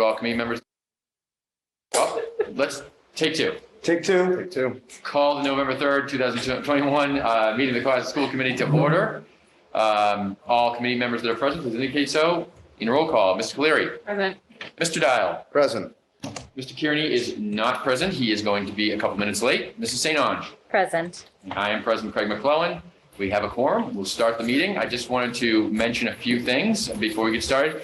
All committee members. Oh, let's take two. Take two. Call the November 3rd, 2021 meeting of the Cohasset School Committee to order. All committee members that are present, please indicate so in roll call. Mr. Cleary. Present. Mr. Dial. Present. Mr. Kearney is not present. He is going to be a couple minutes late. Mrs. St. Ange. Present. I am President Craig McClellan. We have a quorum. We'll start the meeting. I just wanted to mention a few things before we get started.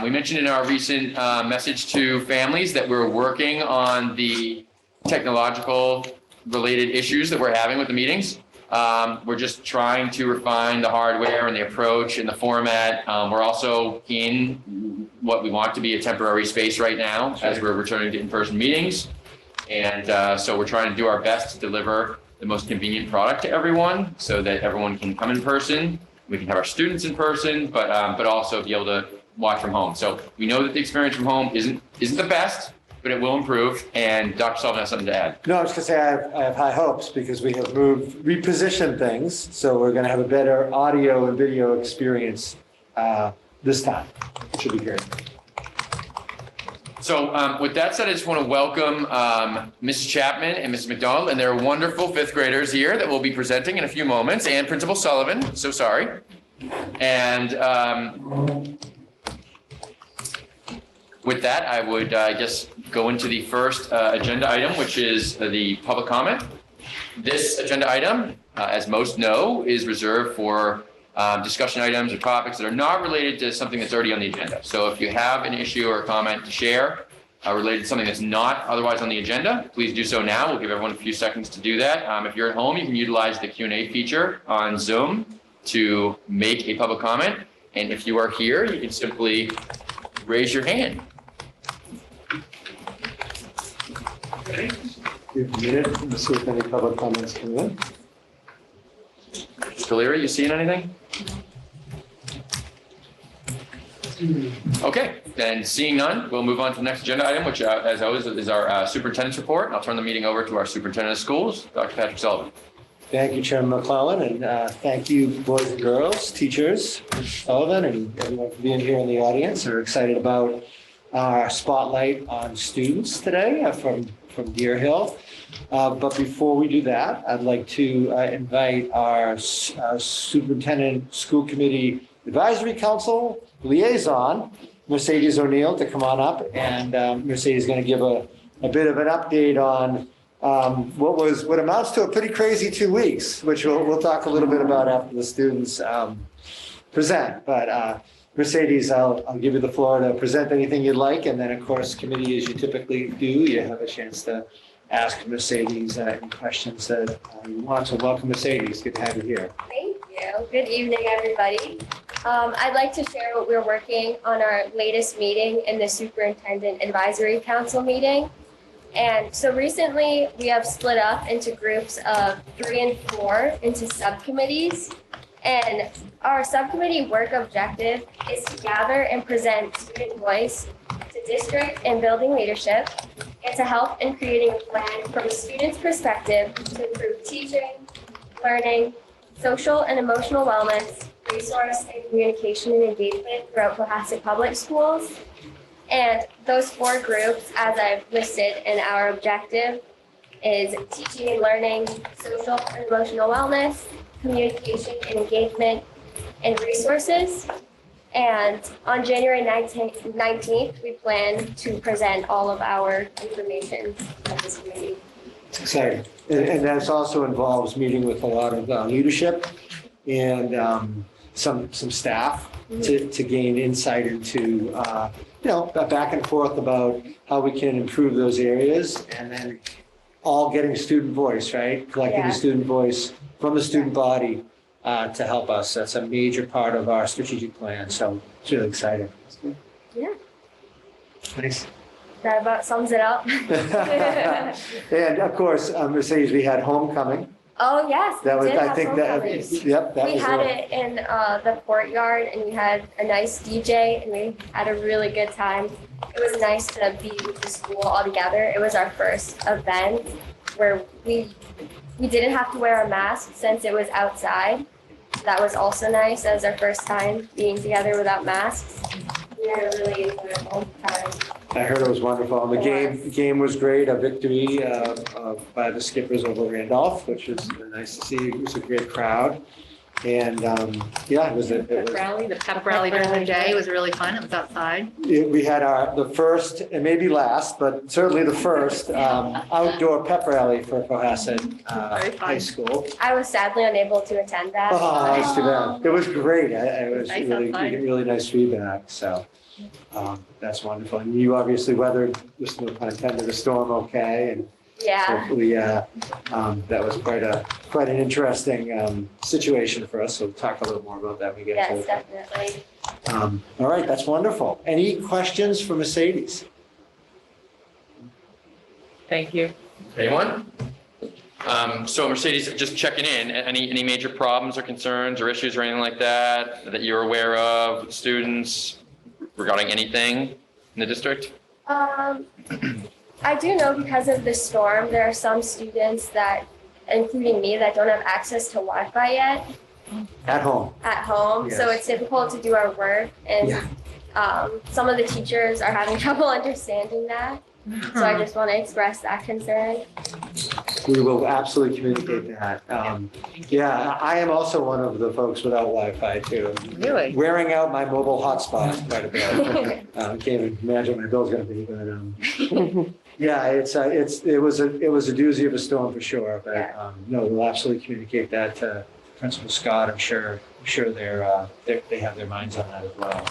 We mentioned in our recent message to families that we're working on the technological related issues that we're having with the meetings. We're just trying to refine the hardware and the approach and the format. We're also in what we want to be a temporary space right now as we're returning to in-person meetings. And so we're trying to do our best to deliver the most convenient product to everyone so that everyone can come in person. We can have our students in person, but also be able to watch from home. So we know that the experience from home isn't the best, but it will improve. And Dr. Sullivan has something to add. No, I was going to say I have high hopes because we have repositioned things. So we're going to have a better audio and video experience this time. It should be great. So with that said, I just want to welcome Mrs. Chapman and Mrs. McDonald and their wonderful fifth graders here that will be presenting in a few moments, and Principal Sullivan, so sorry. And with that, I would just go into the first agenda item, which is the public comment. This agenda item, as most know, is reserved for discussion items or topics that are not related to something that's already on the agenda. So if you have an issue or a comment to share related to something that's not otherwise on the agenda, please do so now. We'll give everyone a few seconds to do that. If you're at home, you can utilize the Q&A feature on Zoom to make a public comment. And if you are here, you can simply raise your hand. Give a minute to see if any public comments come in. Mr. Leary, you seeing anything? Okay, then seeing none, we'll move on to the next agenda item, which as always is our superintendent's report. I'll turn the meeting over to our superintendent of schools, Dr. Patrick Sullivan. Thank you, Chairman McClellan, and thank you, boys and girls, teachers, Mr. Sullivan, and everyone for being here in the audience. We're excited about our spotlight on students today from Deer Hill. But before we do that, I'd like to invite our Superintendent School Committee Advisory Council liaison, Mercedes O'Neill, to come on up. And Mercedes is going to give a bit of an update on what amounts to a pretty crazy 2 weeks, which we'll talk a little bit about after the students present. But Mercedes, I'll give you the floor to present anything you'd like. And then, of course, committee, as you typically do, you have a chance to ask Mercedes any questions that you want. So welcome, Mercedes. Good to have you here. Thank you. Good evening, everybody. I'd like to share what we're working on our latest meeting in the Superintendent Advisory Council meeting. And so recently we have split up into groups of 3 and 4 into subcommittees. And our subcommittee work objective is to gather and present student voice to district and building leadership, and to help in creating a plan from a student's perspective to improve teaching, learning, social and emotional wellness, resource and communication and engagement throughout Cohasset Public Schools. And those 4 groups, as I've listed in our objective, is teaching and learning, social and emotional wellness, communication and engagement, and resources. And on January 19th, we plan to present all of our information at this committee. It's exciting. And that also involves meeting with a lot of leadership and some staff to gain insight into, back and forth about how we can improve those areas, and then all getting student voice, right? Collecting the student voice from the student body to help us. That's a major part of our strategic plan. So it's really exciting. Yeah. Nice. That about sums it up. And of course, Mercedes, we had homecoming. Oh, yes. That was, we did I have think that, homecomings. yep. That we was had it in the courtyard, and we had a nice DJ, and we had a really good time. It was nice to be with the school all together. It was our first event where we didn't have to wear a mask since it was outside. That was also nice. That was our first time being together without masks. We had a really enjoyable time. I heard it was wonderful. The game was great, a victory by the Skippers over Randolph, which was nice to see. It was a great crowd. And yeah, The pep rally during the day was really fun. It was outside. we had the first, and maybe last, but certainly the first outdoor pep rally for Cohasset Very fun. High School. I was sadly unable to attend that. Oh, that's too bad. It was great. It was Nice really, outside. really nice feedback. So that's wonderful. And you obviously weathered, just no pun intended, the storm okay. And Yeah, hopefully that was quite an interesting situation for us. So we'll talk a little more about that when we get to yes, it. definitely. All right, that's wonderful. Any questions for Mercedes? Thank you. Anyone? So Mercedes, just checking in, any major problems or concerns or issues or anything like that you're aware of with students regarding anything in the district? I do know because of the storm, there are some students that, including me, that don't have access to Wi-Fi yet At home? at home. So Yes. it's difficult to do our work, and Yeah. some of the teachers are having trouble understanding that. So I just want to express that concern. We will absolutely communicate that. Yeah, I am also one of the folks without Wi-Fi too. Really? Wearing out my mobile hotspot quite a bit. Can't even imagine what my bill's gonna be, but yeah, it was a doozy of a storm for sure. But no, we'll absolutely communicate that to Principal Scott. I'm sure they have their minds on that as well.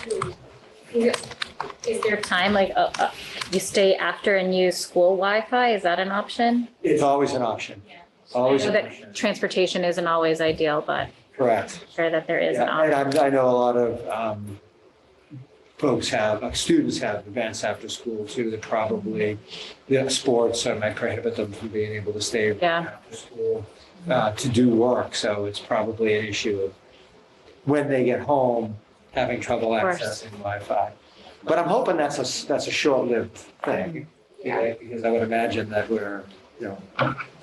Is there time, like, you stay after and use school Wi-Fi? Is that an option? It's always an option. Always I an know option. that transportation isn't always ideal, but Correct. I'm sure that there is an Yeah, option. and I know a lot of students have events after school too, that probably, sports might prohibit them from being able to stay Yeah. after school to do work. So it's probably an issue of when they get home, having trouble course. accessing Wi-Fi. But I'm hoping that's a short-lived thing. Because I would imagine that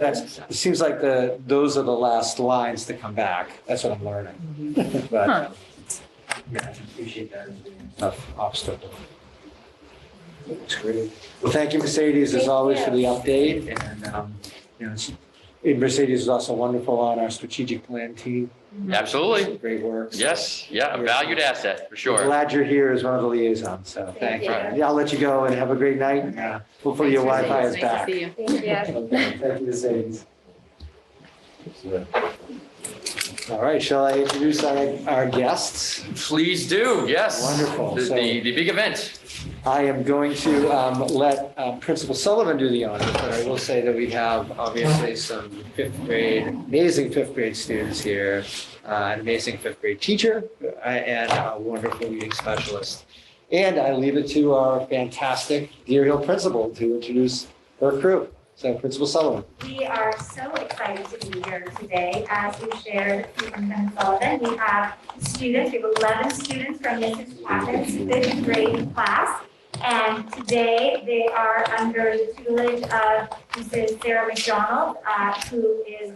it seems like those are the last lines to come back. That's what I'm learning. But Huh. yeah, I appreciate that as being a tough obstacle. That's great. Well, thank you, Mercedes, as Thank always, you. for the update. And Mercedes is also wonderful on our strategic plan team. Absolutely. Great work. So Yes, yeah, a valued asset, for sure. Glad you're here as one of the liaisons, so thank you. Thank you. Yeah, I'll let you go and have a great night. Hopefully your Wi-Fi is Nice back. to see you. Thank you. Okay, thank you, Mercedes. All right, shall I introduce our guests? Please do, yes. Wonderful. The So- the big event. I am going to let Principal Sullivan do the honors, but I will say that we have obviously some amazing fifth grade students here, an amazing fifth grade teacher, and a wonderful reading specialist. And I leave it to our fantastic Deer Hill principal to introduce her crew. So Principal Sullivan. We are so excited to be here today. As we shared, Superintendent Sullivan, we have students, we have 11 students from Mrs. Chapman's fifth grade class. And today they are under the tutelage of Mrs. Sarah McDonald, who is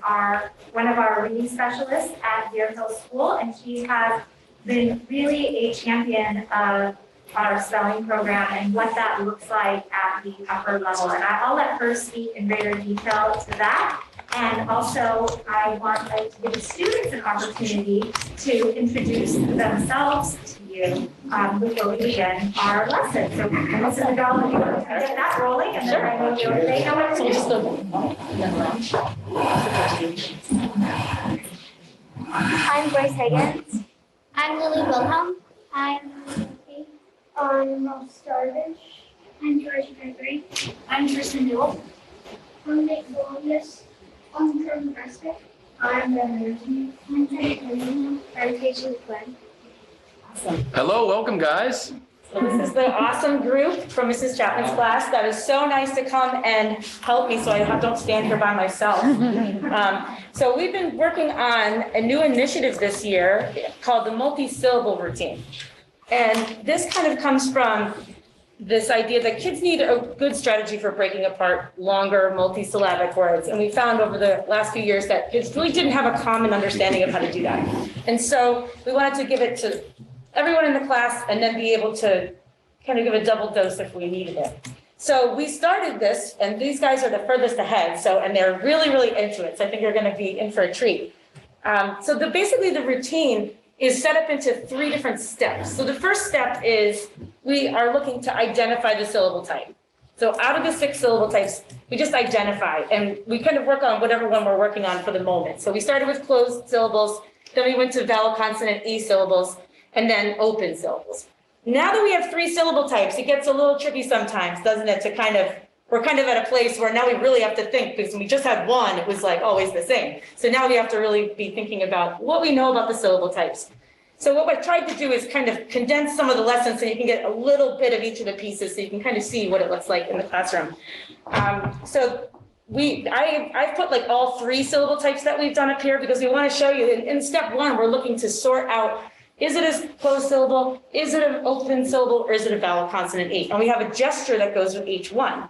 one of our reading specialists at Deer Hill School. And she has been really a champion of our spelling program and what that looks like at the upper level. And I'll let her speak in greater detail to that. And also, I want to give the students an opportunity to introduce themselves to you before we begin our lesson. So, Mrs. McDonald, if you want to get that rolling, and then I know they know what to do. I'm Bryce Higgins. I'm Lily Wilhelm. I'm Kate. I'm Ross Starvish. I'm George Gregory. I'm Tristan Newell. I'm Nick Columbus. I'm Jordan Prescott. I'm Ben Anderson. I'm Jenny Cunningham. I'm Casey Quinn. Hello, welcome, guys. So this is the awesome group from Mrs. Chapman's class. That is so nice to come and help me so I don't stand here by myself. So we've been working on a new initiative this year called the multi-syllable routine. And this kind of comes from this idea that kids need a good strategy for breaking apart longer multi-syllabic words. And we found over the last few years that kids really didn't have a common understanding of how to do that. And so we wanted to give it to everyone in the class and then be able to kind of give a double dose if we needed it. So we started this, and these guys are the furthest ahead, and they're really, really into it. So I think you're going to be in for a treat. Basically the routine is set up into 3 different steps. So the first step is we are looking to identify the syllable type. So out of the 6 syllable types, we just identify, and we kind of work on whatever one we're working on for the moment. So we started with closed syllables, then we went to vowel, consonant, E syllables, and then open syllables. Now that we have 3 syllable types, it gets a little tricky sometimes, doesn't it? We're kind of at a place where now we really have to think, because when we just had 1, it was like always the same. So now we have to really be thinking about what we know about the syllable types. So what I've tried to do is kind of condense some of the lessons so you can get a little bit of each of the pieces so you can kind of see what it looks like in the classroom. I've put like all 3 syllable types that we've done up here because we want to show you in step 1, we're looking to sort out, is it a closed syllable? Is it an open syllable? Or is it a vowel, consonant, E? And we have a gesture that goes with each one.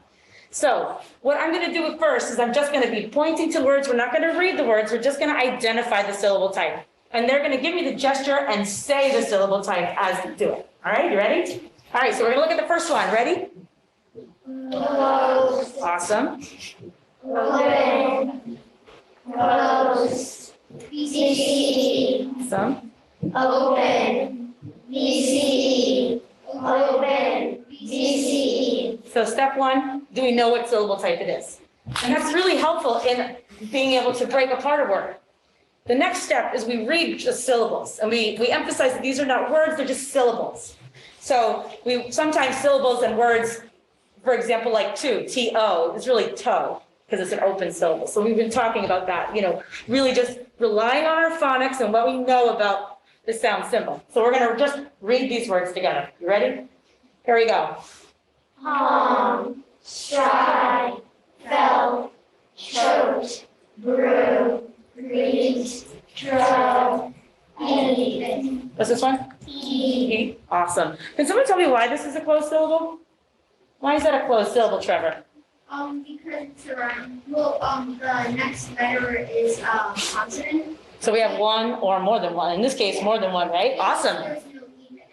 So what I'm going to do first is I'm just going to be pointing to words. We're not going to read the words. We're just going to identify the syllable type. And they're going to give me the gesture and say the syllable type as they do it. All right, you ready? All right, so we're going to look at the first one. Ready? Close. Awesome. Open. Close. BCE. Awesome. Open. BCE. Open. BCE. So step 1, do we know what syllable type it is? And that's really helpful in being able to break apart a word. The next step is we read just syllables, and we emphasize that these are not words, they're just syllables. So we sometimes syllables and words, for example, like T-O, is really toe, because it's an open syllable. So we've been talking about that, really just relying on our phonics and what we know about the sound symbol. So we're going to just read these words together. You ready? Here we go. Hum, stride, felt, choked, brew, breathed, drove, anything. What's this one? E. Awesome. Can someone tell me why this is a closed syllable? Why is that a closed syllable, Trevor? Because it's a rhyme. Well, the next letter is consonant. So we have 1 or more than 1. In this case, more than 1, right? Awesome. There's no E in it.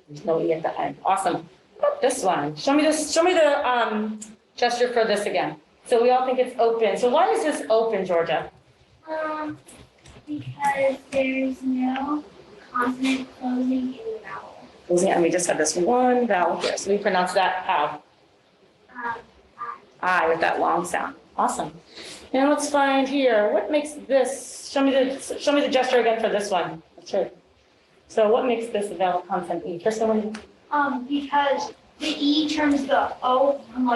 There's no E at the end. Awesome. How about this one? Show me this. Show me the gesture for this again. So we all think it's open. So why is this open, Georgia? Because there's no consonant closing in the vowel. And we just have this one vowel here. So we pronounce that how? I with that long sound. Awesome. Now let's find here. What makes this? Show me the gesture again for this one. That's right. So what makes this a vowel consonant E? Kristen? Because the E turns the O from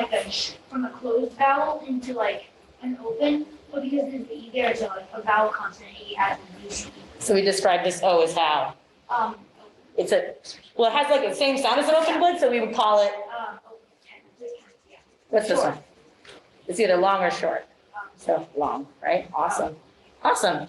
a closed vowel into like an open, but because there's the E there, it's a vowel consonant E as in BC. So we describe this O as how? It has like the same sound as an open lid, so we would call it, what's this one? It's either long or short. So long, right? Awesome. Awesome.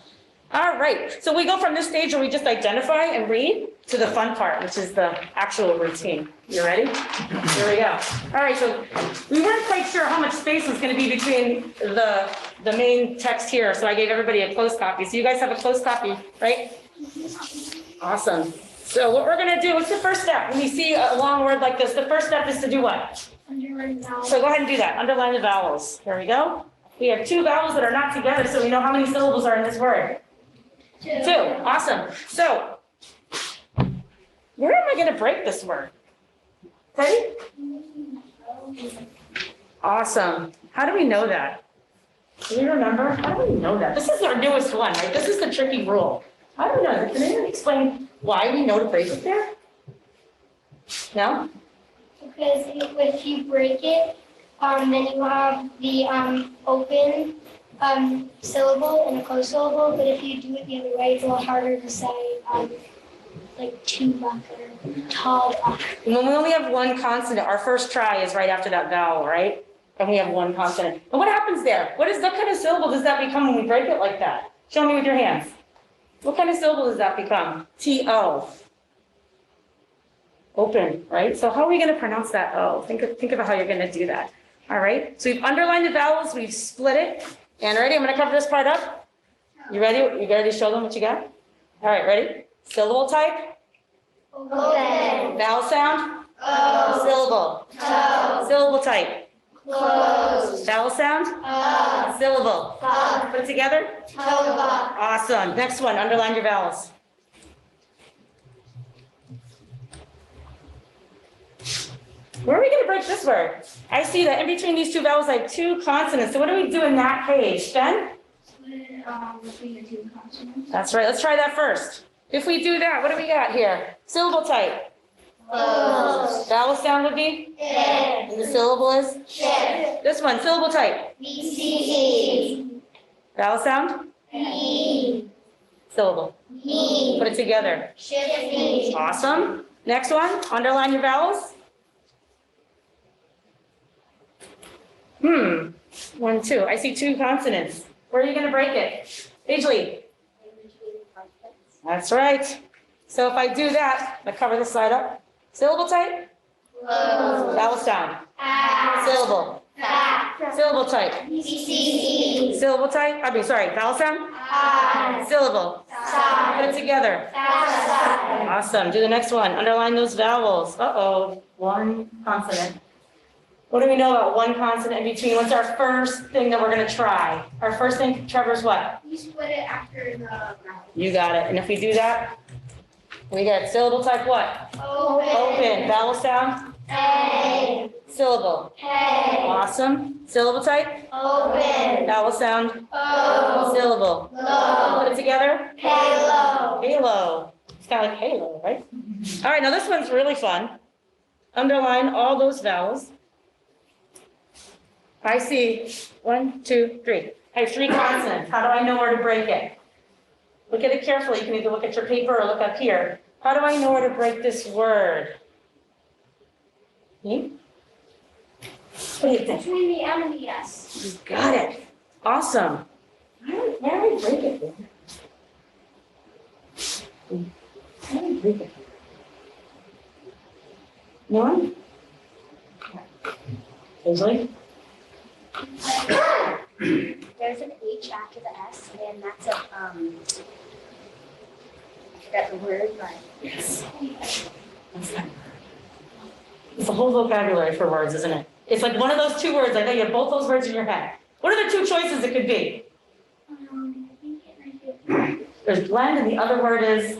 All right. So we go from this stage where we just identify and read to the fun part, which is the actual routine. You ready? Here we go. All right. So we weren't quite sure how much space was going to be between the main text here. So I gave everybody a closed copy. So you guys have a closed copy, right? Awesome. So what we're going to do, what's the first step? When you see a long word like this, the first step is to do what? Underline vowel. So go ahead and do that. Underline the vowels. Here we go. We have 2 vowels that are not together, so we know how many syllables are in this word. 2. Awesome. So where am I going to break this word? Ready? Awesome. How do we know that? Do we remember? How do we know that? This is our newest one, right? This is the tricky rule. How do we know that? Can anyone explain why we know to break it there? No? Because if you break it, then you have the open syllable and a closed syllable. But if you do it the other way, it's a lot harder to say like two buck or tall buck. When we only have 1 consonant, our first try is right after that vowel, right? And we have 1 consonant. And what happens there? What kind of syllable does that become when we break it like that? Show me with your hands. What kind of syllable does that become? T-O. Open, right? So how are we going to pronounce that O? Think about how you're going to do that. All right. So we've underlined the vowels. We've split it. And ready? I'm going to cover this part up. You ready? You ready to show them what you got? All right. Ready? Syllable type. Open. Vowel sound. Syllable. Syllable type. Vowel sound. Syllable. Put it together. Awesome. Next one, underline your vowels. Where are we going to break this word? I see that in between these two vowels, I have two consonants. So what do we do in that page, Ben? Between the two consonants. That's right. Let's try that first. If we do that, what do we got here? Syllable type. Vowel sound would be? And the syllable is? This one, syllable type. Vowel sound? Syllable. Put it together. Awesome. Next one, underline your vowels. 1, 2. I see two consonants. Where are you going to break it? Paisley. That's right. So if I do that, I cover this side up. Syllable type? Vowel sound. Syllable. Syllable type. Syllable type? Vowel sound? Syllable. Put it together. Awesome. Do the next one. Underline those vowels. Uh-oh. One consonant. What do we know about one consonant in between? What's our first thing that we're going to try? Our first thing, Trevor's what? You split it after the vowel. You got it. And if we do that, we get syllable type what? Open. Vowel sound? Syllable. Awesome. Syllable type? Vowel sound? Syllable. Put it together? Halo. It's kind of like halo, right? All right, now this one's really fun. Underline all those vowels. I see 1, 2, 3. I have 3 consonants. How do I know where to break it? Look at it carefully. You can either look at your paper or look up here. How do I know where to break this word? Me? What do you think? Between the M and the S. You got it. Awesome. Where do I break it? Where do I break it? No one? Paisley? There's an H after the S, and that's a, I forgot the word, but. Yes. What's that? It's a whole vocabulary for words, isn't it? It's like one of those 2 words. I know you have both those words in your head. What are the 2 choices it could be? I think it might be. There's blend, and the other word is?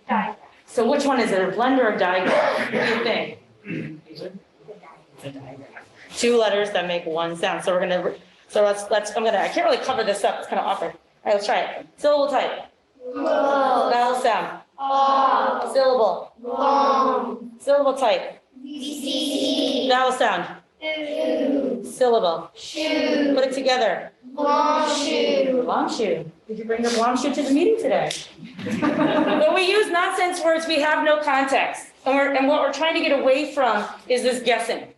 Diagram. So which one is it, a blend or a diagram? What do you think? It's a diagram. 2 letters that make one sound. So we're gonna, I can't really cover this up. It's kind of awkward. All right, let's try it. Syllable type. Vowel sound. Syllable. Syllable type. Vowel sound. Syllable. Put it together. Long shoe. Did you bring your long shoe to the meeting today? When we use nonsense words, we have no context. And what we're trying to get away from is this guessing.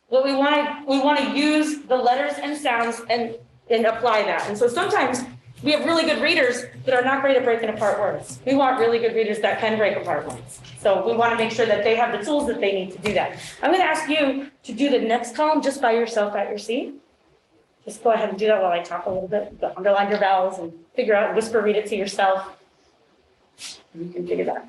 What we want to use the letters and sounds and apply that. And so sometimes we have really good readers that are not great at breaking apart words. We want really good readers that can break apart words. So we want to make sure that they have the tools that they need to do that. I'm going to ask you to do the next column just by yourself at your seat. Just go ahead and do that while I talk a little bit. Underline your vowels and figure out, whisper read it to yourself. You can figure that out.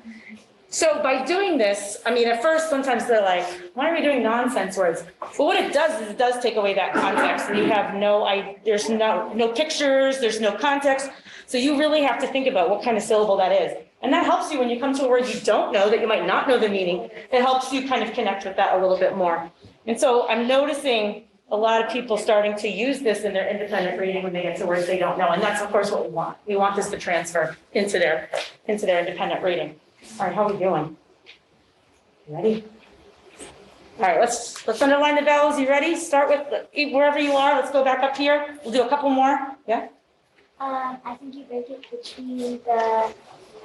So by doing this, I mean, at first, sometimes they're like, why are we doing nonsense words? But what it does is it does take away that context, and you have there's no pictures, there's no context. So you really have to think about what kind of syllable that is. And that helps you when you come to a word you don't know, that you might not know the meaning. It helps you kind of connect with that a little bit more. And so I'm noticing a lot of people starting to use this in their independent reading when they get to words they don't know. And that's, of course, what we want. We want this to transfer into their independent reading. All right, how are we doing? You ready? All right, let's underline the vowels. You ready? Start with wherever you are. Let's go back up here. We'll do a couple more. Yeah? I think you break it between the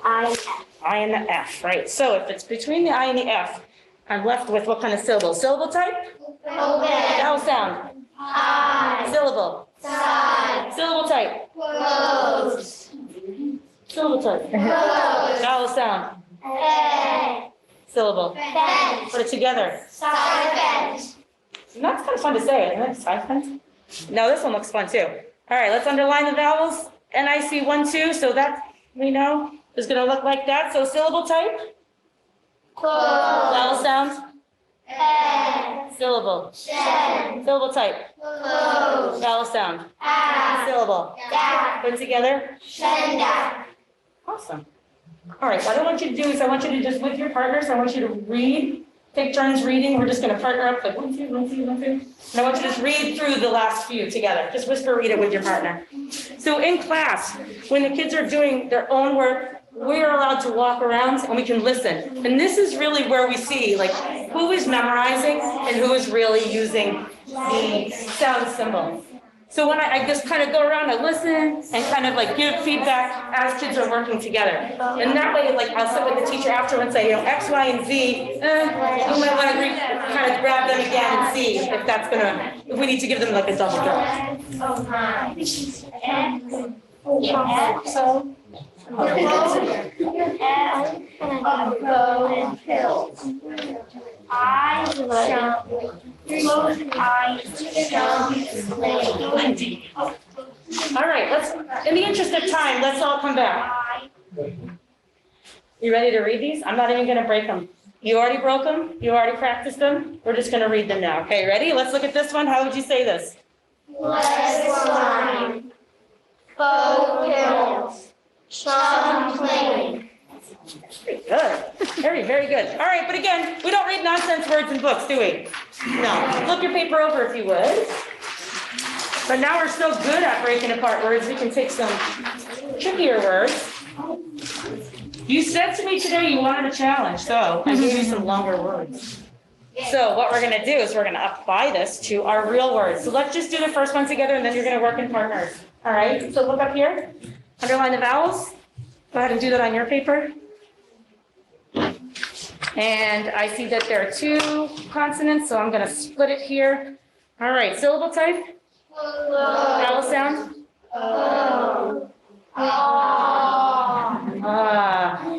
I and F. I and the F, right? So if it's between the I and the F, I'm left with what kind of syllable? Syllable type? Vowel sound. Syllable. Syllable type. Syllable type. Vowel sound. Syllable. Put it together. That's kind of fun to say, isn't it? Siphons. No, this one looks fun too. All right, let's underline the vowels. NIC 1, 2, so that we know is going to look like that. So syllable type. Vowel sounds. Syllable. Syllable type. Vowel sound. Syllable. Put together. Awesome. All right, what I want you to do is I want you to just, with your partners, I want you to read, take turns reading. We're just going to partner up like 1, 2, 1, 2, 1, 2. And I want you to just read through the last few together. Just whisper read it with your partner. So in class, when the kids are doing their own work, we're allowed to walk around and we can listen. And this is really where we see like who is memorizing and who is really using the sound symbol. So when I just kind of go around and listen and kind of like give feedback as kids are working together. And that way, like I'll sit with the teacher after and say, X, Y, and Z, you might want to kind of grab them again and see if that's gonna, if we need to give them like a double drill. All right, let's, in the interest of time, let's all come back. You ready to read these? I'm not even gonna break them. You already broke them? You already practiced them? We're just gonna read them now. Okay, ready? Let's look at this one. How would you say this? Line. Focus. Champlain. Very good. Very good. All right, but again, we don't read nonsense words in books, do we? No. Flip your paper over if you would. But now we're so good at breaking apart words, we can take some trickier words. You said to me today you wanted a challenge, so I gave you some longer words. So what we're going to do is we're going to apply this to our real words. So let's just do the first one together, and then you're going to work in partners. All right? So look up here. Underline the vowels. Go ahead and do that on your paper. And I see that there are 2 consonants, so I'm going to split it here. All right, syllable type. Vowel sound.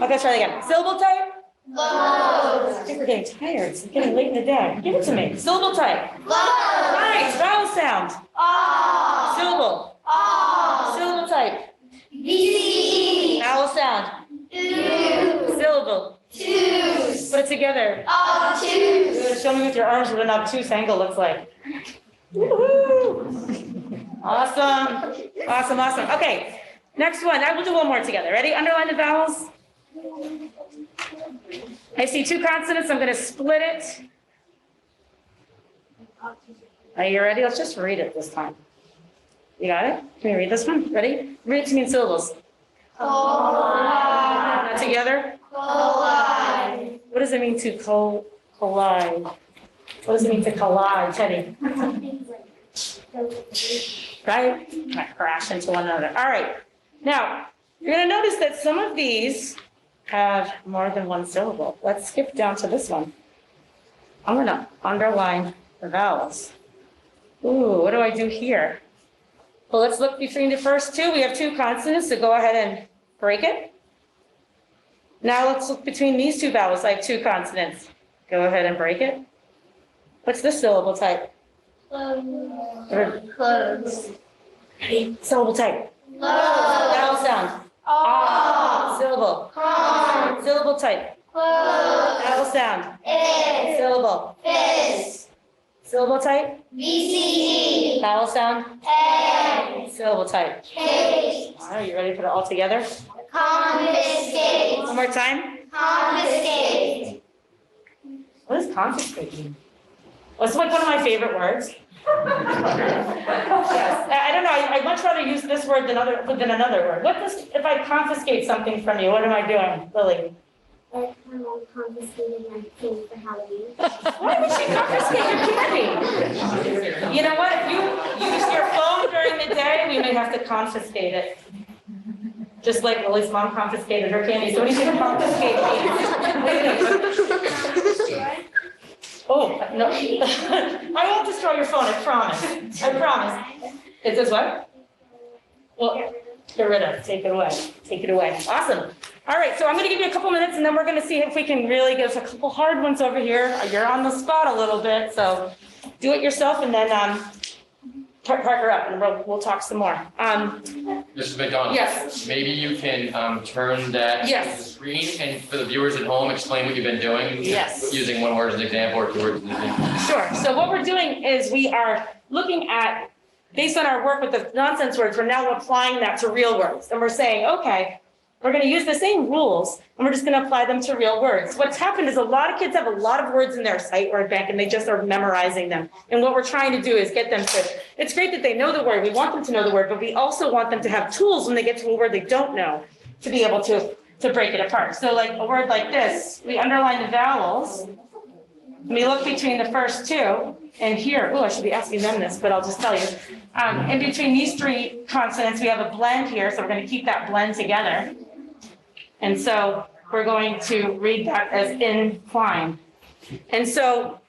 Okay, try that again. Syllable type. I think we're getting tired. It's getting late in the day. Give it to me. Syllable type. Nice. Vowel sound. Syllable. Syllable type. Vowel sound. Syllable. Put it together. Good. Show me with your arms what an obtuse angle looks like. Woohoo! Awesome. Okay, next one. I will do one more together. Ready? Underline the vowels. I see 2 consonants. I'm going to split it. Are you ready? Let's just read it this time. You got it? Can you read this one? Ready? Read it to me in syllables. Not together? Collide. What does it mean to collide? What does it mean to collide, Teddy? Right? Crash into one another. All right. Now, you're going to notice that some of these have more than 1 syllable. Let's skip down to this one. I'm going to underline the vowels. Ooh, what do I do here? Well, let's look between the first 2. We have 2 consonants, so go ahead and break it. Now let's look between these 2 vowels. I have 2 consonants. Go ahead and break it. What's this syllable type? Close. Syllable type. Vowel sound. Syllable. Syllable type. Vowel sound. Syllable. Syllable type. Vowel sound. Syllable type. All right, you ready to put it all together? Confiscate. One more time. Confiscate. What does confiscate mean? Well, it's like one of my favorite words. Yes. I don't know. I'd much rather use this word than another word. What does, if I confiscate something from you, what am I doing, Lily? Confiscating my candy for Halloween. Why would she confiscate your candy? You know what? If you use your phone during the day, we may have to confiscate it. Just like Lily's mom confiscated her candy, so we need to confiscate candy. Oh, no. I won't destroy your phone, I promise. I promise. It says what? Well, get rid of, take it away. Take it away. Awesome. All right, so I'm going to give you a couple minutes, and then we're going to see if we can really get us a couple hard ones over here. You're on the spot a little bit, so do it yourself, and then Parker up and we'll talk some more. Mrs. McDonald? Yes. Maybe you can turn that to Yes. the screen and for the viewers at home, explain what you've been doing. Yes. Using one word as an example or two words as an example. Sure. So what we're doing is we are looking at, based on our work with the nonsense words, we're now applying that to real words. And we're saying, okay, we're going to use the same rules and we're just going to apply them to real words. What's happened is a lot of kids have a lot of words in their sight word bank and they just are memorizing them. And what we're trying to do is get them to, it's great that they know the word, we want them to know the word, but we also want them to have tools when they get to a word they don't know to be able to break it apart. So like a word like this, we underline the vowels. And we look between the first two and here, oh, I should be asking them this, but I'll just tell you. In between these three consonants, we have a blend here, so we're going to keep that blend together. And so we're going to read that as incline. And so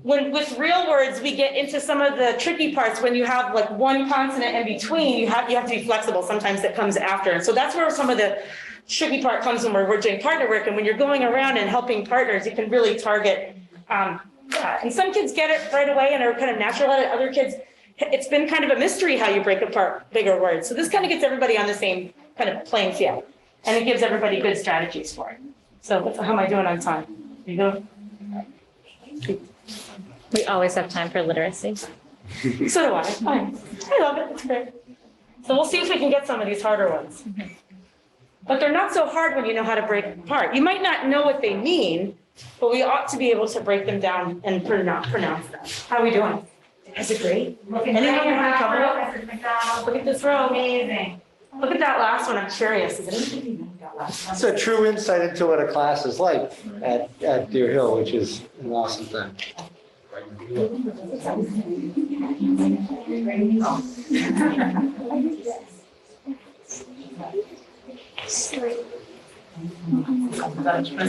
with real words, we get into some of the tricky parts when you have like one consonant in between, you have to be flexible. Sometimes that comes after. And so that's where some of the tricky part comes when we're doing partner work. And when you're going around and helping partners, you can really target. And some kids get it right away and are kind of natural at it. Other kids, it's been kind of a mystery how you break apart bigger words. So this kind of gets everybody on the same kind of playing field. And it gives everybody good strategies for it. So how am I doing on time? You go? We always have time for literacy. So do I. Fine. I love it. It's great. So we'll see if we can get some of these harder ones. But they're not so hard when you know how to break them apart. You might not know what they mean, but we ought to be able to break them down and pronounce them. How are we doing? Is it great? Anyone having trouble? Look at this row. Amazing. Look at that last one. I'm curious. Is it anything you that last one? It's a true insight into what a class is like at Deer Hill, which is an awesome thing.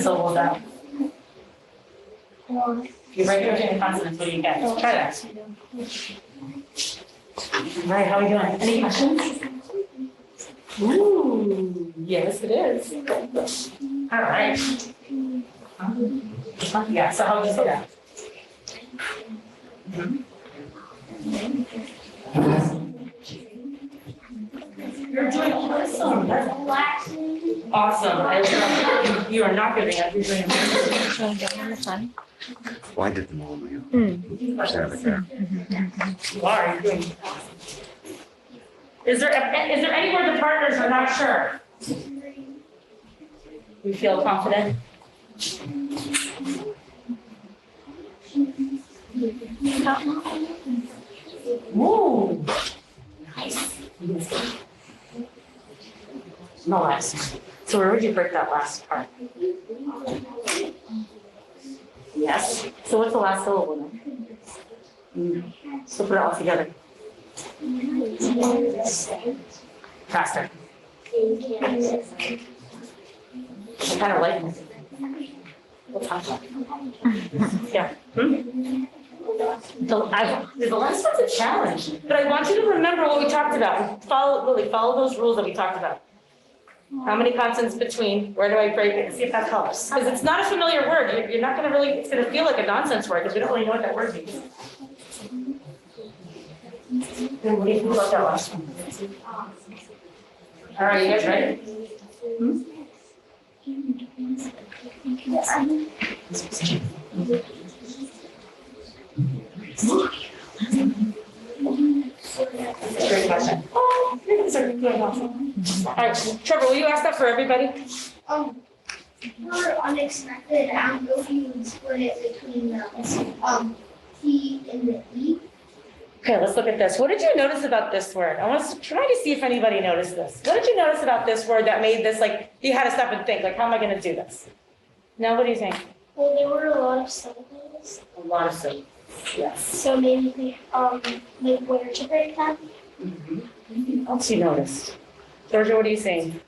Syllables out. If you break it between consonants, what do you get? Try that. All right, how are we doing? Any questions? Ooh, yes, it is. All right. Yeah, so how would you say that? You're doing awesome. That's awesome. I love it. You are not giving up. You're doing amazing. Why did the mom you? Stand it there. You are. You're doing awesome. Is there any where the partners are not sure? You feel confident? Ooh, nice. No last. So where would you break that last part? Yes. So what's the last syllable then? So put it all together. Faster. I kind of like this. We'll talk about it. Yeah. The last one's a challenge, but I want you to remember what we talked about. Follow those rules that we talked about. How many consonants between? Where do I break it? See if that helps. Because it's not a familiar word. You're not going to really, it's going to feel like a nonsense word because we don't really know what that word means. Then what do you think about that last one? All right, you guys ready? Great question. Oh, you guys are doing awesome. All right, Trevor, will you ask that for everybody? For unexpected, I don't know if you would split it between the T and the E. Okay, let's look at this. What did you notice about this word? I want to try to see if anybody noticed this. What did you notice about this word that made this, like, you had to stop and think, like, how am I going to do this? Now, what do you think? Well, there were a lot of syllables, A lot of syllables. Yes. so maybe like where to break them. What else you noticed? Georgia, what are you saying?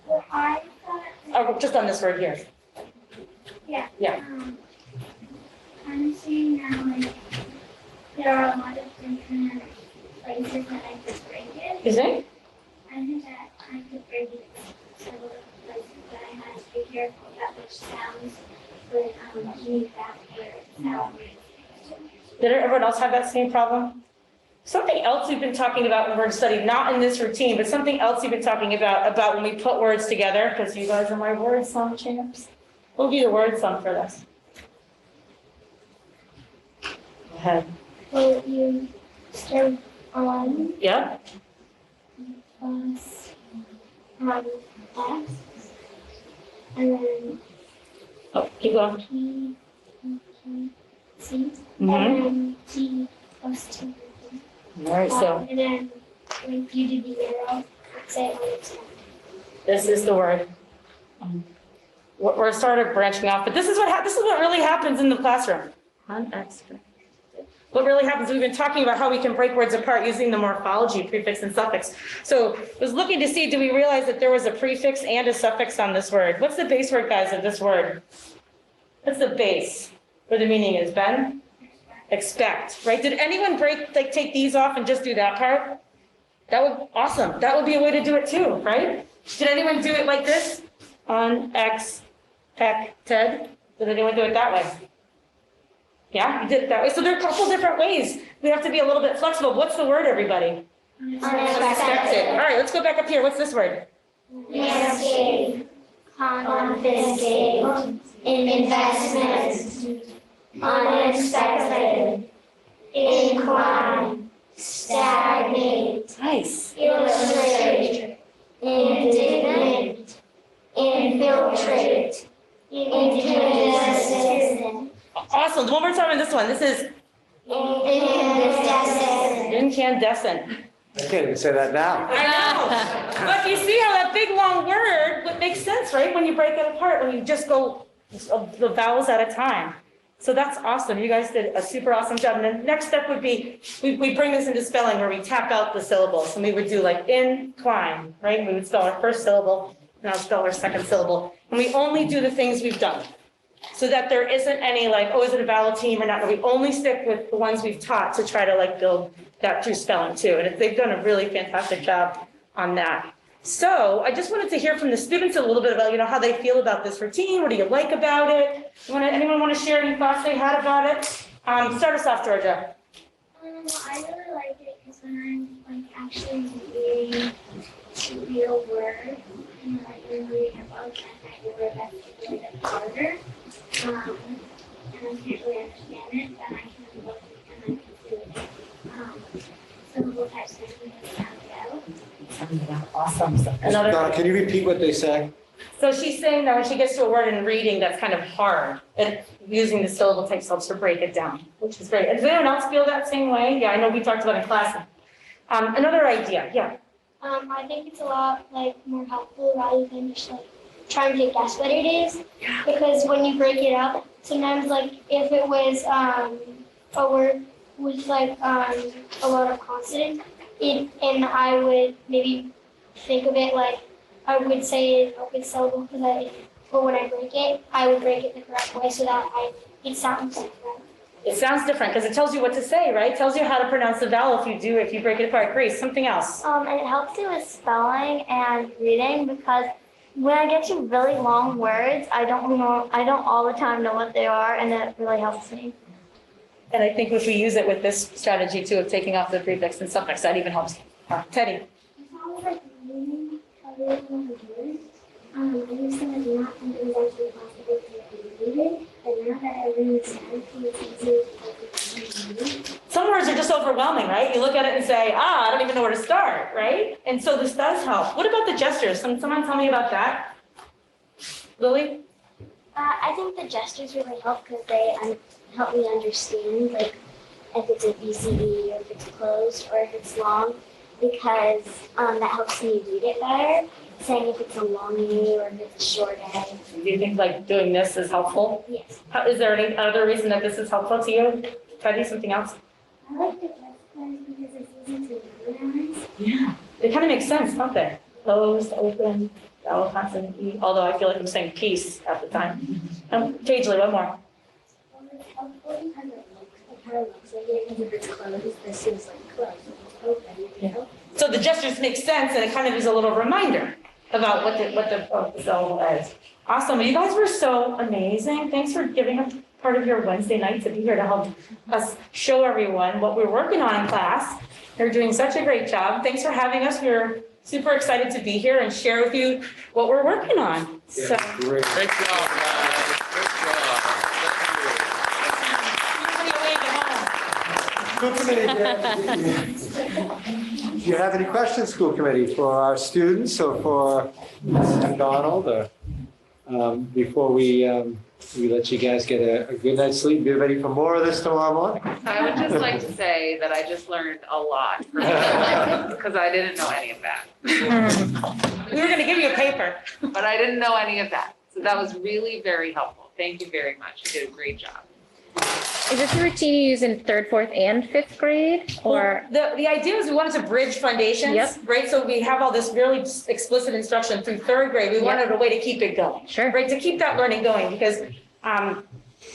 Well, I thought, Oh, just on this word here. yeah. Yeah. I'm seeing now like there are a lot of different places that I could break it. You think? I think that I could break it several places, but I had to be careful about which sounds would leave that where it sounds. Did everyone else have that same problem? Something else we've been talking about in word study, not in this routine, but something else we've been talking about when we put words together, because you guys are my word song champs. We'll do the word song for this. Go ahead. Will you start on Yeah? plus X? And then Oh, keep going. P, C, Mhm. and then T plus 2. All right, so And then when you do the arrow, say it when it's done. this is the word. We're sort of branching off, but this is what really happens in the classroom. What really happens, we've been talking about how we can break words apart using the morphology, prefix and suffix. So I was looking to see, do we realize that there was a prefix and a suffix on this word? What's the base word, guys, of this word? What's the base where the meaning is, Ben? Expect, right? Did anyone take these off and just do that part? That would, awesome. That would be a way to do it too, right? Did anyone do it like this? Unexpected. Did anyone do it that way? Yeah, you did it that way. So there are a couple different ways. We have to be a little bit flexible. What's the word, everybody? Unexpected. All right, let's go back up here. What's this word? Cascade, confiscate, investment, unexpected, incline, stagnate, Nice. illustrate, indignant, infiltrate, incandescent, Awesome. One more time on this one. This is incandescent. incandescent. I can't even say that now. I know. But you see how that big long word makes sense, right? When you break it apart, when you just go the vowels at a time. So that's awesome. You guys did a super awesome job. And then next step would be, we bring this into spelling where we tap out the syllables. And we would do like incline, right? We would spell our first syllable, and I'll spell our second syllable. And we only do the things we've done. So that there isn't any like, oh, is it a vowel team or not? We only stick with the ones we've taught to try to like build that through spelling too. And they've done a really fantastic job on that. So I just wanted to hear from the students a little bit about, how they feel about this routine. What do you like about it? Anyone want to share any thoughts they had about it? Start us off, Georgia. I really like it because when I'm like actually reading real word and like reading a book and I word that's a little bit harder. And I can't really understand it, but I can look and I can do it. Syllable type sentences sound out. Awesome. Donna, can you repeat what they say? So she's saying that when she gets to a word in reading that's kind of hard, and using the syllable types helps her break it down, which is great. Does anyone else feel that same way? Yeah, I know we talked about it in class. Another idea, yeah. I think it's a lot like more helpful rather than just like trying to guess what it is. Because when you break it up, sometimes like if it was a word with like a lot of consonants, and I would maybe think of it like I would say it with syllable but when I break it, I would break it the correct way so that it sounds different. It sounds different because it tells you what to say, right? It tells you how to pronounce the vowel if you break it apart. Grace, something else. And it helps you with spelling and reading because when I get to really long words, I don't all the time know what they are, and that really helps me. And I think if we use it with this strategy too of taking off the prefix and suffix, that even helps. Teddy. It's always like reading everything we do. I used to not think it was actually possible to read it, but now that I understand it's easy to Some words are just overwhelming, right? You look at it and say, I don't even know where to start, right? And so this does help. What about the gestures? Someone tell me about that. Lily? I think the gestures really help because they help me understand, like, if it's a BCE or if it's closed or if it's long, because that helps me read it better. Saying if it's a long A or if it's a short A. Do you think like doing this is helpful? Yes. Is there any other reason that this is helpful to you? Teddy, something else? I like the gestures because it's easy to memorize. Yeah. They kind of make sense, don't they? Closed, open, vowel, consonant, E, although I feel like I'm saying peace at the time. Pagely, one more. Well, it's helpful because it looks like it, because if it's closed, this is like closed. If it's open, you know? So the gestures make sense and it kind of is a little reminder about what the syllable is. Awesome. You guys were so amazing. Thanks for giving us part of your Wednesday night to be here to help us show everyone what we're working on in class. They're doing such a great job. Thanks for having us. We're super excited to be here and share with you what we're working on. So. Great. Great job, guys. Good job. School committee, do you have any questions, school committee, for our students or for Mrs. McDonald? Or before we let you guys get a good night's sleep, be ready for more of this tomorrow morning? I would just like to say that I just learned a lot because I didn't know any of that. We were going to give you a paper. But I didn't know any of that. So that was really very helpful. Thank you very much. You did a great job. Is this a routine you use in 3rd, 4th, and 5th grade? Or The idea is we wanted to bridge foundations, Yep. right? So we have all this really explicit instruction through 3rd grade. We wanted a way to keep it going. Sure. Right, to keep that learning going, because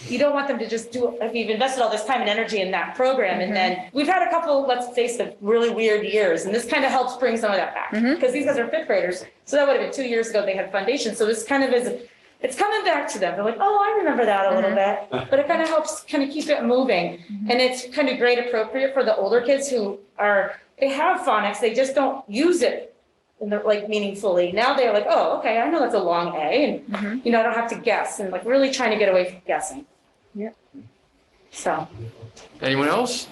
you don't want them to just do, if you've invested all this time and energy in that program, and then we've had a couple, let's face it, really weird years, and this kind of helps bring some of that back. Because these guys are 5th graders, so that would have been 2 years ago they had foundation, so this kind of is, it's coming back to them. They're like, oh, I remember that a little bit, but it kind of helps kind of keep it moving. And it's kind of grade appropriate for the older kids who they have phonics, they just don't use it in the, like, meaningfully. Now they're like, oh, okay, I know that's a long A, and I don't have to guess, and like really trying to get away from guessing. Yeah. So. Anyone else?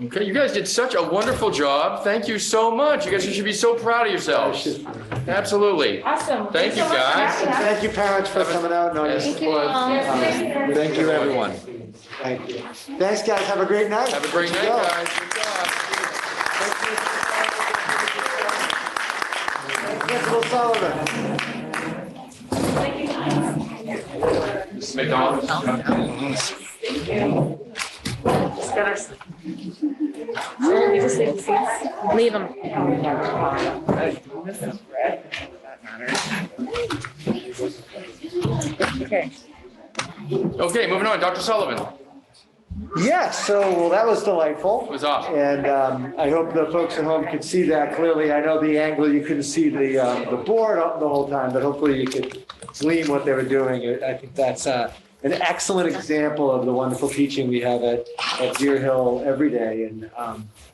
Okay, you guys did such a wonderful job. Thank you so much. You guys should be so proud of yourselves. Absolutely. Awesome. Thank you, Thanks so much for guys. having us. Thank you, parents, for coming out. No, Yes. Thank you. Thank you, everyone. Thank you. Thanks, guys. Have a great night. Have a great Good night, to go. guys. Good job. Principal Sullivan. Mrs. McDonald. leave them. Okay. Okay, moving on. Dr. Sullivan. Yes, so, well, that was delightful. It was awesome. And I hope the folks at home could see that clearly. I know the angle, you couldn't see the board up the whole time, but hopefully you could glean what they were doing. I think that's an excellent example of the wonderful teaching we have at Deer Hill every day. And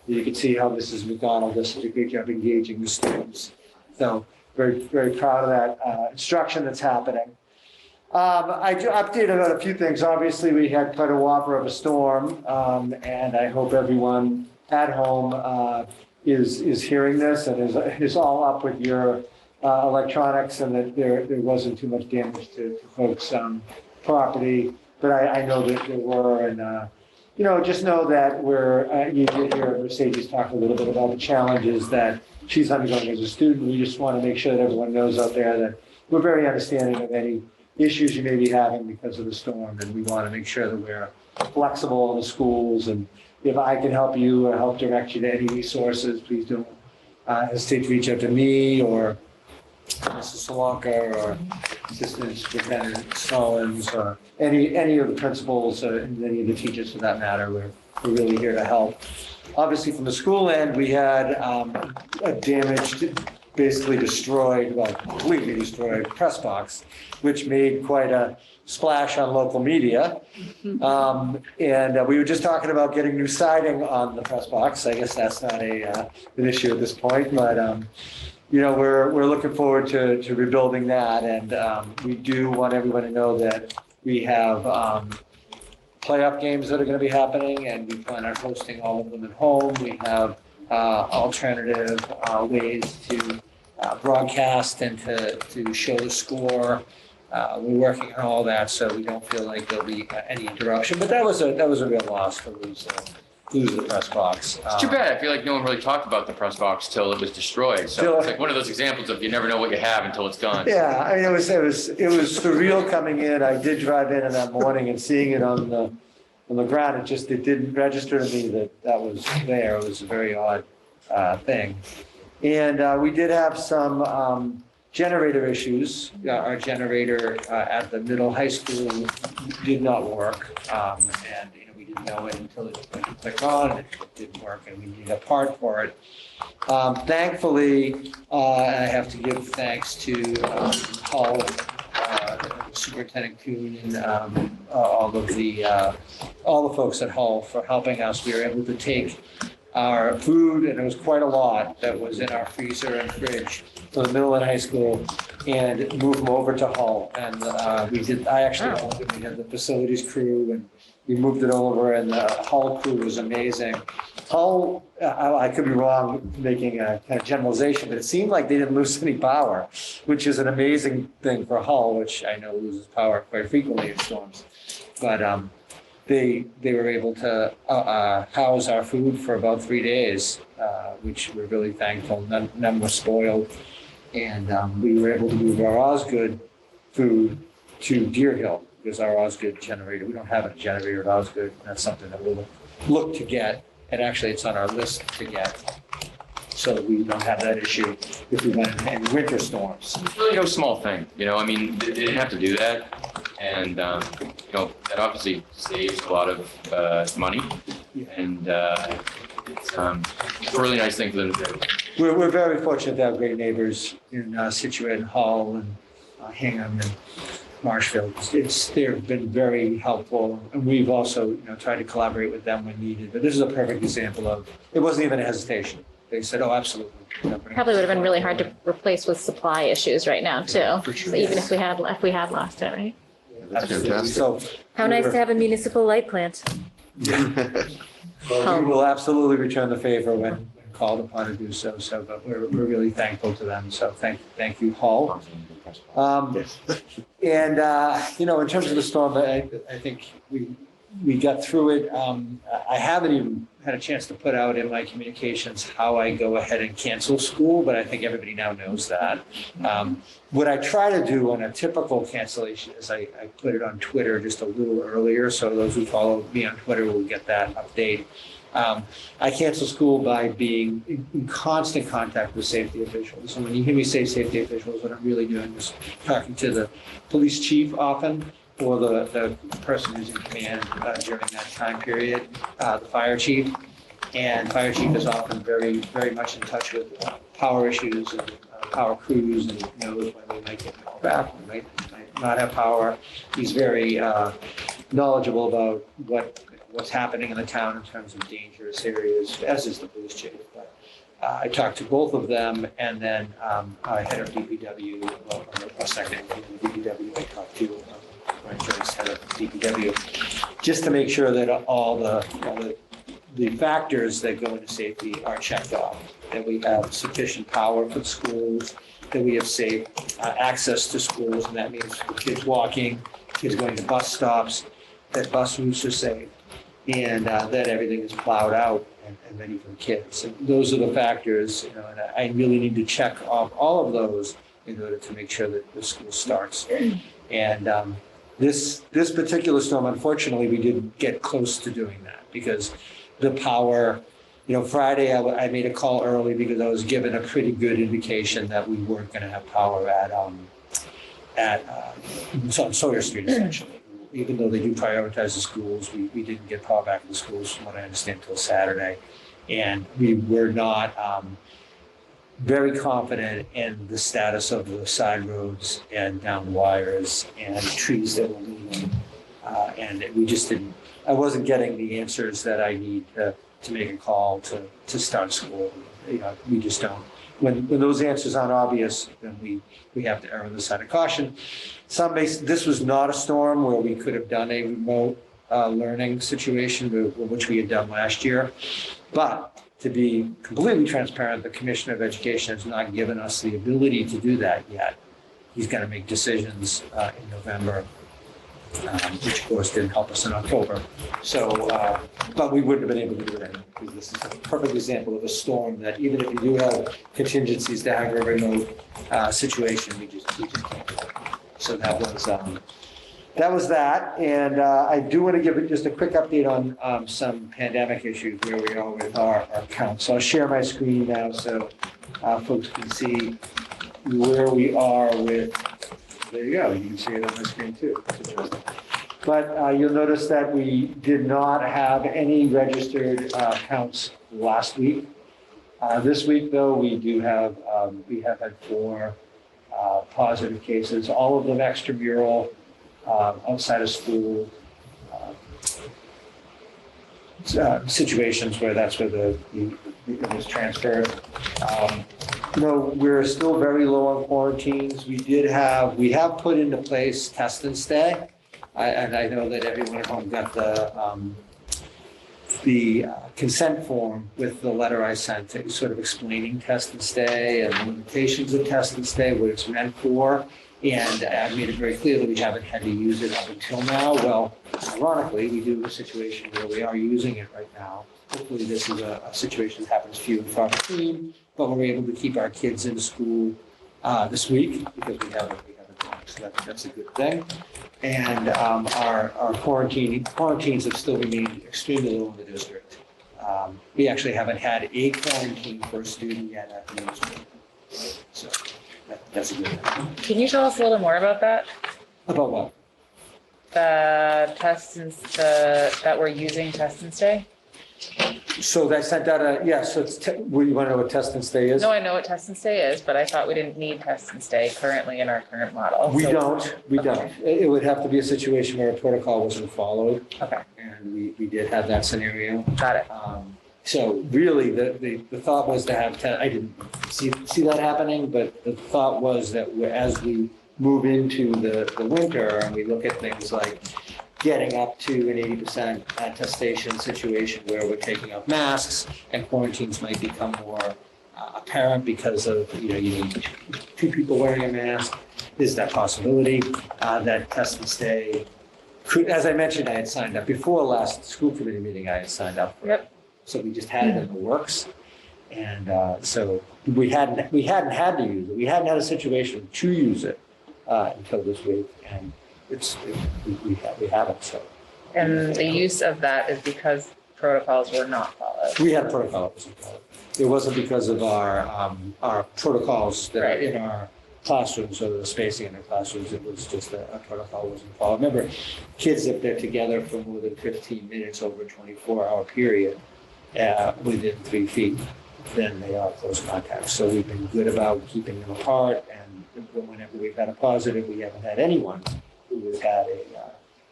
you can see how Mrs. McDonald does such a great job engaging the students. So very, very proud of that instruction that's happening. I do update about a few things. Obviously, we had quite a whopper of a storm, and I hope everyone at home is hearing this and is all up with your electronics, and that there wasn't too much damage to folks' property. But I know that there were, and just know that you did hear Mercedes talk a little bit about the challenges that she's undergoing as a student. We just want to make sure that everyone knows out there that we're very understanding of any issues you may be having because of the storm, and we want to make sure that we're flexible in the schools. And if I can help you or help direct you to any resources, please don't hesitate to reach out to me or Mrs. Salonka or Assistant Superintendent Stallings or any of the principals and any of the teachers for that matter. We're really here to help. Obviously, from the school end, we had a damaged, basically destroyed, well, completely destroyed press box, which made quite a splash on local media. And we were just talking about getting new siding on the press box. I guess that's not an issue at this point, but we're looking forward to rebuilding that. And we do want everyone to know that we have playoff games that are going to be happening, and we plan on hosting all of them at home. We have alternative ways to broadcast and to show the score. We're working on all that, so we don't feel like there'll be any interruption. But that was a real loss to lose the press box. It's too bad. I feel like no one really talked about the press box till it was destroyed. So it's like one of those examples of you never know what you have until it's gone. Yeah, I mean, it was surreal coming in. I did drive in that morning and seeing it on the ground. It didn't register to me that was there. It was a very odd thing. And we did have some generator issues. Our generator at the middle high school did not work, and we didn't know it until it clicked on, and it didn't work, and we needed a part for it. Thankfully, I have to give thanks to Paul Superintendent Kuhn and all the folks at Hull for helping us. We were able to take our food, and it was quite a lot that was in our freezer and fridge for the middle and high school, and move them over to Hull. And I actually owned it. We had the facilities crew, and we moved it over, and the Hull crew was amazing. Hull, I could be wrong making a kind of generalization, but it seemed like they didn't lose any power, which is an amazing thing for Hull, which I know loses power quite frequently in storms. But they were able to house our food for about 3 days, which we're really thankful. None were spoiled. And we were able to move our Osgood food to Deer Hill because our Osgood generator, we don't have a generator at Osgood. That's something that we'll look to get. And actually, it's on our list to get. So we don't have that issue if we run into any winter storms. It's really no small thing, I mean, they didn't have to do that. And, that obviously saves a lot of money. And it's a really nice thing for them to do. We're very fortunate to have great neighbors in Situate and Hull and Hingham and Marshfield. They've been very helpful, and we've also tried to collaborate with them when needed. But this is a perfect example of, it wasn't even a hesitation. They said, "Oh, absolutely." Probably would have been really hard to replace with supply issues right now too. For sure. So even if we had lost it, right? That's Absolutely. fantastic. So How nice to have a municipal light plant. well, we will absolutely return the favor when called upon to do so. But we're really thankful to them. So thank you, Hull. And in terms of the storm, I think we got through it. I haven't even had a chance to put out in my communications how I go ahead and cancel school, but I think everybody now knows that. What I try to do on a typical cancellation is I put it on Twitter just a little earlier, so those who follow me on Twitter will get that update. I cancel school by being in constant contact with safety officials. And when you hear me say safety officials, what I'm really doing is talking to the police chief often, or the person who's in command during that time period, the fire chief. And fire chief is often very, very much in touch with power issues and power crews, and knows when they might get the call back, when they might not have power. He's very knowledgeable about what's happening in the town in terms of dangerous areas, as is the police chief. But I talked to both of them, and then I head of DPW, well, a second DPW I talked to. Joyce, head of DPW, just to make sure that all the factors that go into safety are checked off, that we have sufficient power for the schools, that we have safe access to schools, and that means kids walking, kids going to bus stops, that bus routes are safe, and that everything is plowed out and ready for kids. And those are the factors, and I really need to check off all of those in order to make sure that the school starts. And this particular storm, unfortunately, we didn't get close to doing that because the power, Friday I made a call early because I was given a pretty good indication that we weren't going to have power on Sawyer Street, essentially. Even though they do prioritize the schools, we didn't get power back in the schools, from what I understand, until Saturday. And we were not very confident in the status of the side roads and down wires and trees that were leaning. And we just didn't, I wasn't getting the answers that I need to make a call to start school. We just don't. When those answers aren't obvious, then we have to err on the side of caution. This was not a storm where we could have done a remote learning situation, which we had done last year. But to be completely transparent, the Commissioner of Education has not given us the ability to do that yet. He's going to make decisions in November, which of course didn't help us in October. So, but we wouldn't have been able to do that because this is a perfect example of a storm that even if you do have contingencies to have a remote situation, we just can't do it. So that was that. And I do want to give just a quick update on some pandemic issues where we are with our count. So I'll share my screen now so folks can see where we are with, there you go, you can see it on my screen too. But you'll notice that we did not have any registered counts last week. This week though, we have had 4 positive cases, all of them extramural, outside of school. Situations where that's where it was transferred. No, we're still very low on quarantines. We have put into place test and stay. And I know that everyone at home got the consent form with the letter I sent, sort of explaining test and stay and limitations of test and stay, what it's meant for. And I made it very clear that we haven't had to use it up until now. Well, ironically, we do have a situation where we are using it right now. Hopefully this is a situation that happens few and far between, but we're able to keep our kids in school this week because we have a talk, so that's a good thing. And our quarantines have still remained extremely low in the district. We actually haven't had a quarantine for a student yet at the middle school. So that's a good thing. Can you tell us a little more about that? About what? The tests and that we're using test and stay? So I sent out so it's, you want to know what test and stay is? No, I know what test and stay is, but I thought we didn't need test and stay currently in our current model. We don't. It would have to be a situation where a protocol wasn't followed. Okay. And we did have that scenario. Got it. So really, the thought was to have, I didn't see that happening, but the thought was that as we move into the winter and we look at things like getting up to an 80% attestation situation where we're taking off masks and quarantines might become more apparent because of, you need two people wearing a mask. Is that possibility that test and stay? As I mentioned, I had signed up before last school committee meeting. I had signed up for it. So we just had it in the works. And so we hadn't had to use it. We hadn't had a situation to use it until this week. And we haven't, so. And the use of that is because protocols were not followed. We had a protocol that wasn't followed. It wasn't because of our protocols that are in our classrooms or the spacing in the classrooms. It was just a protocol wasn't followed. Remember, kids, if they're together for more than 15 minutes over a 24-hour period within 3 feet, then they are close contacts. So we've been good about keeping them apart. And whenever we've had a positive, we haven't had anyone who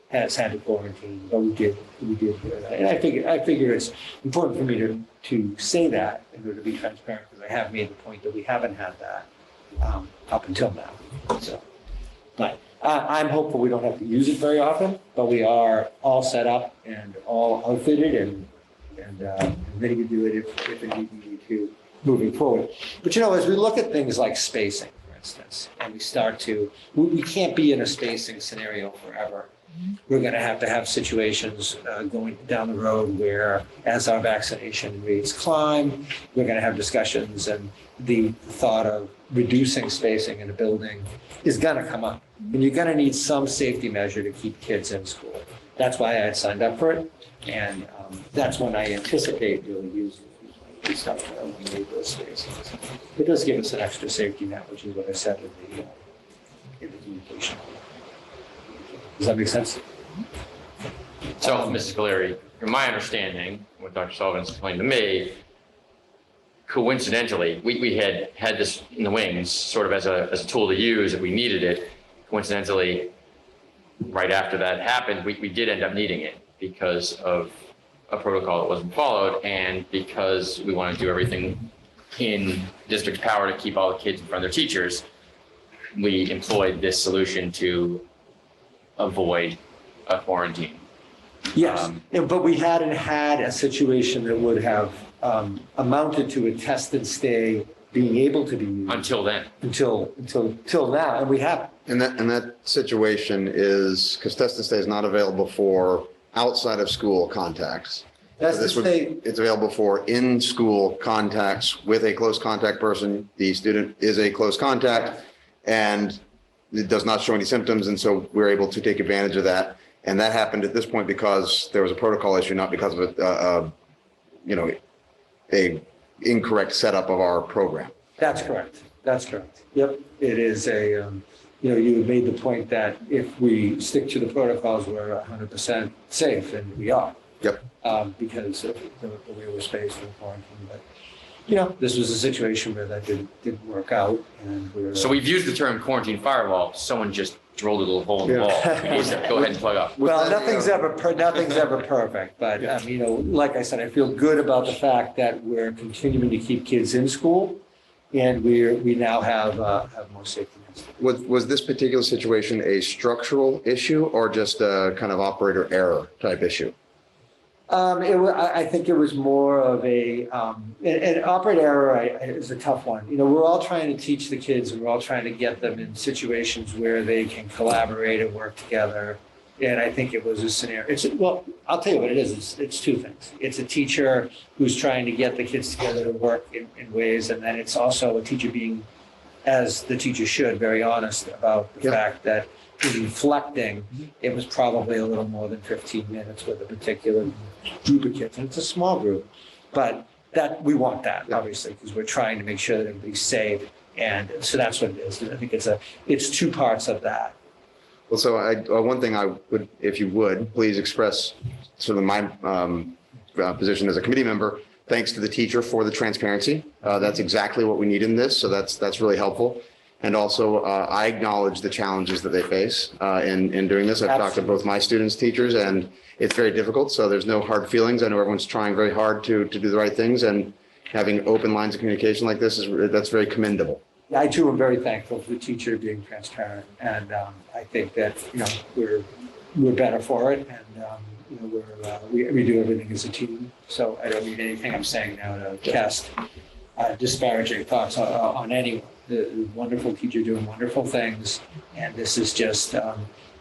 has had to quarantine, but we did. And I figure it's important for me to say that in order to be transparent, because I have made the point that we haven't had that up until now. So, but I'm hopeful we don't have to use it very often, but we are all set up and all outfitted and ready to do it if it needs to moving forward. But as we look at things like spacing, instance, and we can't be in a spacing scenario forever. We're going to have situations going down the road where, as our vaccination rates climb, we're going to have discussions, and the thought of reducing spacing in a building is going to come up. And you're going to need some safety measure to keep kids in school. That's why I had signed up for it, and that's when I anticipate really using stuff when we need those spaces. It does give us an extra safety net, which is what I said in the communication. Does that make sense? So, Mrs. Caleri, from my understanding, what Dr. Sullivan's explained to me, coincidentally, we had this in the wings, sort of as a tool to use if we needed it. Coincidentally, right after that happened, we did end up needing it because of a protocol that wasn't followed, and because we want to do everything in district's power to keep all the kids in front of their teachers, we employed this solution to avoid a quarantine. Yes, but we hadn't had a situation that would have amounted to a test and stay being able to be used until then. Until now, and we haven't. And that situation is because test and stay is not available for outside of school contacts. It's available for in-school contacts with a close contact person. The student is a close contact and it does not show any symptoms. And so we're able to take advantage of that. And that happened at this point because there was a protocol issue, not because of a incorrect setup of our program. That's correct. Yep. It is you had made the point that if we stick to the protocols, we're 100% safe, and we are. Yep. Because of the way we're spaced in quarantine. this was a situation where that didn't work out, and we're. So we've used the term quarantine firewall. Someone just drilled a little hole in the wall. Go ahead and plug up. Well, nothing's ever perfect, but, like I said, I feel good about the fact that we're continuing to keep kids in school, and we now have more safety nets. Was this particular situation a structural issue or just a kind of operator error type issue? I think it was more of an operator error is a tough one. We're all trying to teach the kids, and we're all trying to get them in situations where they can collaborate and work together. And I think it was a scenario. I'll tell you what it is. It's two things. It's a teacher who's trying to get the kids together to work in ways, and then it's also a teacher being, as the teacher should, very honest about the fact that in reflecting, it was probably a little more than 15 minutes with a particular group of kids. And it's a small group, but we want that, obviously, because we're trying to make sure that everybody's safe. And so that's what it is. I think it's two parts of that. Well, so one thing I would, if you would, please express sort of my position as a committee member. Thanks to the teacher for the transparency. That's exactly what we need in this. So that's really helpful. And also, I acknowledge the challenges that they face in doing this. I've talked to both my students, teachers, and it's very difficult. So there's no hard feelings. I know everyone's trying very hard to do the right things, and having open lines of communication like this that's very commendable. I too am very thankful for the teacher being transparent, and I think that we're better for it, and we do everything as a team. So I don't mean anything I'm saying now to cast disparaging thoughts on anyone. The wonderful teacher doing wonderful things, and this is just a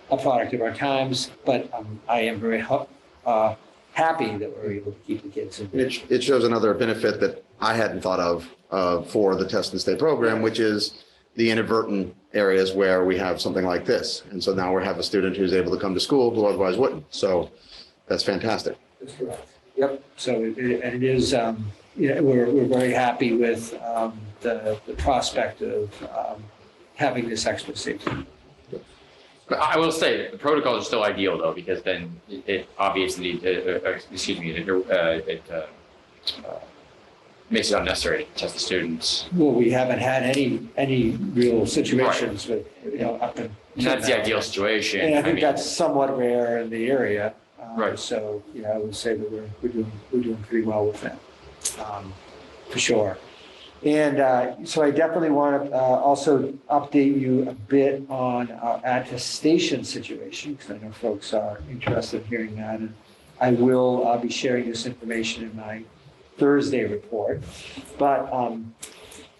product of our times. But I am very happy that we're able to keep the kids in. It shows another benefit that I hadn't thought of for the Test and Stay program, which is the inadvertent areas where we have something like this. And so now we have a student who's able to come to school who otherwise wouldn't. So that's fantastic. That's correct. Yep. So it is. We're very happy with the prospect of having this extra safety. But I will say the protocols are still ideal though, because then it obviously, it makes it unnecessary to test the students. Well, we haven't had any real situations with up and. That's the ideal situation. And I think that's somewhat rare in the area. Right. So I would say that we're doing pretty well with that, for sure. And so I definitely want to also update you a bit on our attestation situation, because I know folks are interested in hearing that. And I will be sharing this information in my Thursday report. But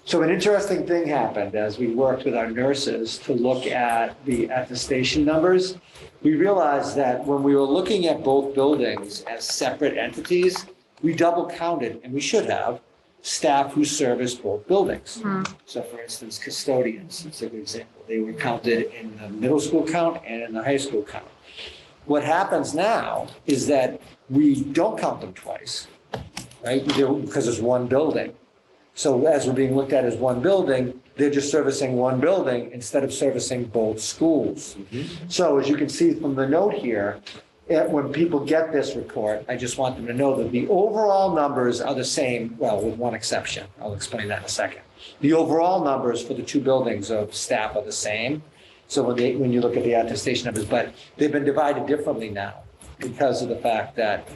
so an interesting thing happened as we worked with our nurses to look at the attestation numbers. We realized that when we were looking at both buildings as separate entities, we double counted, and we should have, staff who service both buildings. So for instance, custodians, it's a good example. They were counted in the middle school count and in the high school count. What happens now is that we don't count them twice, right? Because it's one building. So as we're being looked at as one building, they're just servicing one building instead of servicing both schools. So as you can see from the note here, when people get this report, I just want them to know that the overall numbers are the same, well, with one exception. I'll explain that in a second. The overall numbers for the two buildings of staff are the same. So when you look at the attestation numbers, but they've been divided differently now because of the fact that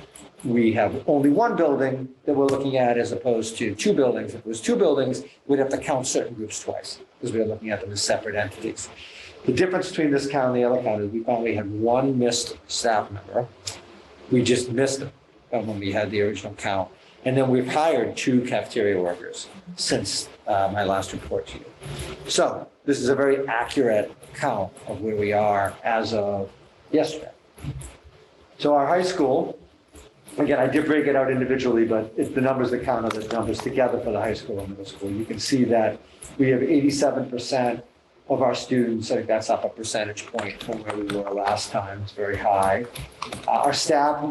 we have only one building that we're looking at as opposed to two buildings. If it was two buildings, we'd have to count certain groups twice because we're looking at them as separate entities. The difference between this count and the other count is we found we had one missed staff member. We just missed them when we had the original count. And then we've hired 2 cafeteria workers since my last report to you. So this is a very accurate count of where we are as of yesterday. So our high school, again, I did break it out individually, but it's the numbers that count are the numbers together for the high school and middle school. You can see that we have 87% of our students. I think that's up a percentage point from where we were last time. It's very high. Our staff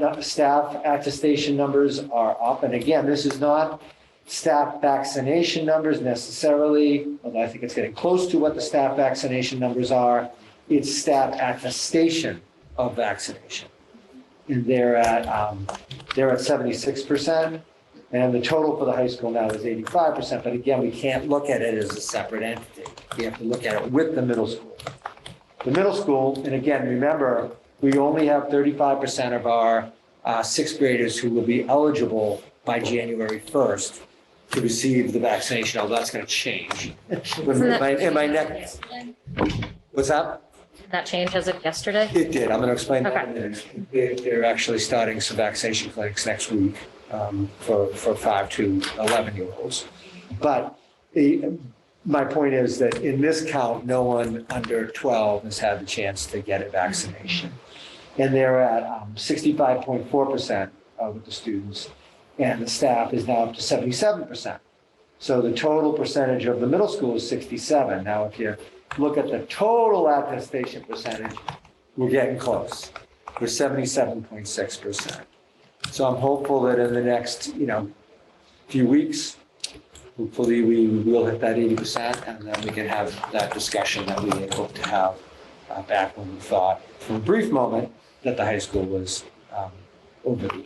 attestation numbers are up. And again, this is not staff vaccination numbers necessarily, although I think it's getting close to what the staff vaccination numbers are. It's staff attestation of vaccination. And they're at 76%. And the total for the high school now is 85%, but again, we can't look at it as a separate entity. We have to look at it with the middle school. The middle school, and again, remember, we only have 35% of our sixth graders who will be eligible by January 1st to receive the vaccination, although that's going to change. In my next, what's that? Did that change as of yesterday? It did. I'm going to explain that in a Okay. minute. They're actually starting some vaccination clinics next week for 5 to 11-year-olds. But my point is that in this count, no one under 12 has had the chance to get a vaccination. And they're at 65.4% of the students, and the staff is now up to 77%. So the total percentage of the middle school is 67. Now, if you look at the total attestation percentage, we're getting close. We're 77.6%. So I'm hopeful that in the next, few weeks, hopefully we will hit that 80%, and then we can have that discussion that we had hoped to have back when we thought, for a brief moment, that the high school was over the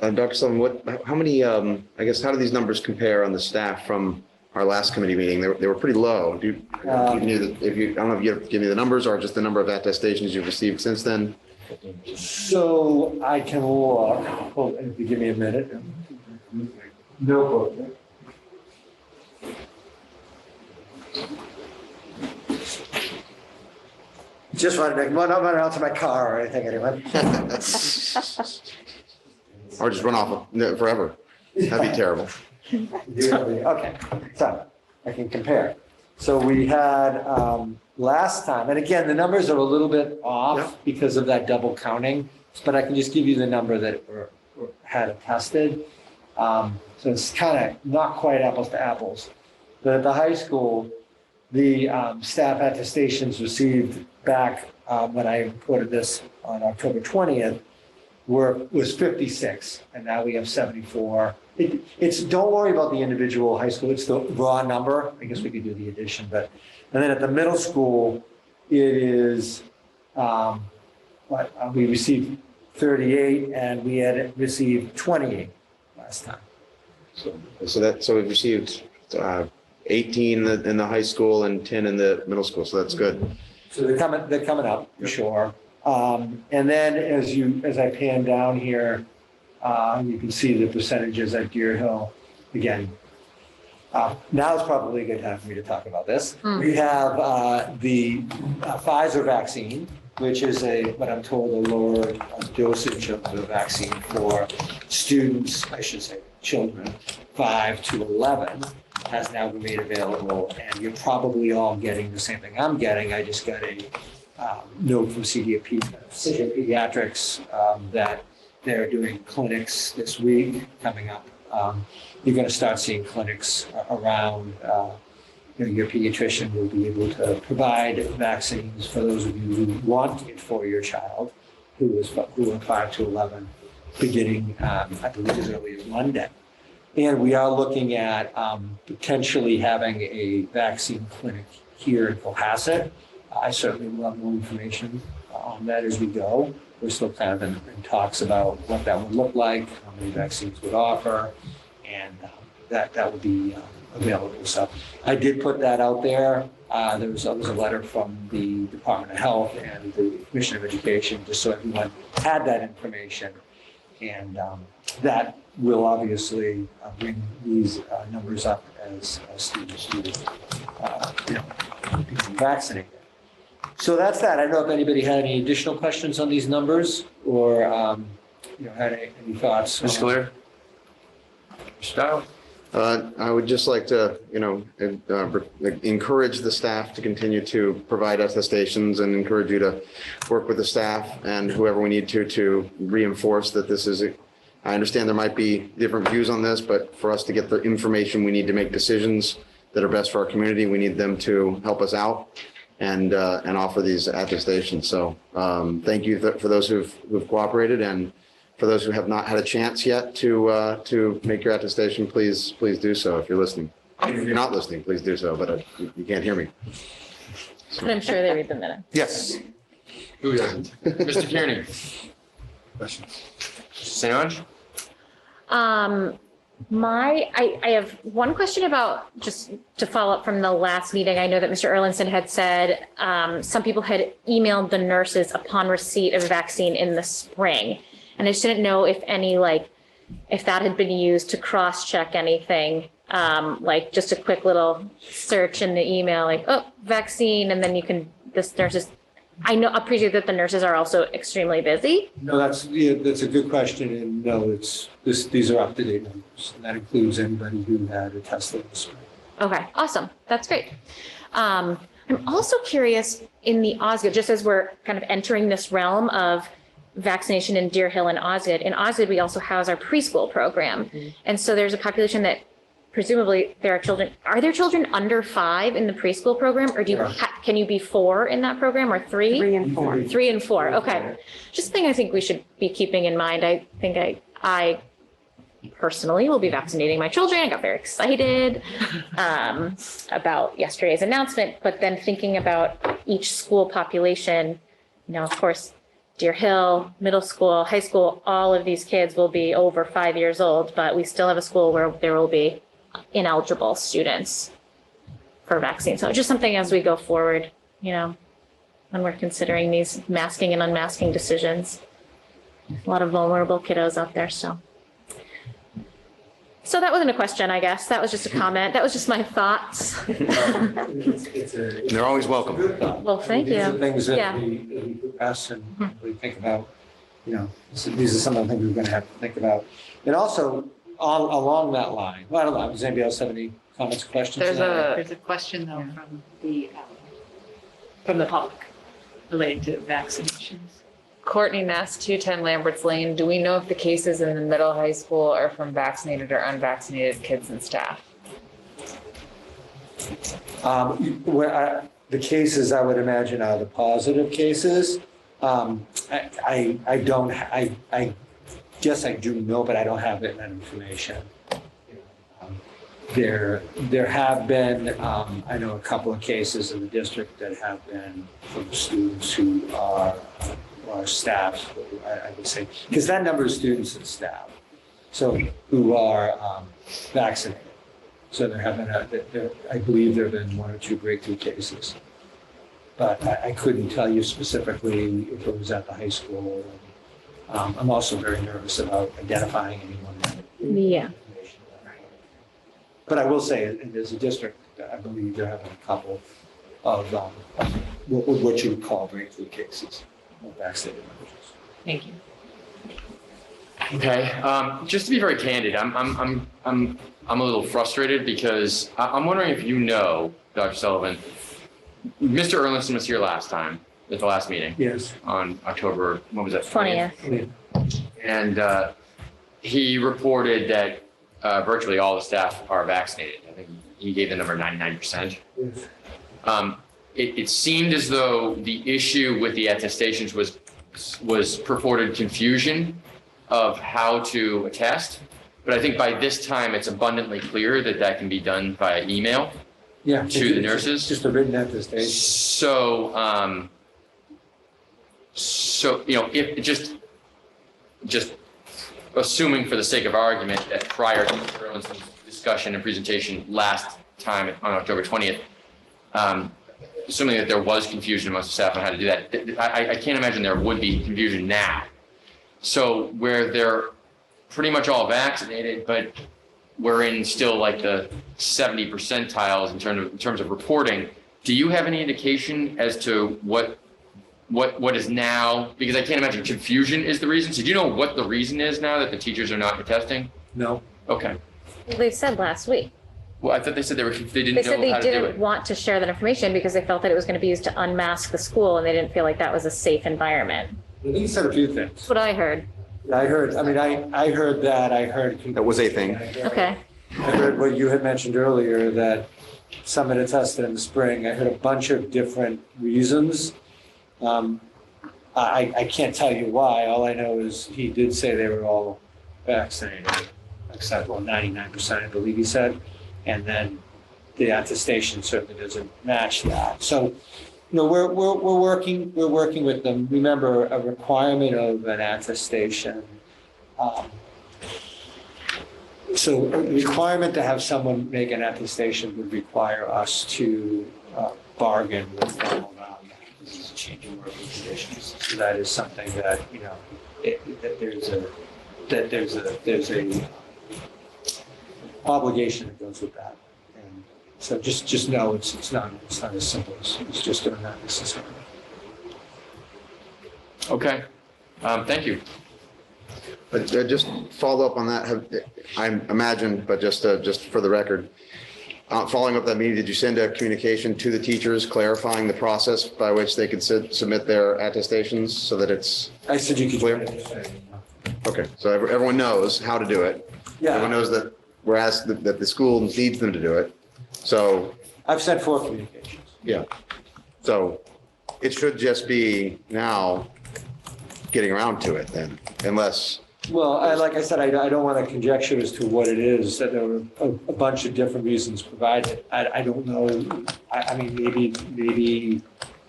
80%. Dr. Sullivan, how many, how do these numbers compare on the staff from our last committee meeting? They were pretty low. I don't know if you give me the numbers or just the number of attestations you've received since then. So I can look, hold, if you give me a minute. Notebook. Just want to make, not run out to my car or anything, anyway. Or just run off forever. That'd be terrible. Okay, so I can compare. So we had last time, and again, the numbers are a little bit off because of that double counting, but I can just give you the number that were had attested. So it's kind of not quite apples to apples. But at the high school, the staff attestations received back when I reported this on October 20th was 56, and now we have 74. It's don't worry about the individual high school, it's the raw number. I guess we could do the addition, but and then at the middle school, it is we received 38 and we had received 28 last time. So we've received 18 in the high school and 10 in the middle school, so that's good. So they're coming up for sure. And then as I pan down here, you can see the percentages at Deer Hill. Again, now is probably a good time for me to talk about this. We have the Pfizer vaccine, which is what I'm told, a lower dosage of the vaccine for students, I should say children, 5 to 11, has now been made available. And you're probably all getting the same thing I'm getting. I just got a note from CDP Pediatrics that they're doing clinics this week coming up. You're going to start seeing clinics around. Your pediatrician will be able to provide vaccines for those of you who want it for your child who are 5 to 11, beginning, I believe, as early as Monday. And we are looking at potentially having a vaccine clinic here in Cohasset. I certainly will have more information on that as we go. We're still kind of in talks about what that would look like, how many vaccines would offer, and that would be available. So I did put that out there. There was a letter from the Department of Health and the Commission of Education, just so everyone had that information. And that will obviously bring these numbers up as students do be vaccinated. So that's that. I don't know if anybody had any additional questions on these numbers or had any thoughts. Mr. Clear? Mr. Stiles? I would just like to, encourage the staff to continue to provide attestations and encourage you to work with the staff and whoever we need to reinforce that this is I understand there might be different views on this, but for us to get the information, we need to make decisions that are best for our community. We need them to help us out and offer these attestations. So thank you for those who've cooperated, and for those who have not had a chance yet to make your attestation, please do so if you're listening. If you're not listening, please do so, but you can't hear me. But I'm sure they read the minutes. Yes. Who doesn't? Mr. Kearney? Questions? St. Ange? I have one question about, just to follow up from the last meeting. I know that Mr. Erlinson had said some people had emailed the nurses upon receipt of a vaccine in the spring. And I just didn't know if any, like, if that had been used to cross-check anything, like just a quick little search in the email, like, oh, vaccine, and then you can, this nurses, I know, appreciate that the nurses are also extremely busy. No, that's a good question, and no, these are up-to-date numbers, and that includes anybody who had a test in the spring. Okay, awesome. That's great. I'm also curious in the Osgood, just as we're kind of entering this realm of vaccination in Deer Hill and Osgood. In Osgood, we also house our preschool program. And so there's a population that presumably there are children. Are there children under 5 in the preschool program, or do you can you be 4 in that program, or 3? 3 and 4. 3 and 4. Okay. Just a thing I think we should be keeping in mind. I think I personally will be vaccinating my children. I got very excited about yesterday's announcement, but then thinking about each school population, you know, of course, Deer Hill, middle school, high school, all of these kids will be over 5 years old, but we still have a school where there will be ineligible students for vaccine. So just something as we go forward, you know, when we're considering these masking and unmasking decisions. A lot of vulnerable kiddos out there, so. So that wasn't a question, I guess. That was just a comment. That was just my thoughts. They're always welcome. Well, thank you. These are things that Yeah. we ask and we think about, you know, these are some of the things we're going to have to think about. And also, along that line, well, I don't know, does anybody else have any comments, questions? There's a question though from the public related to vaccinations. Courtney Ness, 210 Lambert's Lane. Do we know if the cases in the middle high school are from vaccinated or unvaccinated kids and staff? The cases, I would imagine, are the positive cases. I guess I do know, but I don't have that information. There have been, I know a couple of cases in the district that have been from students who are staff, I would say, because that number of students and staff, so who are vaccinated. So there have been, I believe there have been 1 or 2 breakthrough cases. But I couldn't tell you specifically if it was at the high school. I'm also very nervous about identifying anyone. Yeah. But I will say, as a district, I believe there have been a couple of what you would call breakthrough cases of vaccinated individuals. Thank you. Okay, just to be very candid, I'm a little frustrated because I'm wondering if you know, Dr. Sullivan, Mr. Erlinson was here last time at the last meeting. Yes. On October, what was that? 20th. And he reported that virtually all the staff are vaccinated. I think he gave the number 99%. Yes. It seemed as though the issue with the attestations was purported confusion of how to attest. But I think by this time, it's abundantly clear that that can be done via email to the nurses. Just a written attestation. So, you know, if just assuming for the sake of argument that prior to Mr. Erlinson's discussion and presentation last time on October 20th, assuming that there was confusion amongst the staff on how to do that, I can't imagine there would be confusion now. So where they're pretty much all vaccinated, but we're in still like the 70 percentiles in terms of reporting, do you have any indication as to what is now, because I can't imagine confusion is the reason. So do you know what the reason is now that the teachers are not attesting? No. Okay. Well, they said last week. Well, I thought they said they didn't They know said they how to do didn't it. want to share that information because they felt that it was going to be used to unmask the school, and they didn't feel like that was a safe environment. He said a few things. That's what I heard. I heard that. I heard. That was a thing. Okay. I heard what you had mentioned earlier, that some had tested in the spring. I heard a bunch of different reasons. I can't tell you why. All I know is he did say they were all vaccinated, except 99%, I believe he said. And then the attestation certainly doesn't match that. So, you know, we're working with them. Remember, a requirement of an attestation So a requirement to have someone make an attestation would require us to bargain with them around that. This is a change in working conditions. So that is something that, you know, that there's a obligation that goes with that. And so just know it's not as simple as it's just doing that necessarily. Okay, thank you. But just follow up on that, I imagine, but just for the record, following up that meeting, did you send a communication to the teachers clarifying the process by which they could submit their attestations so that it's I said you could. clear? Okay, so everyone knows how to do it. Yeah. Everyone knows that we're asked that the school needs them to do it. So, I've sent 4 communications. yeah. So it should just be now getting around to it then, unless, Well, like I said, I don't want to conjecture as to what it is, that there were a bunch of different reasons provided. I don't know. I mean, maybe,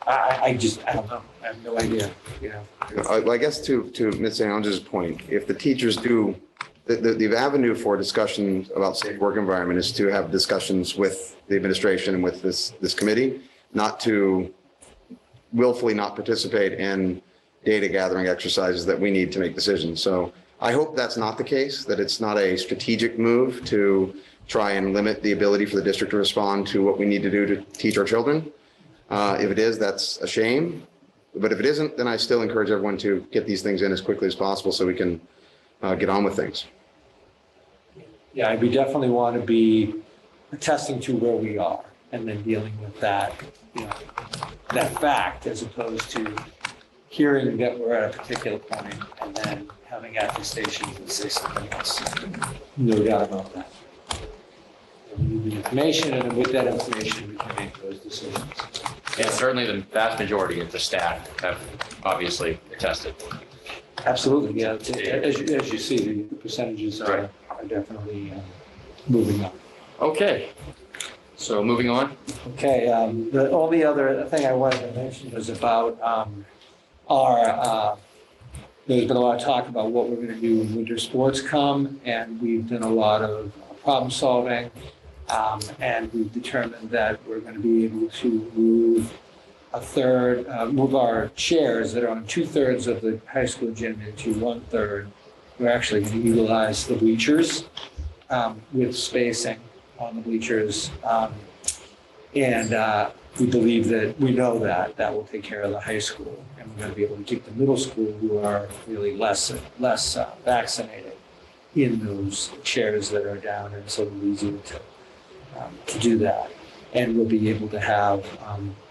I don't know. I have no idea, you know. I guess to Ms. St. Ange's point, if the teachers do, the avenue for discussion about safe work environment is to have discussions with the administration and with this committee, not to willfully not participate in data gathering exercises that we need to make decisions. So I hope that's not the case, that it's not a strategic move to try and limit the ability for the district to respond to what we need to do to teach our children. If it is, that's a shame. But if it isn't, then I still encourage everyone to get these things in as quickly as possible so we can get on with things. Yeah, we definitely want to be attesting to where we are and then dealing with that, you know, that fact, as opposed to hearing that we're at a particular point and then having attestations that say something else. No doubt about that. We need the information, and then with that information, we can make those decisions. And certainly the vast majority of the staff have obviously attested. Absolutely, yeah. As you see, the percentages are definitely moving up. Okay, so moving on. Okay, the only other thing I wanted to mention was about there's been a lot of talk about what we're going to do when winter sports come, and we've done a lot of problem solving, and we've determined that we're going to be able to move move our chairs that are on 2/3 of the high school gym into 1/3. We're actually going to utilize the bleachers with spacing on the bleachers. And we believe we know that will take care of the high school. And we're going to be able to keep the middle school, who are really less vaccinated, in those chairs that are down, and it's a little easier to do that. And we'll be able to have,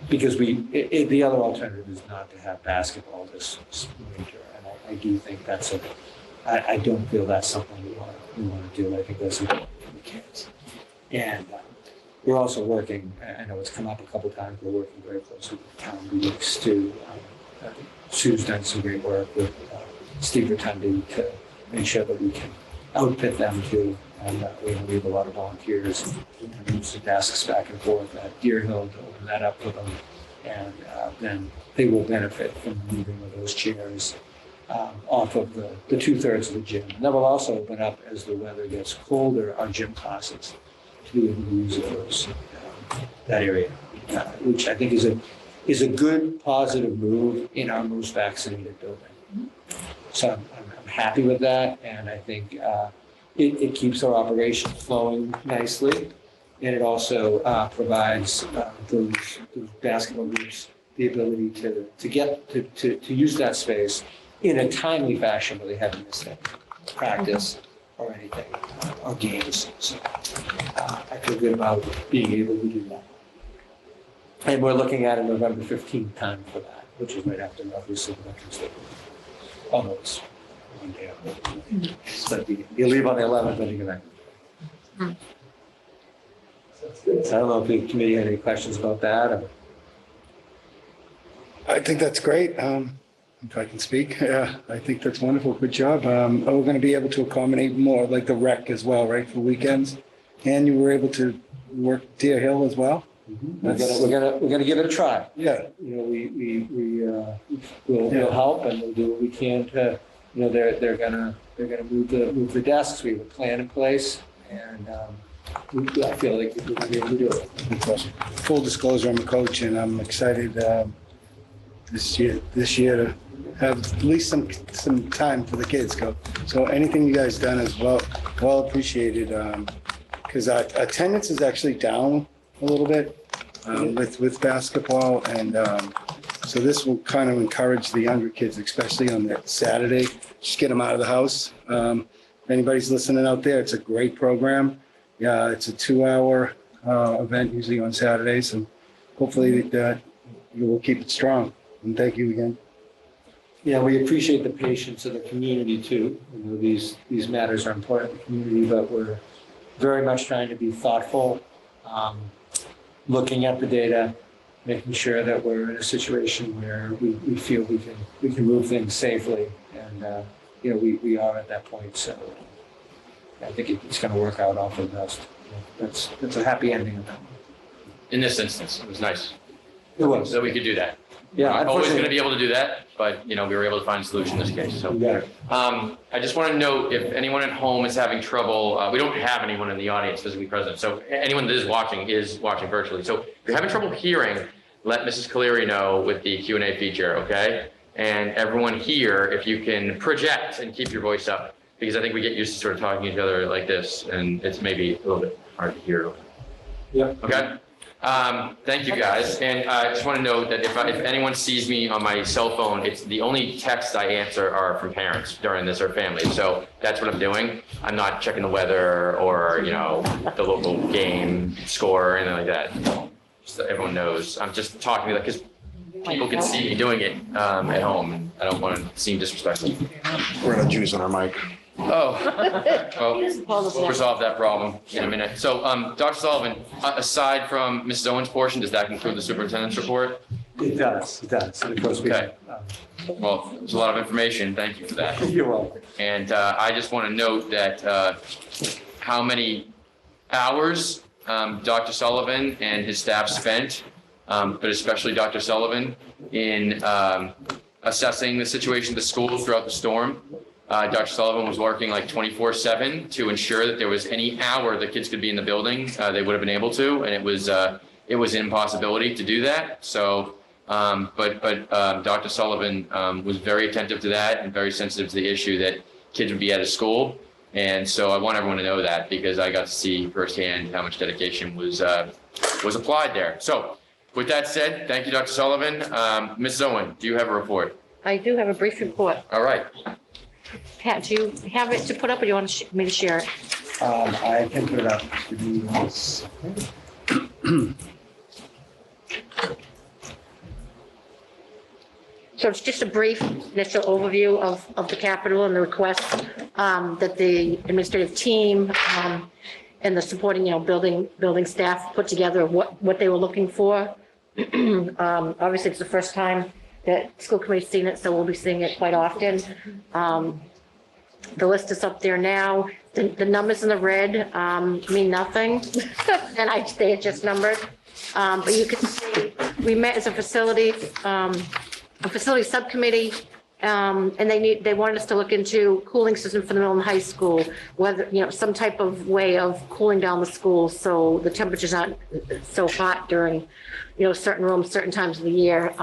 because the other alternative is not to have basketball this winter. And I do think I don't feel that's something we want to do. I think that's important for the kids. And we're also working, I know it's come up a couple times, we're working very closely with town leagues to, Sue's done some great work with Steve Rotundi to make sure that we can outfit them too. And we have a lot of volunteers who can move some desks back and forth at Deer Hill to open that up for them. And then they will benefit from the moving of those chairs off of the 2/3 of the gym. And that will also open up, as the weather gets colder, our gym classes to be able to use that area, which I think is a good positive move in our most vaccinated building. So I'm happy with that, and I think it keeps our operation flowing nicely, and it also provides those basketball groups the ability to use that space in a timely fashion where they haven't missed it, practice or anything, or games. So I feel good about being able to do that. And we're looking at a November 15th time for that, which is right after, obviously, the Veterans Day. Although it's one day out. So you leave on the 11th, then you go back. So I don't know if the committee had any questions about that. Or... I think that's great. If I can speak, I think that's wonderful. Good job. We're going to be able to accommodate more, like the rec as well, right, for weekends. And you were able to work Deer Hill as well. Mm-hmm. We're gonna give it a try. Yeah. We'll help, and we'll do what we can to. They're gonna move the desks. We have a plan in place And I feel like we're gonna be able to do it. Full disclosure, I'm a coach and I'm excited this year to have at least some time for the kids. So anything you guys done is well appreciated. Because our attendance is actually down a little bit with basketball. And so this will kind of encourage the younger kids, especially on that Saturday, just get them out of the house. If anybody's listening out there, it's a great program. Yeah, it's a 2-hour event usually on Saturdays, and hopefully that you will keep it strong. And thank you again. Yeah, we appreciate the patience of the community too. You know, these matters are important to the community, but we're very much trying to be thoughtful, looking at the data, making sure that we're in a situation where we feel we can move things safely. And, you know, we are at that point. So I think it's going to work out all for the best. That's a happy ending of that. In this instance, it was nice. It was. So we could do that. Yeah. We're always going to be able to do that, but, you know, we were able to find a solution in this case. So Yeah. I just want to note, if anyone at home is having trouble, we don't have anyone in the audience physically present. So anyone that is watching virtually. So if you're having trouble hearing, let Mrs. Caleri know with the Q&A feature, okay? And everyone here, if you can project and keep your voice up, because I think we get used to sort of talking to each other like this, and it's maybe a little bit hard to hear. Yeah. Okay? Thank you, guys. And I just want to note that if anyone sees me on my cell phone, it's the only texts I answer are from parents during this or family. So that's what I'm doing. I'm not checking the weather or, you know, the local game score or anything like that. Just so everyone knows. I'm just talking like, because people can see me doing it at home. And I don't want to seem disrespectful. We're gonna juice on our mic. Oh, well, we'll resolve that problem in a minute. So, Dr. Sullivan, aside from Mrs. Owen's portion, does that conclude the superintendent's report? It does. And of course, Okay. Well, there's a lot of information. Thank you for that. You're welcome. And I just want to note that how many hours Dr. Sullivan and his staff spent, but especially Dr. Sullivan, in assessing the situation of the schools throughout the storm. Dr. Sullivan was working like 24/7 to ensure that there was any hour the kids could be in the building, they would have been able to, and it was an impossibility to do that. So, but Dr. Sullivan was very attentive to that and very sensitive to the issue that kids would be out of school. And so I want everyone to know that, because I got to see firsthand how much dedication was applied there. So with that said, thank you, Dr. Sullivan. Mrs. Owen, do you have a report? I do have a brief report. All right. Pat, do you have it to put up, or do you want me to share it? I can put it up. Give me one second. So it's just a brief initial overview of the Capitol and the requests that the administrative team and the supporting, building staff put together, what they were looking for. Obviously, it's the first time that school committee's seen it, so we'll be seeing it quite often. The list is up there now. The numbers in the red mean nothing, and they are just numbered. But you can see, we met as a facility subcommittee, and they wanted us to look into cooling system for the middle and high school, whether, some type of way of cooling down the school so the temperature's not so hot during, certain rooms, certain times of the year.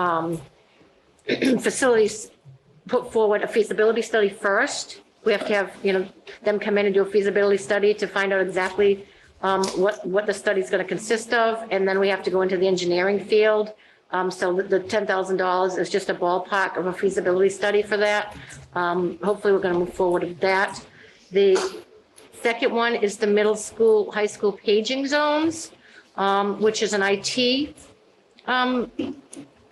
Facilities put forward a feasibility study first. We have to have, them come in and do a feasibility study to find out exactly what the study is going to consist of. And then we have to go into the engineering field. So the $10,000 is just a ballpark of a feasibility study for that. Hopefully we're going to move forward with that. The second one is the middle school, high school paging zones, which is an IT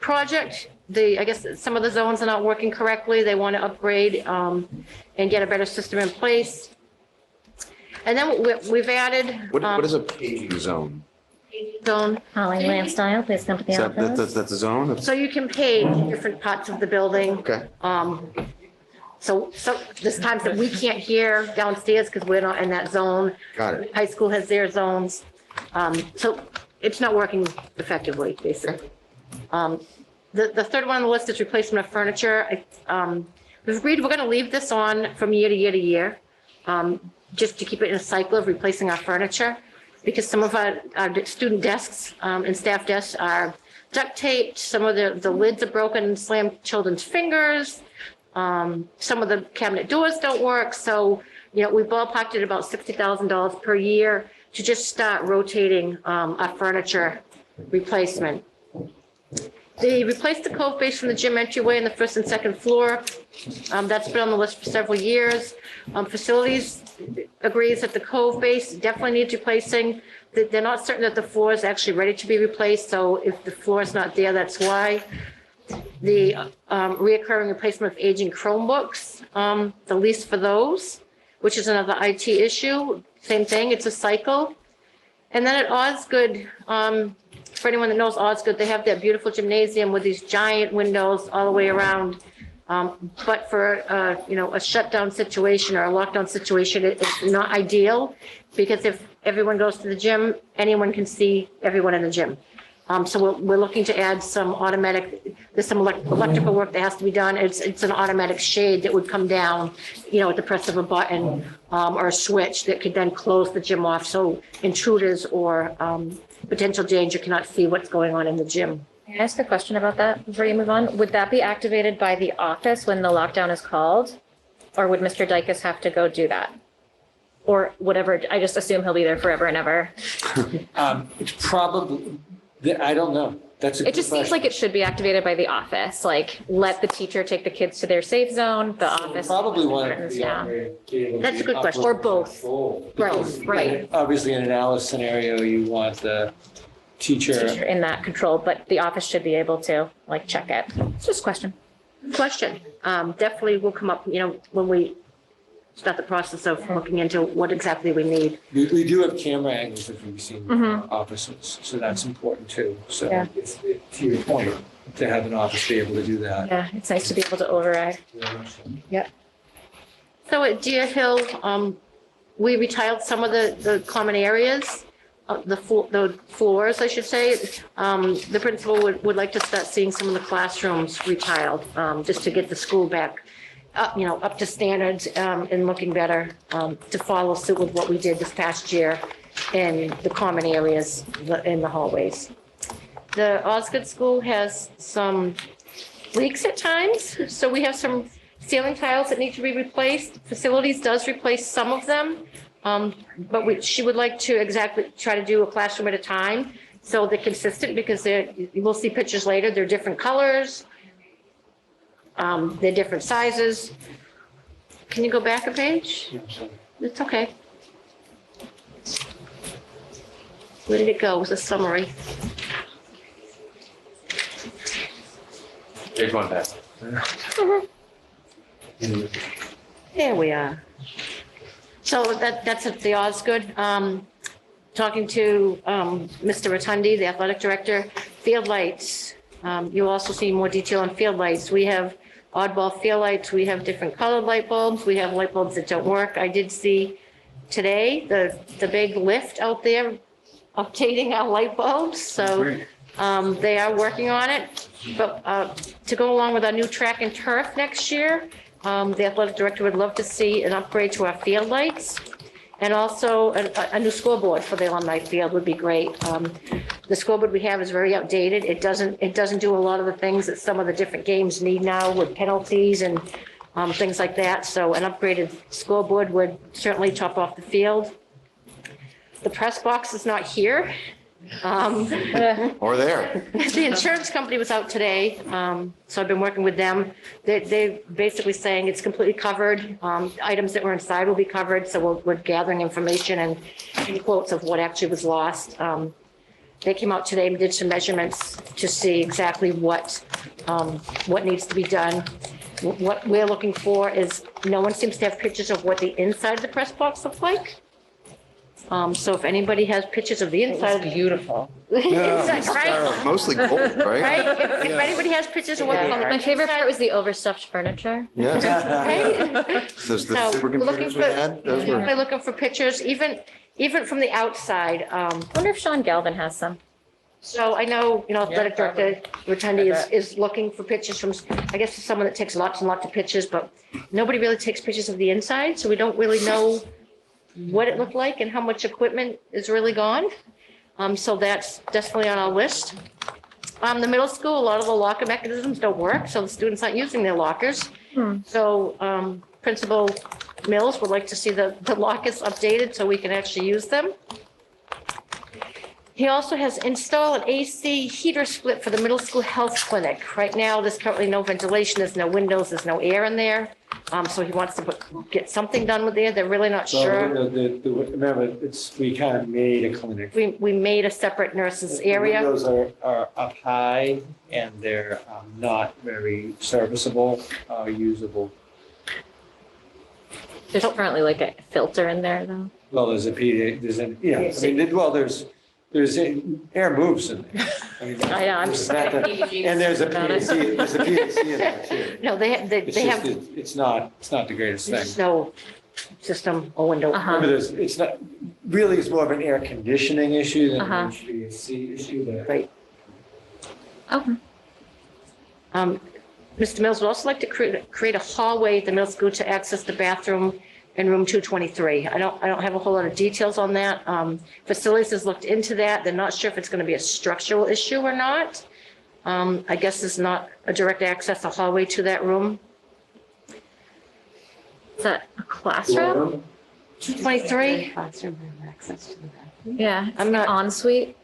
project. I guess some of the zones are not working correctly. They want to upgrade and get a better system in place. And then we've added. What is a paging zone? Zone. Holly Lampstyle, please come to the office. That's a zone? So you can page different parts of the building. Okay. So there's times that we can't hear downstairs because we're not in that zone. Got it. High school has their zones. So it's not working effectively, basically. The third one on the list is replacement of furniture. We've agreed we're going to leave this on from year to year to year. just to keep it in a cycle of replacing our furniture, because some of our student desks and staff desks are duct taped, some of the lids are broken and slammed children's fingers. Some of the cabinet doors don't work. So, we ballparked it about $60,000 per year to just start rotating our furniture replacement. They replaced the cove base from the gym entryway in the first and second floor. That's been on the list for several years. Facilities agrees that the cove base definitely needs replacing. They're not certain that the floor is actually ready to be replaced. So if the floor is not there, that's why. The reoccurring replacement of aging Chromebooks, the lease for those, which is another IT issue. Same thing, it's a cycle. And then at Osgood, for anyone that knows Osgood, they have that beautiful gymnasium with these giant windows all the way around. But for, a shutdown situation or a lockdown situation, it's not ideal, because if everyone goes to the gym, anyone can see everyone in the gym. So we're looking to add some there's some electrical work that has to be done. It's an automatic shade that would come down, at the press of a button, or a switch that could then close the gym off. So intruders or potential danger cannot see what's going on in the gym. Can I ask a question about that before you move on? Would that be activated by the office when the lockdown is called? Or would Mr. Dykus have to go do that? Or whatever, I just assume he'll be there forever and ever. It's probably, I don't know. That's a It just seems like it should be activated by the office, like let the teacher take the kids to their safe zone, the office. Probably one of turns the. down. That's a good question. Or both. Right. Obviously, in an Alice scenario, you want the teacher. In that control, but the office should be able to check it. It's just a question. Definitely will come up, when we start the process of looking into what exactly we need. We do have camera angles that we've seen in our offices, so that's important too. So Yeah. it's to your point, to have an office be able to do that. Yeah, it's nice to be able to override. So at Deer Hill, we retiled some of the common areas, the floors, I should say. The principal would like to start seeing some of the classrooms retiled, just to get the school back up to standards, and looking better, to follow suit with what we did this past year in the common areas, in the hallways. The Osgood School has some leaks at times, so we have some ceiling tiles that need to be replaced. Facilities does replace some of them, but she would like to exactly try to do a classroom at a time, so they're consistent, because we'll see pictures later, they're different colors. They're different sizes. Can you go back a page? It's okay. Where did it go? It was a summary. Page one back. There we are. So that's at the Osgood. Talking to Mr. Rotundi, the athletic director. Field lights. You'll also see more detail on field lights. We have oddball field lights. We have different colored light bulbs. We have light bulbs that don't work. I did see today the big lift out there updating our light bulbs. So they are working on it. But to go along with our new track and turf next year, the athletic director would love to see an upgrade to our field lights. And also a new scoreboard for the alumni field would be great. The scoreboard we have is very outdated. It doesn't do a lot of the things that some of the different games need now, with penalties and things like that. So an upgraded scoreboard would certainly top off the field. The press box is not here. Or there. The insurance company was out today, so I've been working with them. They're basically saying it's completely covered. Items that were inside will be covered, so we're gathering information and quotes of what actually was lost. They came out today and did some measurements to see exactly what needs to be done. What we're looking for is, no one seems to have pictures of what the inside of the press box looks like. So if anybody has pictures of the inside. It's beautiful. Right? Mostly gold, right? Right? If anybody has pictures of what. My favorite part was the overstuffed furniture. Yes. Right? Those the So supercomputers we had, those were. We're looking for pictures, even from the outside. I wonder if Sean Galvin has some. So I know, athletic director Rotundi is looking for pictures from, I guess, someone that takes lots and lots of pictures, but nobody really takes pictures of the inside, so we don't really know what it looked like and how much equipment is really gone. So that's definitely on our list. The middle school, a lot of the locker mechanisms don't work, so the students aren't using their lockers. So Principal Mills would like to see the lockers updated so we can actually use them. He also has installed an AC heater split for the middle school health clinic. Right now, there's currently no ventilation, there's no windows, there's no air in there. So he wants to get something done with there. They're really not sure. Remember, we kind of made a clinic. We made a separate nurses area. The windows are up high and they're not very serviceable, usable. There's currently like a filter in there though. Well, there's a PD, there's an, yeah, I mean, well, there's air moves in there. I mean, I know, I'm just like. And there's a PVC in there too. No, they It's have, just, it's not the greatest thing. there's no system or window. Remember, it's not, really, it's more of an air conditioning issue than an HVAC issue. But Right. Okay. Mr. Mills would also like to create a hallway at the middle school to access the bathroom in room 223. I don't have a whole lot of details on that. Facilities has looked into that. They're not sure if it's going to be a structural issue or not. I guess there's not a direct access, a hallway to that room. Is that a classroom? 223? Classroom access to the bathroom. Yeah. I'm not. Ensuite.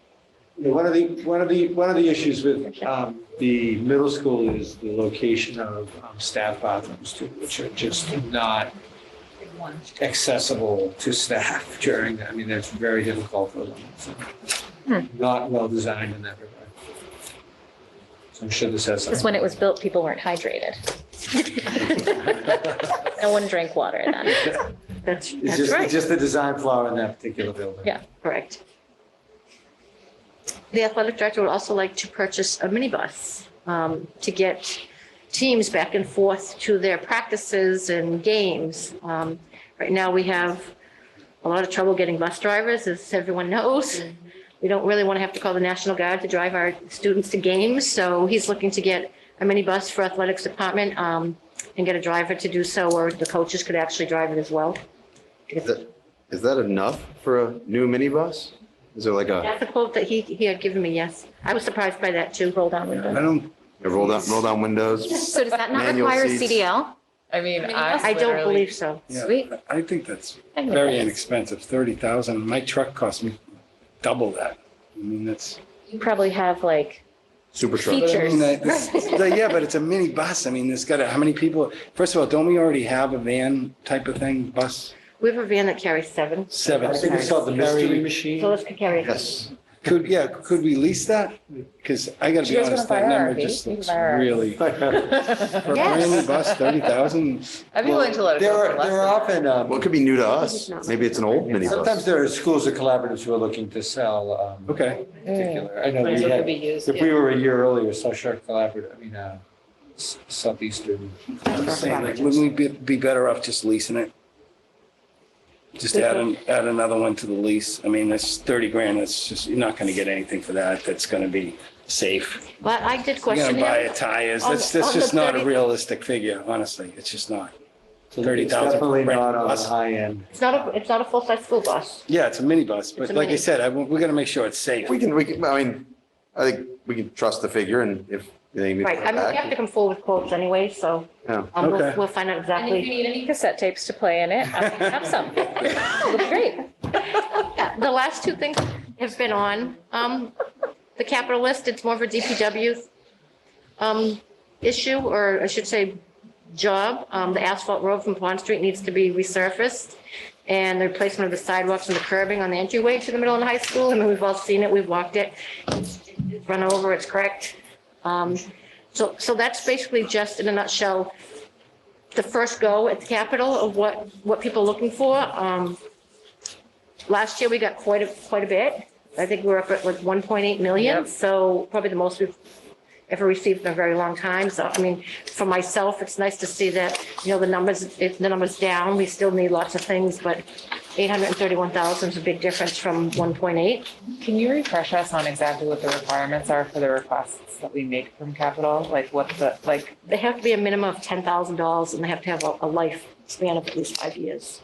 one of the issues with the middle school is the location of staff bathrooms too, which are just not accessible to staff during that. I mean, that's very difficult for them. So not well designed in that regard. So I'm sure this has Because when it was built, people weren't hydrated. No one drank water then. That's It's right. just the design flaw in that particular building. Yeah, correct. The athletic director would also like to purchase a minibus to get teams back and forth to their practices and games. Right now, we have a lot of trouble getting bus drivers, as everyone knows. We don't really want to have to call the National Guard to drive our students to games, so he's looking to get a minibus for athletics department and get a driver to do so, or the coaches could actually drive it as well. Is that enough for a new minibus? Is there like a That's the quote that he had given me, yes. I was surprised by that too. Roll down window. I don't, roll down windows? So does that not Manual require seats. CDL? I mean, I don't believe so. yeah, Sweet. I think that's I think very it is. inexpensive, 30,000. My truck cost me double that. I mean, that's. You probably have like Super truck. I features. mean, yeah, but it's a mini bus. I mean, there's got to, how many people, first of all, don't we already have a van type of thing, bus? We have a van that carries seven. Seven. I think it's called the mystery machine. So let's carry. Yes. Could we lease that? Because I gotta Do be you guys honest, wanna that buy our number RV? just We can looks buy our RV. really, for a Yes. brand new bus, 30,000. I'd be willing to let it go for less There than are that. often, Well, it could be new to us. Maybe it's an old sometimes minibus. there are schools or collaboratives who are looking to sell. Okay. Particular, I know we But it had, could be used, if we were a year earlier, South Shore Collaborative, I mean, Southeastern. I'm just saying, like, wouldn't we be better off just leasing it? Just add another one to the lease. I mean, that's 30 grand. That's just, you're not gonna get anything for that. That's gonna be safe. But I did You're question gonna buy him. a tires. On- That's on just the not a 30 realistic figure, honestly. It's just not. So 30,000 It's definitely for a not on the bus. high end. It's not a full-size school bus. Yeah, it's a minibus, but It's a like I mini. said, we're gonna make sure it's safe. We can, I mean, I think we can trust the figure and if they need to Right, come I mean, we have to back. come forward with quotes anyway, so Yeah. Okay. we'll find out And if you exactly. need any cassette tapes to play in it, I have some. It'll be great. Yeah, the last two things have been on the capital list. It's more of a DPW issue, or I should say job. The asphalt road from Pond Street needs to be resurfaced, and the replacement of the sidewalks and the curbing on the entryway to the middle and high school. I mean, we've all seen it, we've walked it, it's run over, it's cracked. So that's basically just in a nutshell, the first go at the Capitol of what people are looking for. Last year, we got quite a bit. I think we're up at like 1.8 million, so probably the most we've ever received in a very long time. So, I mean, for myself, it's nice to see that, the numbers down. We still need lots of things, but 831,000 is a big difference from 1.8. Can you refresh us on exactly what the requirements are for the requests that we make from Capital? Like They have to be a minimum of $10,000 and they have to have a lifespan of at least 5 years.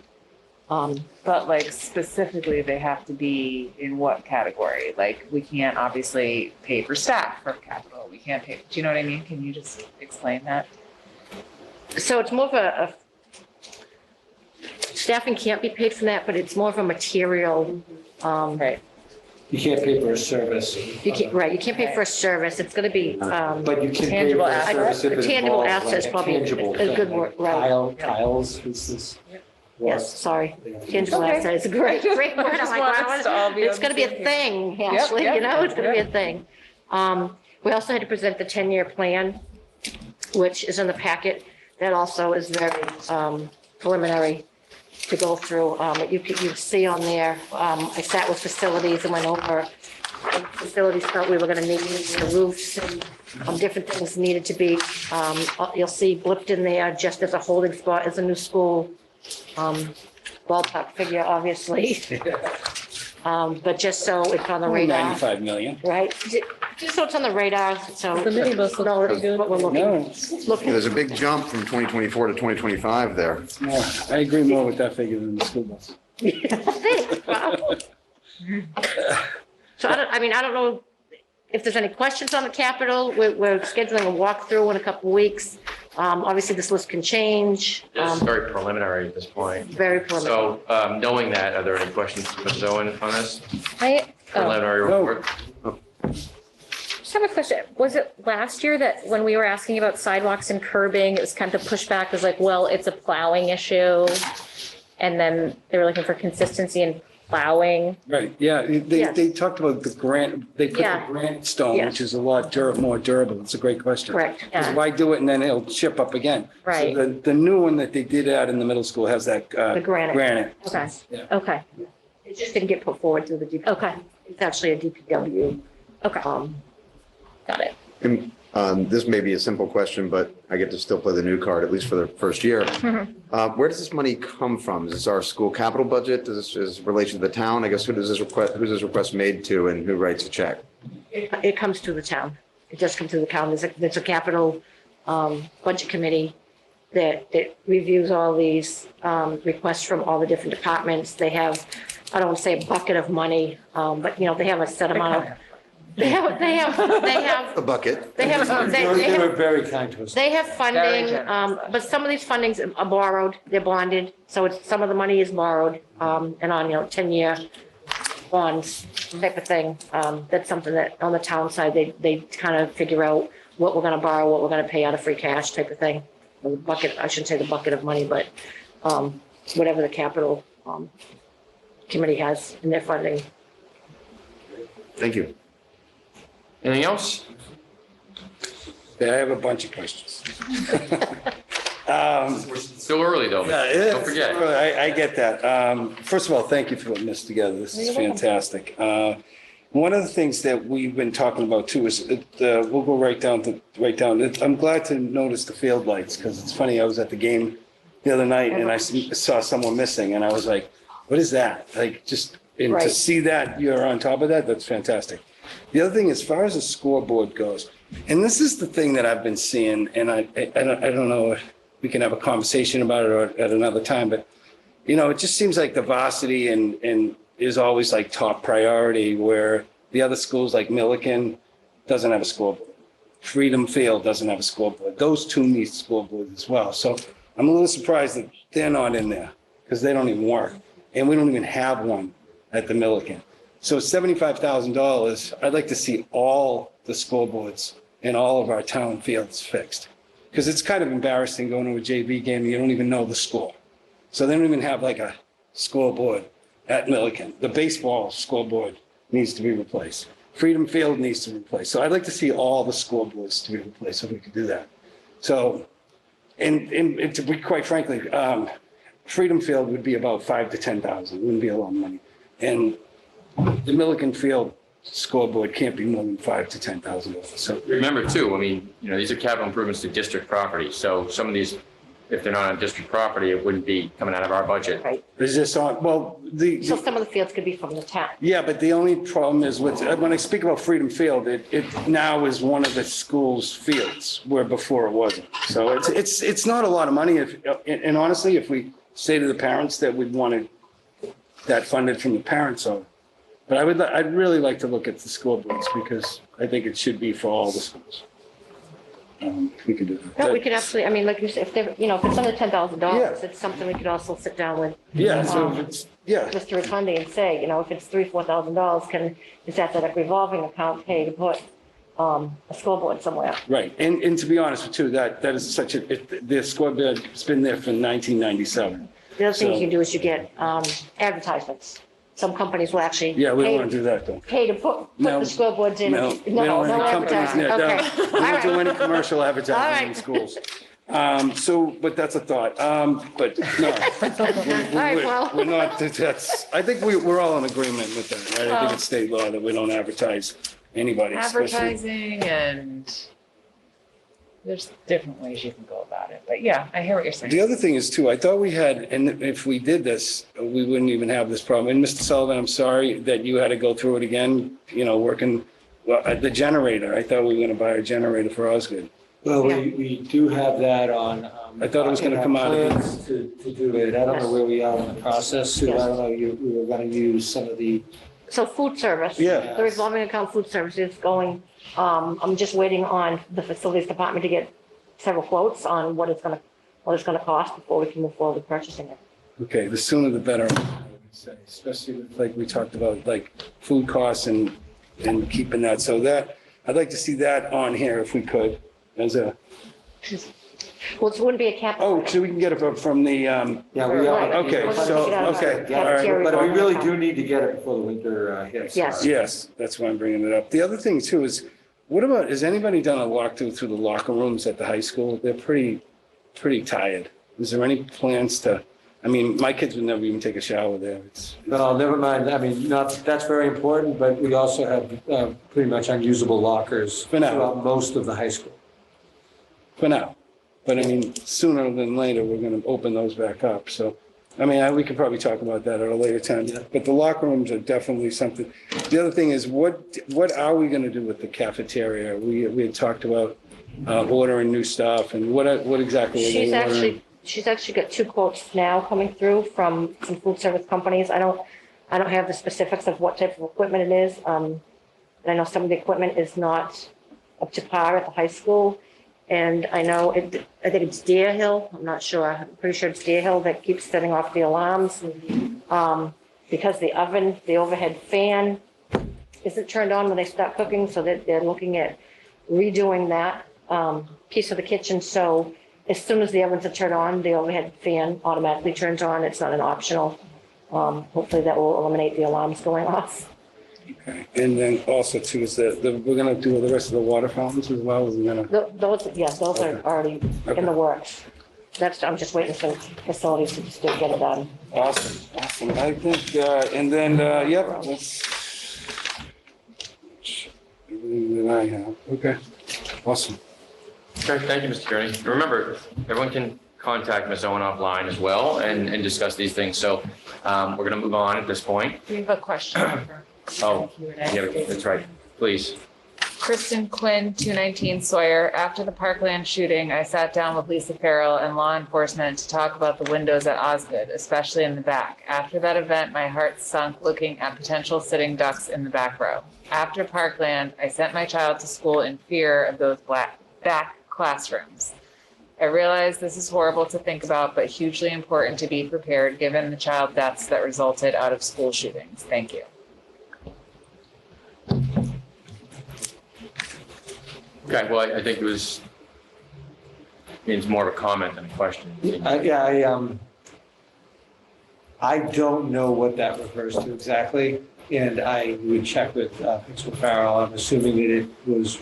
But like specifically, they have to be in what category? Like, we can't obviously pay for staff from capital. We can't pay, do you know what I mean? Can you just explain that? So it's more of a staffing can't be paid from that, but it's more of a material, Right. You can't pay for a service. you can't, right, you can't pay for a service. It's gonna be, But you can pay Tangible for a assets. service if it Tangible involves like assets a probably tangible a thing, good like word, right. Tiles, is this? Yes, sorry. Tangible Okay. assets, great, great word. I just I'm like, want wow, us to all be it's on gonna the be a same thing, Ashley, yep, you know, it's gonna be a yep. thing. We also had to present the 10-year plan, which is in the packet. That also is very preliminary to go through. You see on there, I sat with facilities and went over, facilities felt we were gonna need the roofs and different things needed to be, you'll see blipped in there just as a holding spot as a new school. Ballpark figure, obviously. But just so it's on the radar, 95 million. right? Just so it's on the radar, so. The mini bus looks know pretty good. what we're looking, No, looking. There's a big jump from 2024 to 2025 there. no, I agree more with that figure than the school bus. Wow. So I don't know if there's any questions on the capital. We're scheduling a walkthrough in a couple of weeks. Obviously, this list can change. It's very preliminary at this point. Very preliminary. So, knowing that, are there any questions for Ms. Owen on this I preliminary No. report? Just have a question. Was it last year that when we were asking about sidewalks and curbing, it was kind of pushback was like, well, it's a plowing issue. And then they were looking for consistency in plowing. Right, yeah, Yes. they talked about the grant, they put the Yeah. granite stone, Yes. which is a lot more durable. It's a great question. Correct, 'Cause yeah. why do it and then it'll chip up again? Right. So the new one that they did add in the middle school has that The granite. granite. Okay. Yeah. Okay. It just didn't get put forward through the DPW. Okay. It's actually a DPW. Okay. Got it. And, this may be a simple question, but I get to still play the new card, at least for the first year. Where does this money come from? Is this our school capital budget? Does this is relation to the town? I guess who's this request made to and who writes a check? It comes to the town. It does come to the town. There's a capital budget committee that reviews all these requests from all the different departments. They have, I don't want to say a bucket of money, but you know, they have a set amount of, they have, A bucket. they They were have, very kind to us. they have funding, generous. but some of these fundings are borrowed, they're bonded. So it's, some of the money is borrowed, and on, 10-year bonds type of thing. That's something that on the town side, they kind of figure out what we're gonna borrow, what we're gonna pay out of free cash type of thing. Or the bucket, I shouldn't say the bucket of money, but, whatever the capital, committee has in their funding. Thank you. Anything else? Yeah, I have a bunch of questions. We're still early though. Don't forget. I get that. First of all, thank you for putting this together. This is fantastic. One of the things that we've been talking about too is, we'll go right down. I'm glad to notice the field lights because it's funny, I was at the game the other night and I saw someone missing and I was like, what is that? Like just, and to Right. see that you're on top of that, that's fantastic. The other thing, as far as the scoreboard goes, and this is the thing that I've been seeing, and I don't know if we can have a conversation about it or at another time, but it just seems like the varsity and is always like top priority, where the other schools like Milliken doesn't have a scoreboard. Freedom Field doesn't have a scoreboard. Those two need scoreboards as well. So I'm a little surprised that they're not in there because they don't even work. And we don't even have one at the Milliken. So $75,000, I'd like to see all the scoreboards in all of our town fields fixed. Because it's kind of embarrassing going to a JV game and you don't even know the score. So they don't even have like a scoreboard at Milliken. The baseball scoreboard needs to be replaced. Freedom Field needs to be replaced. So I'd like to see all the scoreboards to be replaced if we could do that. So, and to be quite frankly, Freedom Field would be about $5,000 to $10,000. It wouldn't be a lot of money. And the Milliken Field scoreboard can't be more than $5,000 to $10,000. So Remember too, these are capital improvements to district property. So some of these, if they're not on district property, it wouldn't be coming out of our budget. Right. is this on, well, So some of the fields could be from the town. yeah, but the only problem is with, when I speak about Freedom Field, it now is one of the school's fields where before it wasn't. So it's not a lot of money and honestly, if we say to the parents that we'd want that funded from the parents on. But I'd really like to look at the scoreboards because I think it should be for all the schools. We could do that. No, we could absolutely, I mean, like you said, if they're, if it's under $10,000, it's something we could also sit down with. Yeah, so if it's, Mr. Rotundi and say, if it's $3,000-4,000, is that revolving account pay to put a scoreboard somewhere? right. And to be honest with you, that is the scoreboard's been there from 1997. The other thing you So- can do is you get advertisements. Some companies will actually. Yeah, we don't pay- want to do that though. Pay to put No. the scoreboards in. No, we don't have any companies, advertising. no, Okay. we don't do All right. any commercial All advertising in right. schools. But that's a thought. But no. right, well. We're not, I think we're all in agreement with that, right? I think it's state law that we don't advertise anybody. especially- Advertising, and there's different ways you can go about it. But yeah, I hear what you're saying. The other thing is too, I thought we had, and if we did this, we wouldn't even have this problem. And Mr. Sullivan, I'm sorry that you had to go through it again, working, at the generator. I thought we were going to buy a generator for Osgood. Well, we do have that on. I thought it was gonna in our come out of it. plans To do it. I don't know where we are in the process, Sue. I don't know, we were gonna use some of the. So food service. Yeah. The revolving account food service is going, I'm just waiting on the facilities department to get several quotes on what it's gonna cost before we can move forward with purchasing it. Okay, the sooner the better, I would say, especially like we talked about, like food costs and keeping that. So that, I'd like to see that on here if we could, as a, Well, it wouldn't be a capital. so we can get it from the, Yeah, we Right. are. okay, so, okay, all right. But we really do need to get it before the winter hits. Yes. Yes, that's why I'm bringing it up. The other thing too is, has anybody done a walkthrough through the locker rooms at the high school? They're pretty tired. Is there any plans to, my kids would never even take a shower there. No, never mind. That's very important, but we also have pretty much unusable lockers For now. throughout most of the high school. For now. But sooner than later, we're going to open those back up. So, we could probably talk about that at a later time. Yeah. But the locker rooms are definitely something. The other thing is, what are we going to do with the cafeteria? We had talked about ordering new stuff, and what exactly are they ordering? She's actually got 2 quotes now coming through from some food service companies. I don't have the specifics of what type of equipment it is. And I know some of the equipment is not up to par at the high school. And I know I think it's Deer Hill. I'm not sure. I'm pretty sure it's Deer Hill that keeps setting off the alarms. Because the oven, the overhead fan isn't turned on when they start cooking, so they're looking at redoing that piece of the kitchen. So as soon as the ovens are turned on, the overhead fan automatically turns on. It's not an optional. Hopefully that will eliminate the alarms going off. Okay. And then also too is that we're going to do the rest of the water fountains as well. Those are already in the works. I'm just waiting for facilities to just get it done. Awesome. I think, and then, that's everything that I have. Okay. Awesome. Okay, thank you, Mr. Kearney. Remember, everyone can contact Ms. Owen offline as well and discuss these things. So we're going to move on at this point. We have a question. Oh, yeah, that's right. Please. Kristen Quinn, 219 Sawyer. After the Parkland shooting, I sat down with Lisa Farrell and law enforcement to talk about the windows at Osgood, especially in the back. After that event, my heart sunk looking at potential sitting ducks in the back row. After Parkland, I sent my child to school in fear of those back classrooms. I realize this is horrible to think about, but hugely important to be prepared given the child deaths that resulted out of school shootings. Thank you. Okay, well, I think it means more of a comment than a question. I don't know what that refers to exactly, and I would check with Principal Farrell. I'm assuming that it was,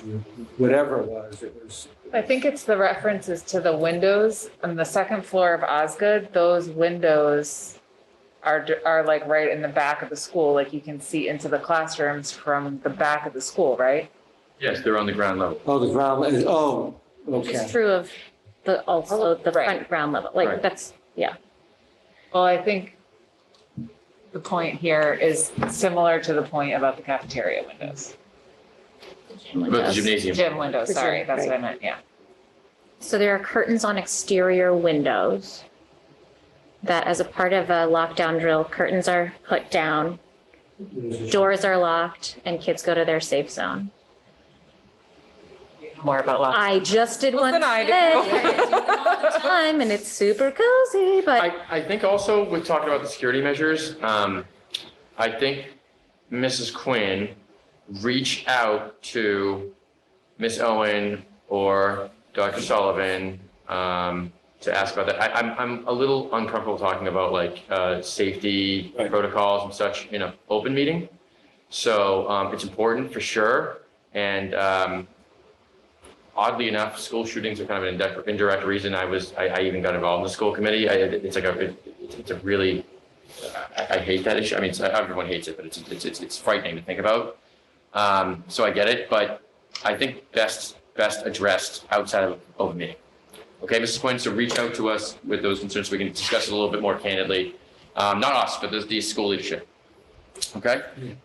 whatever it was. I think it's the references to the windows on the second floor of Osgood. Those windows are like right in the back of the school. Like you can see into the classrooms from the back of the school, right? Yes, they're on the ground level. Oh, the ground level, okay. It's true of the front ground level, like Right. that's, yeah. Well, I think the point here is similar to the point about the cafeteria windows. About the gymnasium. Gym windows, The sorry, gym, that's what I right. meant, yeah. So there are curtains on exterior windows. that as a part of a lockdown drill, curtains are put down, doors are locked, and kids go to their safe zone. More about lockdown. I just did one Than I today. do. I do them all the time, and it's super cozy, but I think also with talking about the security measures, I think Mrs. Quinn reach out to Miss Owen or Dr. Sullivan to ask about that. I'm a little uncomfortable talking about like safety protocols and such in an open meeting. So it's important for sure. And oddly enough, school shootings are kind of an indirect reason I even got involved in the school committee. It's a really, I hate that issue. I mean, everyone hates it, but it's frightening to think about. So I get it, but I think best addressed outside of open meeting. Okay, Mrs. Quinn, so reach out to us with those concerns so we can discuss it a little bit more candidly. Not us, but the school leadership. Okay,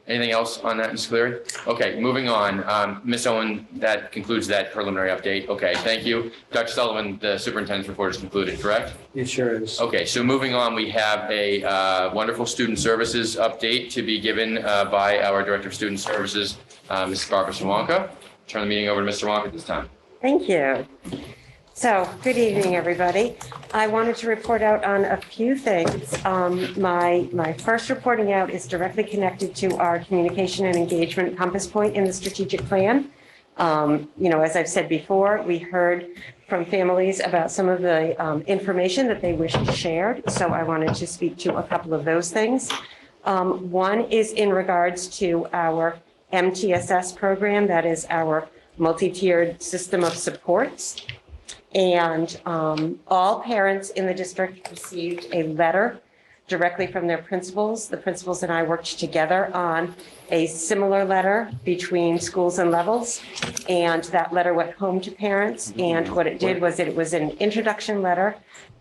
anything else on that, Ms. Cleary? Okay, moving on. Ms. Owen, that concludes that preliminary update. Okay, thank you. Dr. Sullivan, the superintendent's report is concluded, correct? It sure is. Okay, so moving on, we have a wonderful student services update to be given by our Director of Student Services, Ms. Barbara Sawanka. Turn the meeting over to Mr. Wonka at this time. Thank you. So, good evening, everybody. I wanted to report out on a few things. My first reporting out is directly connected to our communication and engagement compass point in the strategic plan. As I've said before, we heard from families about some of the information that they wished shared. So I wanted to speak to a couple of those things. One is in regards to our MTSS program, that is our multi-tiered system of supports. And all parents in the district received a letter directly from their principals. The principals and I worked together on a similar letter between schools and levels. And that letter went home to parents. And what it did was it was an introduction letter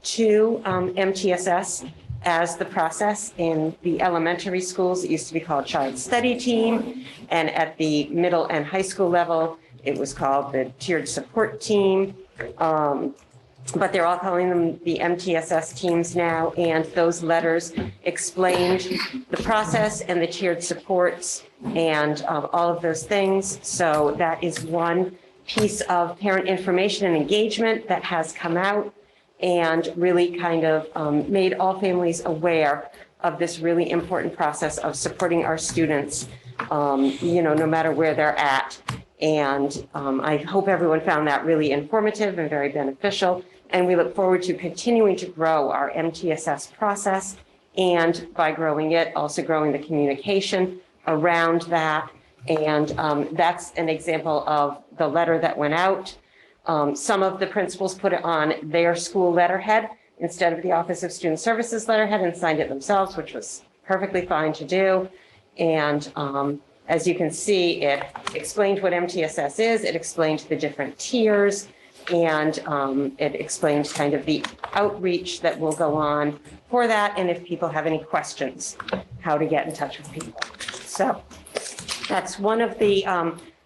to MTSS as the process in the elementary schools. It used to be called Child Study Team. And at the middle and high school level, it was called the Tiered Support Team. But they're all calling them the MTSS teams now, and those letters explained the process and the tiered supports and all of those things. So that is one piece of parent information and engagement that has come out and really kind of made all families aware of this really important process of supporting our students, no matter where they're at. And I hope everyone found that really informative and very beneficial. And we look forward to continuing to grow our MTSS process. And by growing it, also growing the communication around that. And that's an example of the letter that went out. Some of the principals put it on their school letterhead instead of the Office of Student Services letterhead and signed it themselves, which was perfectly fine to do. And as you can see, it explained what MTSS is, it explained the different tiers, and it explained kind of the outreach that will go on for that, and if people have any questions, how to get in touch with people. So that's one of the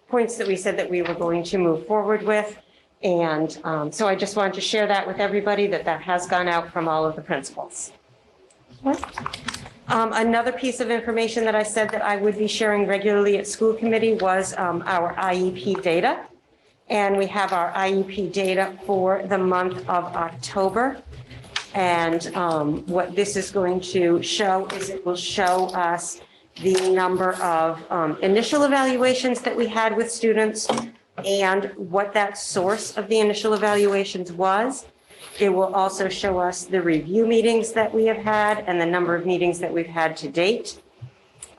points that we said that we were going to move forward with. And so I just wanted to share that with everybody, that has gone out from all of the principals. Another piece of information that I said that I would be sharing regularly at school committee was our IEP data. And we have our IEP data for the month of October. And what this is going to show is it will show us the number of initial evaluations that we had with students and what that source of the initial evaluations was. It will also show us the review meetings that we have had and the number of meetings that we've had to date.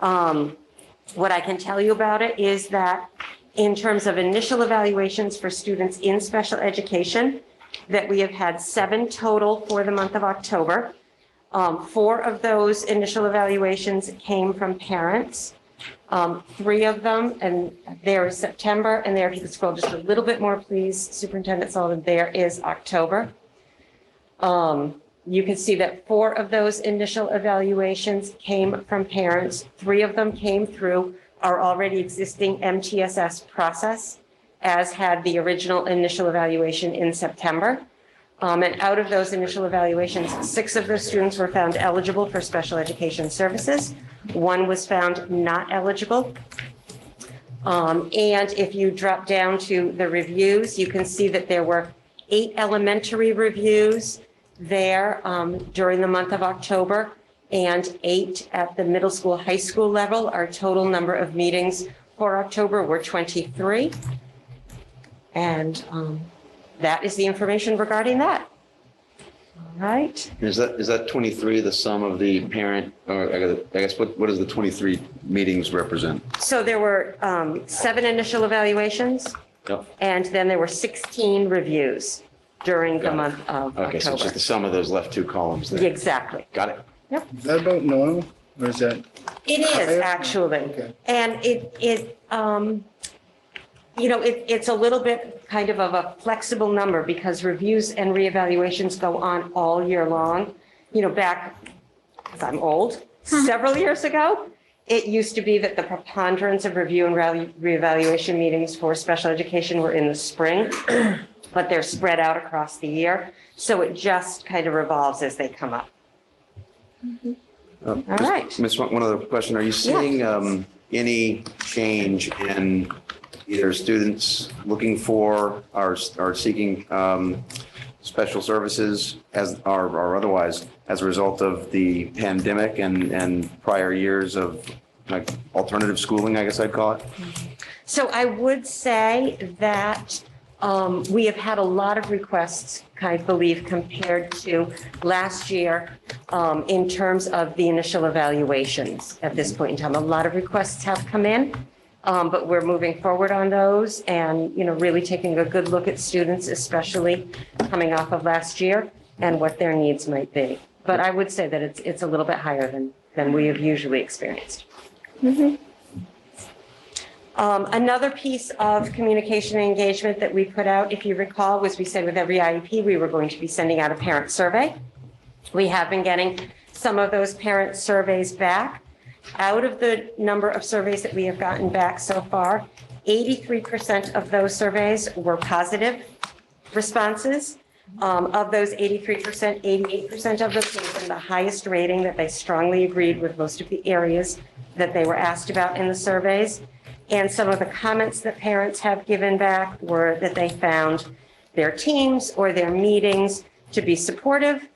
What I can tell you about it is that in terms of initial evaluations for students in special education, that we have had 7 total for the month of October. 4 of those initial evaluations came from parents. 3 of them, and there is September, and there, if you could scroll just a little bit more, please, Superintendent Sullivan, there is October. You can see that 4 of those initial evaluations came from parents. 3 of them came through our already existing MTSS process, as had the original initial evaluation in September. And out of those initial evaluations, 6 of those students were found eligible for special education services. 1 was found not eligible. And if you drop down to the reviews, you can see that there were 8 elementary reviews there during the month of October and 8 at the middle school, high school level. Our total number of meetings for October were 23. And that is the information regarding that. All right. Is that 23 the sum of the parent, or I guess what does the 23 meetings represent? So there were 7 initial evaluations. Yep. And then there were 16 reviews during the month of Okay, so it's just October. the sum of those left 2 columns there. Exactly. Got it. Is that about normal or is that? It is actually. Okay. And it's a little bit kind of a flexible number because reviews and reevaluations go on all year long. Back, because I'm old, several years ago, it used to be that the preponderance of review and reevaluation meetings for special education were in the spring, but they're spread out across the year. So it just kind of revolves as they come up. All right. Miss, one other question. Are you seeing any change in either students looking for or seeking special services or otherwise as a result of the pandemic and prior years of like alternative schooling, I guess I'd call it? So I would say that we have had a lot of requests, I believe, compared to last year in terms of the initial evaluations at this point in time. A lot of requests have come in, but we're moving forward on those and, really taking a good look at students, especially coming off of last year and what their needs might be. But I would say that it's a little bit higher than we have usually experienced. Another piece of communication and engagement that we put out, if you recall, was we said with every IEP, we were going to be sending out a parent survey. We have been getting some of those parent surveys back. Out of the number of surveys that we have gotten back so far, 83% of those surveys were positive responses. Of those 83%, 88% of them gave them the highest rating, that they strongly agreed with most of the areas that they were asked about in the surveys. And some of the comments that parents have given back were that they found their teams or their meetings to be supportive,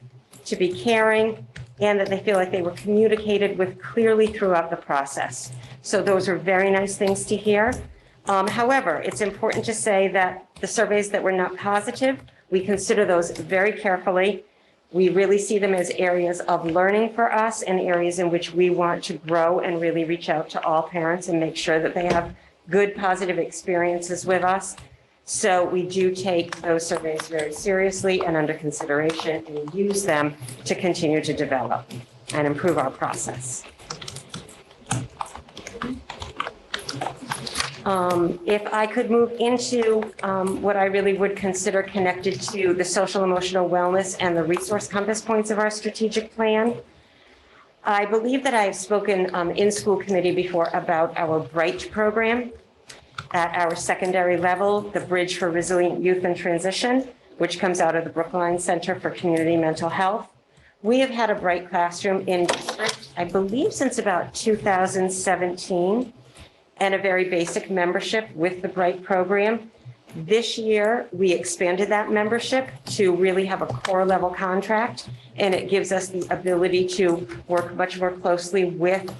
to be caring, and that they feel like they were communicated with clearly throughout the process. So those are very nice things to hear. However, it's important to say that the surveys that were not positive, we consider those very carefully. We really see them as areas of learning for us and areas in which we want to grow and really reach out to all parents and make sure that they have good, positive experiences with us. So we do take those surveys very seriously and under consideration and use them to continue to develop and improve our process. If I could move into what I really would consider connected to the social emotional wellness and the resource compass points of our strategic plan. I believe that I have spoken in school committee before about our BRIGHT program at our secondary level, the Bridge for Resilient Youth in Transition, which comes out of the Brookline Center for Community Mental Health. We have had a BRIGHT classroom in district, I believe, since about 2017. And a very basic membership with the BRIGHT program. This year, we expanded that membership to really have a core level contract, and it gives us the ability to work much more closely with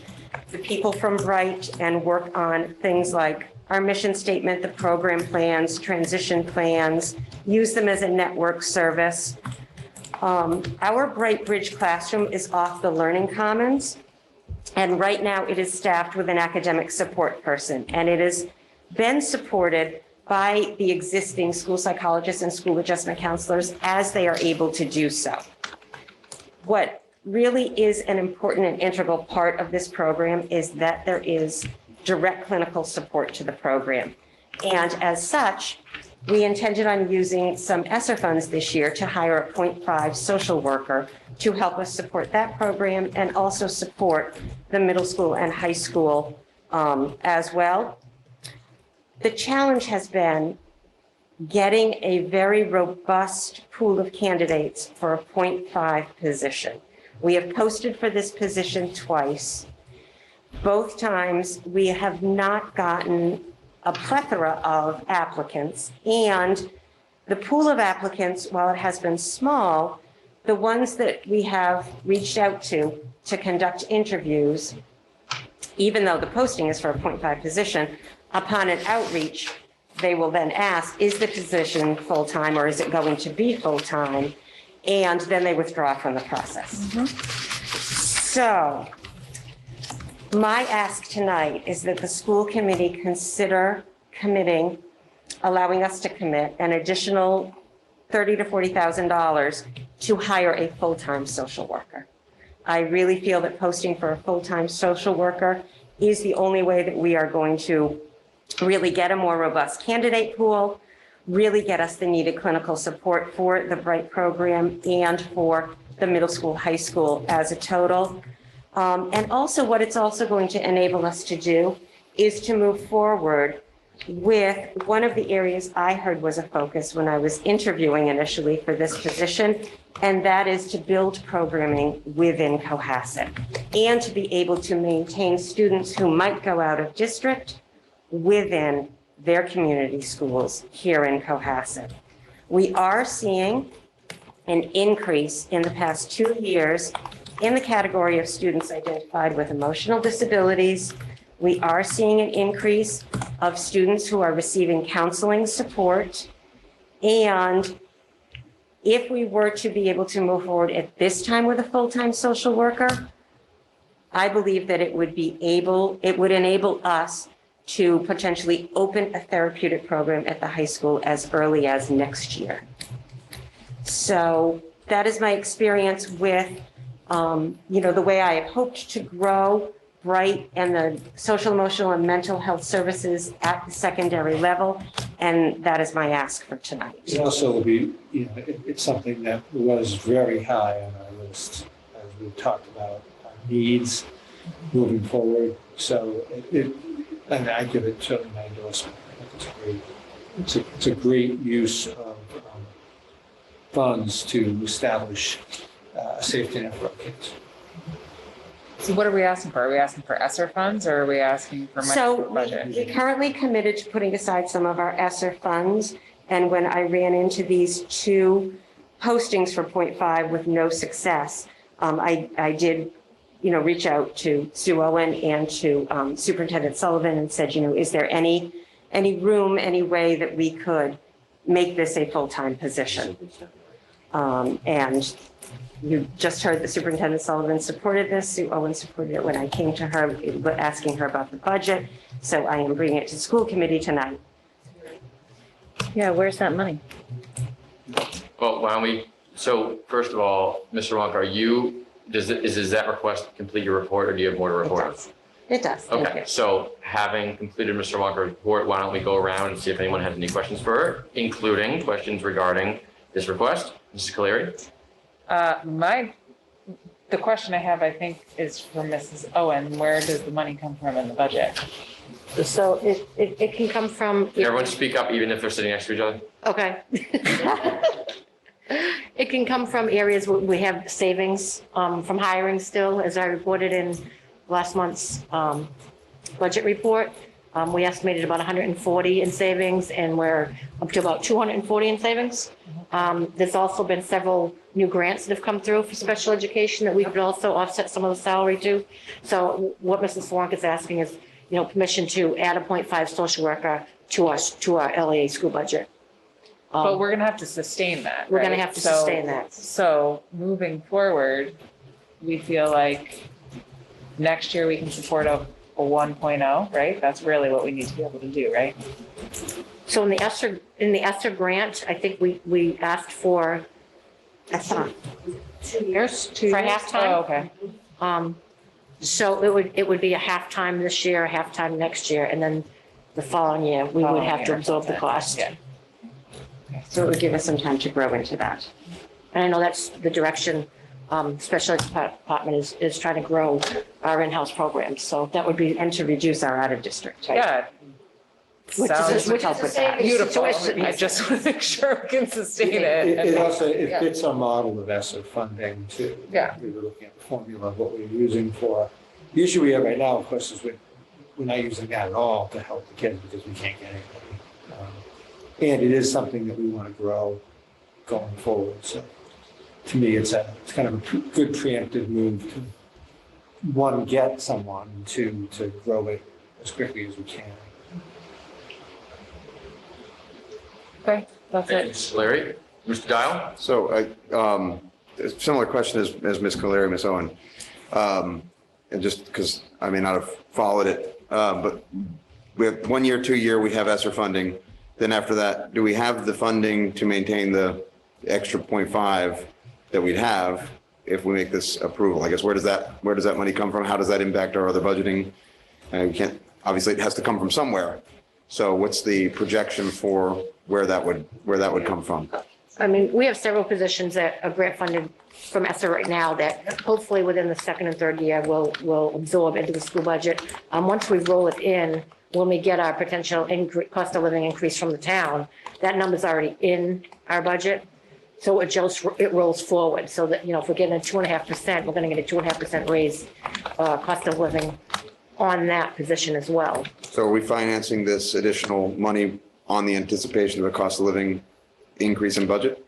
the people from BRIGHT and work on things like our mission statement, the program plans, transition plans, use them as a network service. Our BRIGHT Bridge classroom is off the Learning Commons. And right now it is staffed with an academic support person, and it has been supported by the existing school psychologists and school adjustment counselors as they are able to do so. What really is an important and integral part of this program is that there is direct clinical support to the program. And as such, we intended on using some ESSER funds this year to hire a 0.5 social worker to help us support that program and also support the middle school and high school as well. The challenge has been getting a very robust pool of candidates for a .5 position. We have posted for this position twice. Both times, we have not gotten a plethora of applicants, and the pool of applicants, while it has been small, the ones that we have reached out to conduct interviews, even though the posting is for a .5 position, upon an outreach, they will then ask, is the position full-time or is it going to be full-time? And then they withdraw from the process. So my ask tonight is that the school committee consider committing, allowing us to commit an additional $30,000 to $40,000 to hire a full-time social worker. I really feel that posting for a full-time social worker is the only way that we are going to really get a more robust candidate pool, really get us the needed clinical support for the BRIGHT program and for the middle school, high school as a total. And also what it's also going to enable us to do is to move forward with one of the areas I heard was a focus when I was interviewing initially for this position, and that is to build programming within Cohasset and to be able to maintain students who might go out of district within their community schools here in Cohasset. We are seeing an increase in the past 2 years in the category of students identified with emotional disabilities. We are seeing an increase of students who are receiving counseling support. And if we were to be able to move forward at this time with a full-time social worker, I believe that it would enable us to potentially open a therapeutic program at the high school as early as next year. So that is my experience with, the way I had hoped to grow BRIGHT and the social, emotional, and mental health services at the secondary level. And that is my ask for tonight. It also will be, it's something that was very high on our list as we talked about our needs moving forward. So and I give it certainly my endorsement. It's a great use of funds to establish a safety net for our kids. So what are we asking for? Are we asking for ESSER funds or are we asking for money So for budget? we currently committed to putting aside some of our ESSER funds. And when I ran into these 2 postings for .5 with no success, I did, reach out to Sue Owen and to Superintendent Sullivan and said, is there any room, any way that we could make this a full-time position? And you just heard that Superintendent Sullivan supported this. Sue Owen supported it when I came to her, asking her about the budget. So I am bringing it to school committee tonight. Yeah, where's that money? Well, why don't we, so first of all, Mr. Wonk, does that request complete your report or do you have more to report? It does. Thank Okay, you. so having completed Mr. Wonker's report, why don't we go around and see if anyone has any questions for her, including questions regarding this request? Mrs. Caleri? The question I have, I think, is for Mrs. Owen. Where does the money come from in the budget? So it can come from. Can everyone speak up even if they're sitting next to each other? Okay. It can come from areas where we have savings from hiring still, as I reported in last month's budget report. We estimated about 140 in savings, and we're up to about 240 in savings. There's also been several new grants that have come through for special education that we could also offset some of the salary to. So what Mrs. Swank is asking is, permission to add a .5 social worker to our LAA school budget. But we're going to have to sustain that. We're going to right? have to sustain that. So moving forward, we feel like next year we can support a 1.0, right? That's really what we need to be able to do, right? So in the ESSER grant, I think we asked for 2 years for halftime. Oh, okay. So it would be a halftime this year, a halftime next year, and then the following year, we would have to absorb the cost. Yeah. So it would give us some time to grow into that. And I know that's the direction special ed department is trying to grow our in-house programs. So that would be, And to reduce our out of district. Yeah. Which is Sounds the same beautiful. situation. I just want to make sure we can sustain it. It also, it Yeah. fits our model of ESSER funding too. Yeah. We were looking at the formula of what we were using for, the issue we have right now, of course, is we're not using that at all to help the kids because we can't get anybody. And it is something that we want to grow going forward. So to me, it's kind of a good preemptive move to, one, get someone, to grow it as quickly as we can. Okay, that's Thank you, it. Mrs. Larry. Mr. Dial? So a similar question as Ms. Caleri, Ms. Owen. And just because I may not have followed it, but we have 1 year, 2 year, we have ESSER funding. Then after that, do we have the funding to maintain the extra 0.5 that we'd have if we make this approval? I guess where does that money come from? How does that impact our other budgeting? We can't, obviously it has to come from somewhere. So what's the projection for where that would come from? I mean, we have several positions that are grant funded from ESSER right now that hopefully within the second and third year will absorb into the school budget. Once we roll it in, when we get our potential cost of living increase from the town, that number's already in our budget. So it rolls forward so that, if we're getting a 2.5%, we're going to get a 2.5% raise cost of living on that position as well. So are we financing this additional money on the anticipation of a cost of living increase in budget?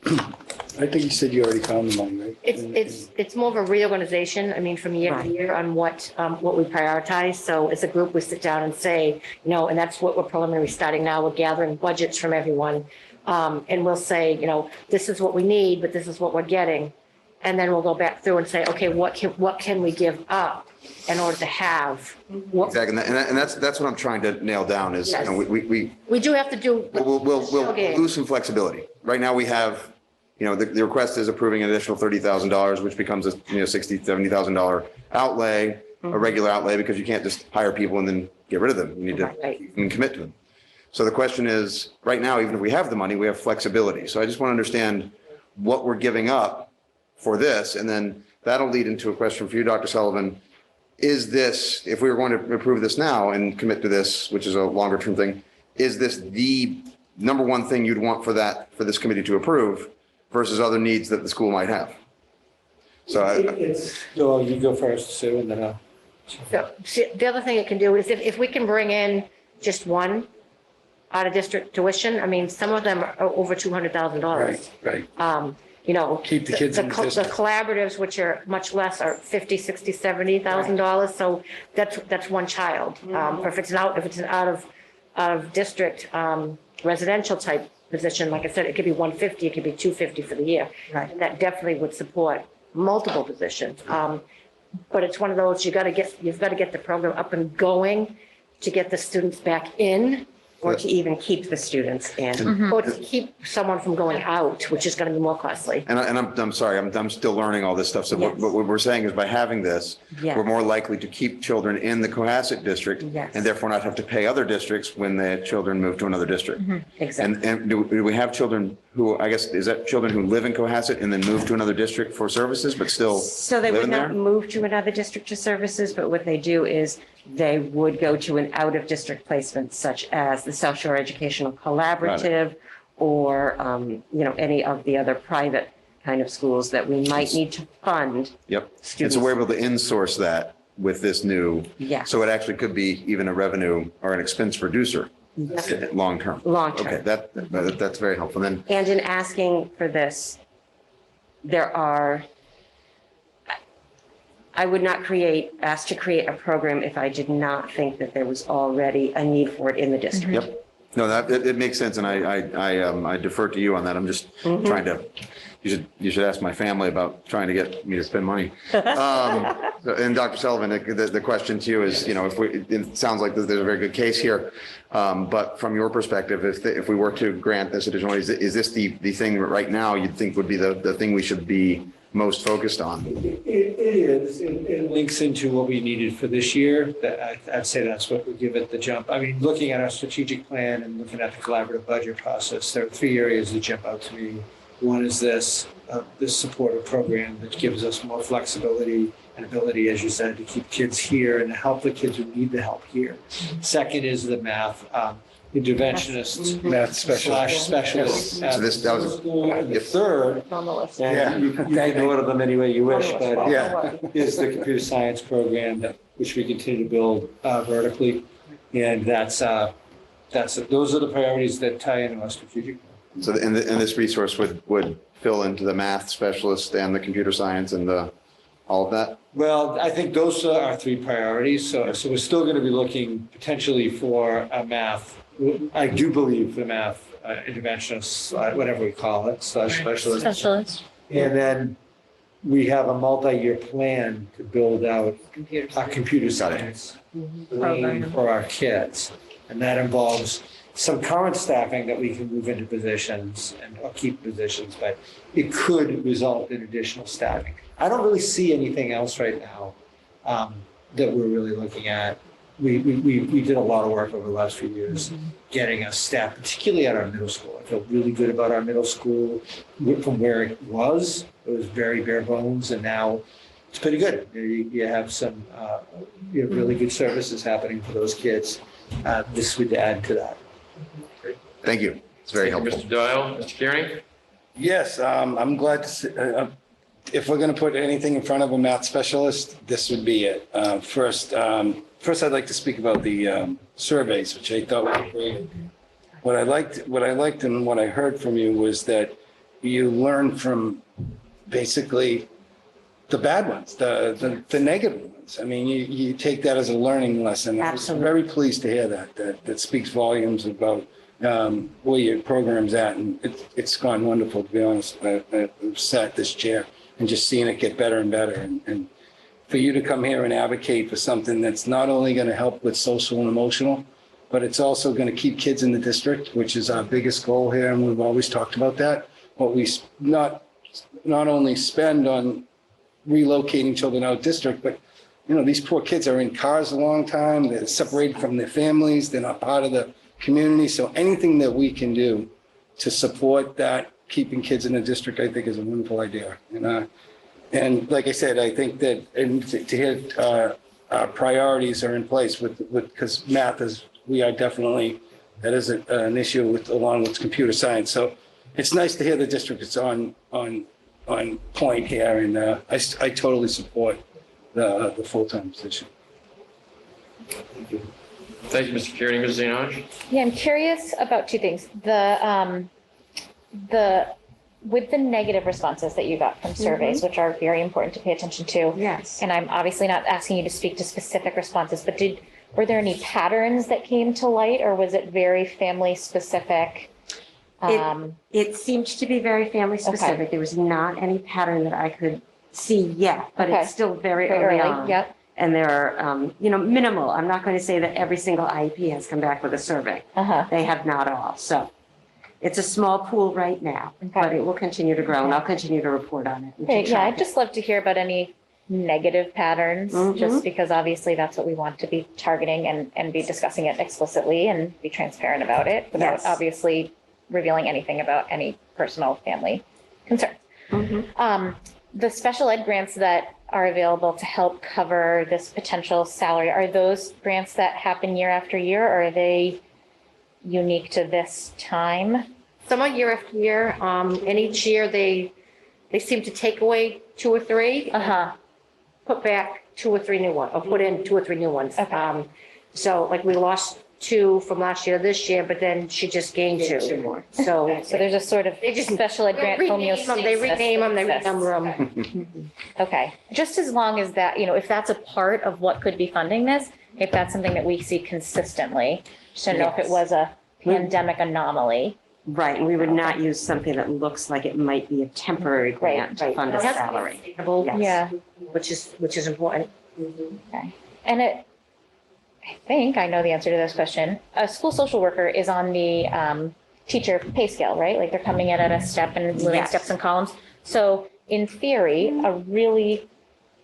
I think you said you already found the money, right? It's more of a reorganization, I mean, from year to year on what we prioritize. So as a group, we sit down and say, and that's what we're preliminary starting now. We're gathering budgets from everyone. And we'll say, this is what we need, but this is what we're getting. And then we'll go back through and say, okay, what can we give up in order to have? Exactly, and that's what I'm trying to nail down is, Yes. we do have to do. we'll Okay. lose some flexibility. Right now we have, the request is approving an additional $30,000, which becomes a $60,000, $70,000 outlay, a regular outlay, because you can't just hire people and then get rid of them. You need to Right. and commit to them. So the question is, right now, even if we have the money, we have flexibility. So I just want to understand what we're giving up for this, and then that'll lead into a question for you, Dr. Sullivan. Is this, if we were going to approve this now and commit to this, which is a longer term thing, is this the number one thing you'd want for this committee to approve versus other needs that the school might have? So Well, you go first, Sue, and then I'll. So the other thing it can do is if we can bring in just one out of district tuition, I mean, some of them are over $200,000. Right. Keep the kids in the The district. collaboratives, which are much less, are $50,000, $60,000, $70,000. So that's one child. Or if it's an out of district residential type position, like I said, it could be 150, it could be 250 for the year. Right. And that definitely would support multiple positions. But it's one of those, you've got to get the program up and going to get the students back in. Or to even keep the students in. Or to keep someone from going out, which is going to be more costly. And I'm sorry, I'm still learning all this stuff. So Yes. what we're saying is by having this, Yes. we're more likely to keep children in the Cohasset district Yes. and therefore not have to pay other districts when the children move to another district. Exactly. And do we have children who, I guess, is that children who live in Cohasset and then move to another district for services, but still So they live would in not there? move to another district to services, but what they do is they would go to an out-of-district placement such as the South Shore Educational Collaborative or, any of the other private kind of schools that we might need to fund. Yep. And Students. so we're able to insource that with this new. Yes. So it actually could be even a revenue or an expense reducer, long term. Long term. Okay, that's very helpful. Then And in asking for this, I would not ask to create a program if I did not think that there was already a need for it in the district. Yep. No, it makes sense, and I defer to you on that. I'm just trying to. You should ask my family about trying to get me to spend money. And Dr. Sullivan, the question to you is, it sounds like there's a very good case here, but from your perspective, if we were to grant this additional, is this the thing that right now you'd think would be the thing we should be most focused on? It is. It links into what we needed for this year. I'd say that's what would give it the jump. I mean, looking at our strategic plan and looking at the collaborative budget process, there are 3 areas that jump out to me. One is this supportive program that gives us more flexibility an ability, as you said, to keep kids here and help the kids who need the help here. Second is the math interventionist, Math specialist. specialist. So this, that was, And the third, On the list. and you can order them any way you wish, but Yeah. is the computer science program which we continue to build vertically. And those are the priorities that tie into our strategic. so, and this resource would fill into the math specialist and the computer science and all of that? Well, I think those are our three priorities. So we're still going to be looking potentially for a math. I do believe the math interventionist, whatever we call it, specialist. Specialist. And then we have a multi-year plan to build out a computer science lane for our kids. And that involves some current staffing that we can move into positions or keep positions, but it could result in additional staffing. I don't really see anything else right now that we're really looking at. We did a lot of work over the last few years getting us staffed, particularly at our middle school. I feel really good about our middle school from where it was. It was very bare bones, and now it's pretty good. You have some really good services happening for those kids. This would add to that. Thank you. It's very Thank you, helpful. Mr. Doyle. Mr. Kearing? Yes, I'm glad to see, if we're going to put anything in front of a math specialist, this would be it. First, I'd like to speak about the surveys, which I thought were great. What I liked and what I heard from you was that you learn from basically the bad ones, the negative ones. I mean, you take that as a learning lesson. Absolutely. I'm very pleased to hear that speaks volumes about where your program's at, and it's gone wonderful, to be honest. I've sat this chair and just seeing it get better and better, and for you to come here and advocate for something that's not only going to help with social and emotional, but it's also going to keep kids in the district, which is our biggest goal here, and we've always talked about that. What we not only spend on relocating children out of district, but these poor kids are in cars a long time, they're separated from their families, they're not part of the community. So anything that we can do to support that, keeping kids in the district, I think is a wonderful idea. And like I said, I think that, and to hit our priorities are in place because math is, we are definitely, that is an issue along with computer science. So it's nice to hear the district is on point here, and I totally support the full-time position. Thank you, Mr. Kearing. Ms. Zanoj? Yeah, I'm curious about two things. With the negative responses that you got from surveys, which are very important to pay attention to. Yes. And I'm obviously not asking you to speak to specific responses, but were there any patterns that came to light, or was it very family specific? It seemed to be very family specific. Okay. There was not any pattern that I could see yet, but Okay. it's still very Very early early, on. yep. And there are, minimal. I'm not going to say that every single IEP has come back with a survey. Uh-huh. They have not all. So it's a small pool right now, but it will continue to grow, and I'll continue to report on it. and Okay, keep yeah, track I'd just love to hear about any negative patterns, just because obviously that's what we want to be targeting and be discussing it explicitly and be transparent about it without Yes. obviously revealing anything about any personal family concerns. The special ed grants that are available to help cover this potential salary, are those grants that happen year after year, or are they unique to this time? Some are year after year, and each year they seem to take away 2 or 3. Put back 2 or 3 new ones, or put in 2 or 3 new ones. Okay. So like we lost 2 from last year, this year, but then she just gained 2 more. So there's a sort of special ed grant homeostasis. They rename them, they renumber them. Okay, just as long as that, if that's a part of what could be funding this, if that's something that we see consistently, just to know if it was a pandemic anomaly. Right, and we would not use something that looks like it might be a temporary grant to fund a It has to be salary. sustainable, Yes. which is important. Okay, and I think I know the answer to this question. A school social worker is on the teacher pay scale, right? Like they're coming in at a step and moving Yes. steps and columns. So in theory, a really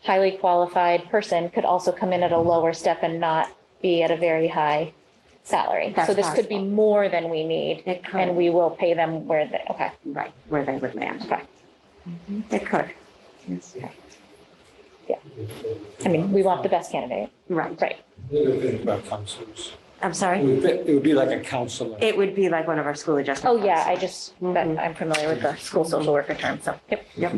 highly qualified person could also come in at a lower step and not be at a very high salary. That's So this could be possible. more than we need, It could. and we will pay them where okay. Right, where they would land. Okay. It could. Yes. I mean, we want the best candidate. Right. Right. About counselors. I'm sorry? It would be like a counselor. It would be like one of our school adjustment. Oh, yeah, I'm familiar with the school social worker term, so, yep.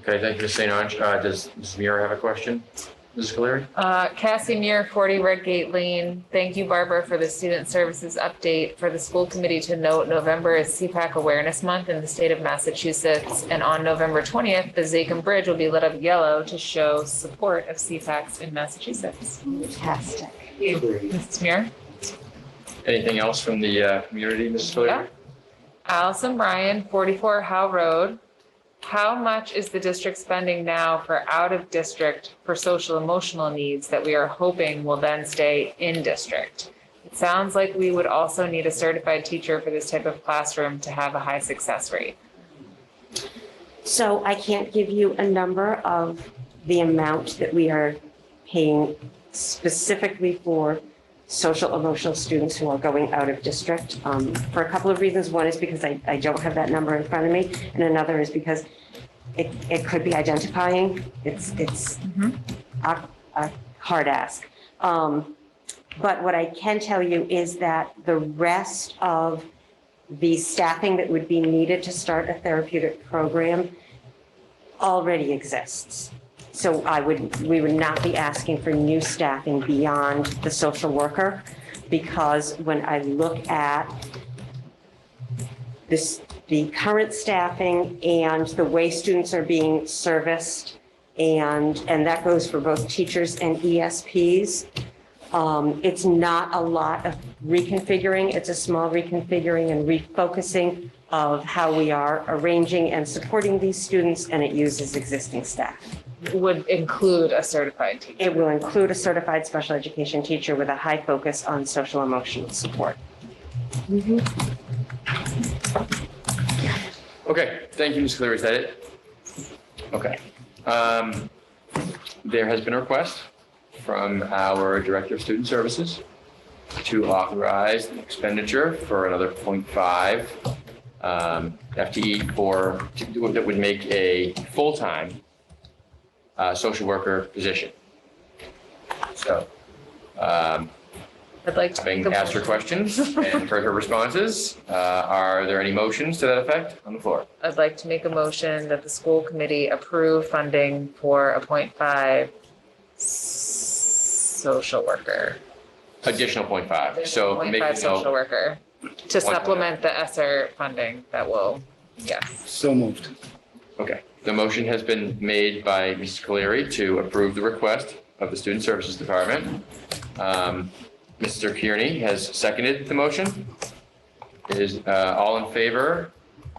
Okay, thank you, Ms. St. Ange. Does Ms. Muir have a question? Mrs. Cleary? Cassie Muir, 40 Redgate Lane. Thank you, Barbara, for the student services update. For the school committee to note, November is CPAC Awareness Month in the state of Massachusetts. And on November 20th, the Zachem Bridge will be lit up yellow to show support of CPACs in Massachusetts. Fantastic. Mrs. Muir? Anything else from the community, Mrs. Cleary? Yeah. Allison Bryan, 44 Howe Road. How much is the district spending now for out of district for social emotional needs that we are hoping will then stay in district? It sounds like we would also need a certified teacher for this type of classroom to have a high success rate. So I can't give you a number of the amount that we are paying specifically for social emotional students who are going out of district, for a couple of reasons. One is because I don't have that number in front of me, and another is because it could be identifying. It's a hard ask. But what I can tell you is that the rest of the staffing that would be needed to start a therapeutic program already exists. So we would not be asking for new staffing beyond the social worker, because when I look at the current staffing and the way students are being serviced, and that goes for both teachers and ESPs, it's not a lot of reconfiguring. It's a small reconfiguring and refocusing of how we are arranging and supporting these students, and it uses existing staff. Would include a certified teacher. It will include a certified special education teacher with a high focus on social emotional support. Okay, thank you, Ms. Cleary. Is that it? Okay. There has been a request from our Director of Student Services to authorize the expenditure for another 0.5 FTE that would make a full-time social worker position. So, I'd like to having asked her questions and heard her responses, are there any motions to that effect on the floor? I'd like to make a motion that the school committee approve funding for a 0.5 social worker. Additional 0.5. So make 0.5 it social so. worker to supplement the ESSER funding that will, yes. So moved. Okay. The motion has been made by Mrs. Cleary to approve the request of the Student Services Department. Mr. Kearney has seconded the motion. Is all in favor?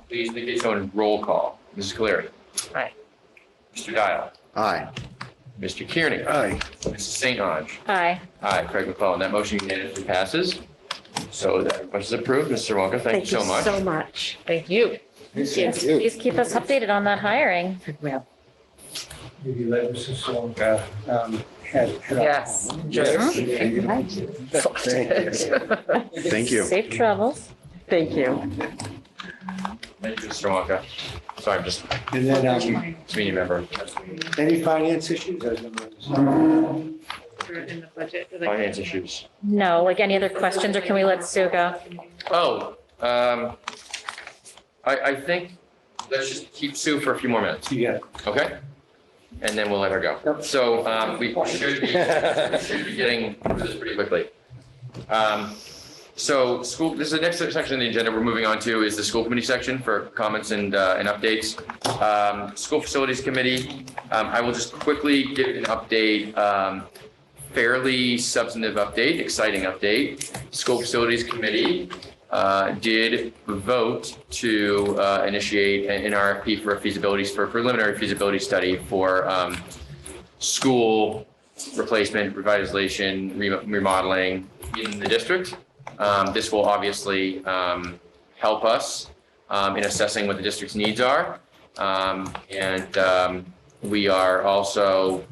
Please indicate so in roll call. Mrs. Cleary. Aye. Mr. Dial. Aye. Mr. Kearney. Aye. Mrs. St. Ange. Aye. Aye. Craig McClellan. That motion unanimously passes. So that request is approved. Mr. Wonka, thank you so much. so much. Thank you. Please keep us updated on that hiring. Well, Maybe let Mrs. Wonka head up. Yes. Thank you. Safe travels. thank you. Thank you, Mr. Wonka. Sorry, I'm just And then, community member. any finance issues? In the budget. Finance issues. No, like any other questions, or can we let Sue go? Oh, I think let's just keep Sue for a few more minutes, Yeah. okay? And then we'll let her go. Yep. So we should be getting through this pretty quickly. So school, this is the next section of the agenda we're moving on to is the school committee section for comments and updates. School facilities committee, I will just quickly give an update, fairly substantive update, exciting update. School facilities committee did vote to initiate an RFP for a preliminary feasibility study for school replacement, revitalization, remodeling in the district. This will obviously help us in assessing what the district's needs are. And we are also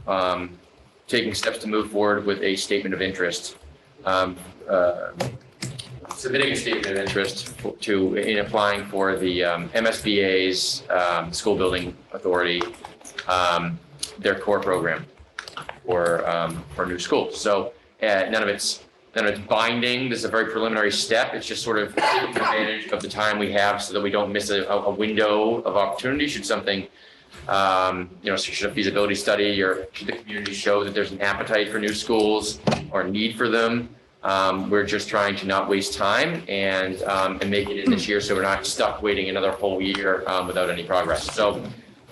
taking steps to move forward with a statement of interest. Submitting a statement of interest in applying for the MSBA's School Building Authority their core program for new schools. So none of it's binding. This is a very preliminary step. It's just sort of taking advantage of the time we have so that we don't miss a window of opportunity should something, should a feasibility study or should the community show that there's an appetite for new schools or a need for them. We're just trying to not waste time and make it in this year so we're not stuck waiting another whole year without any progress. So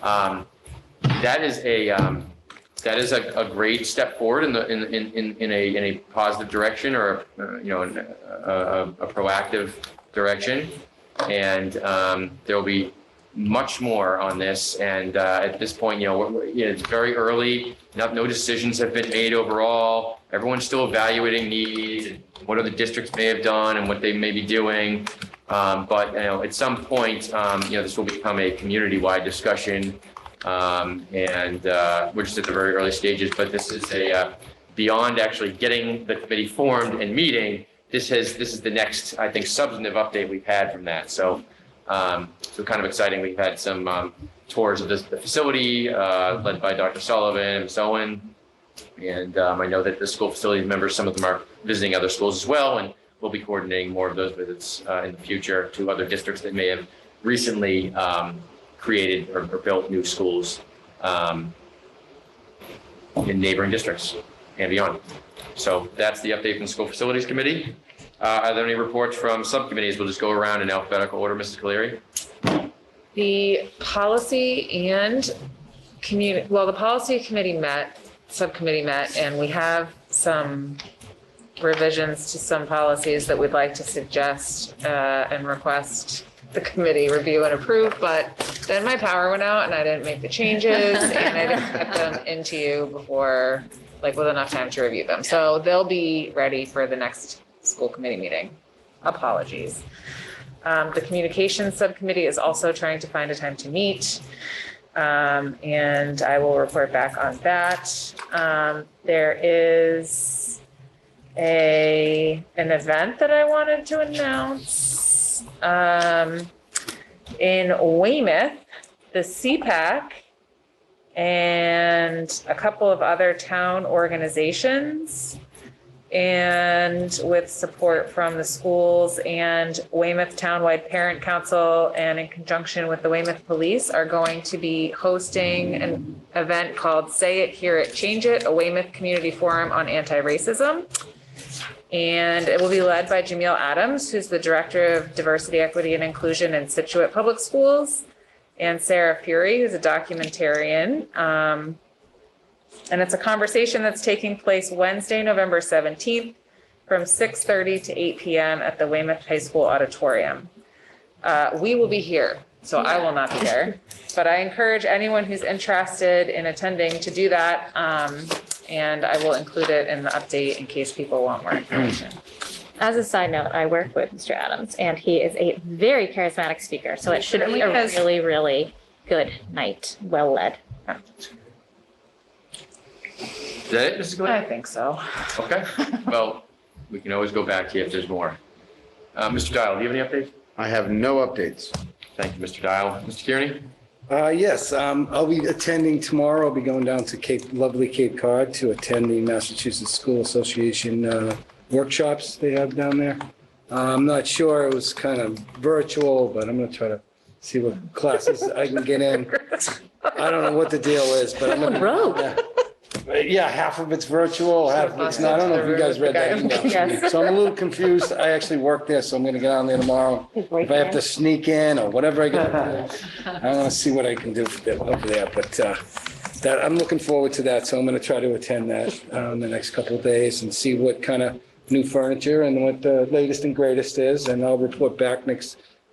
that is a great step forward in a positive direction or a proactive direction, and there will be much more on this. And at this point, it's very early. No decisions have been made overall. Everyone's still evaluating needs, and what other districts may have done and what they may be doing. But at some point, this will become a community-wide discussion. We're just at the very early stages, but this is beyond actually getting the committee formed and meeting. This is the next, I think, substantive update we've had from that. So kind of exciting. We've had some tours of the facility led by Dr. Sullivan and so on. And I know that the school facility members, some of them are visiting other schools as well, and we'll be coordinating more of those visits in the future to other districts that may have recently created or built new schools in neighboring districts and beyond. So that's the update from the School Facilities Committee. Are there any reports from subcommittees? We'll just go around in alphabetical order. Mrs. Cleary. The policy and the policy subcommittee met, and we have some revisions to some policies that we'd like to suggest and request the committee review and approve, but then my power went out and I didn't make the changes and I didn't get them into you before, with enough time to review them. So they'll be ready for the next school committee meeting. Apologies. The communications subcommittee is also trying to find a time to meet. And I will report back on that. There is an event that I wanted to announce in Weymouth, the CPAC and a couple of other town organizations, and with support from the schools and Weymouth Townwide Parent Council, and in conjunction with the Weymouth Police, are going to be hosting an event called Say It, Hear It, Change It, a Weymouth Community Forum on Anti-Racism. And it will be led by Jamil Adams, who's the Director of Diversity, Equity, and Inclusion in Scituate Public Schools, and Sarah Fury, who's a documentarian. And it's a conversation that's taking place Wednesday, November 17th from 6:30 to 8 p.m. at the Weymouth High School Auditorium. We will be here, so I will not be there, but I encourage anyone who's interested in attending to do that. And I will include it in the update in case people want more information. As a side note, I work with Mr. Adams, and he is a very charismatic speaker, so it should be a really, really good night, well led. Is that it, Mrs. Glenn? I think so. Okay. Well, we can always go back here if there's more. Mr. Dial, do you have any updates? I have no updates. Thank you, Mr. Dial. Mr. Kearney? Yes, I'll be attending tomorrow. I'll be going down to lovely Cape Cod to attend the Massachusetts School Association workshops they have down there. I'm not sure, it was kind of virtual, but I'm going to try to see what classes I can get in. I don't know what the deal is, but I'm going to. Yeah, half of it's virtual, half of it's not. I don't know if you guys read that email. Yes. So I'm a little confused. I actually work there, so I'm going to get on there tomorrow. If I have to sneak in or whatever I got to do, I'm going to see what I can do over there. But that I'm looking forward to that, so I'm going to try to attend that in the next couple of days and see what kind of new furniture and what the latest and greatest is. And I'll report back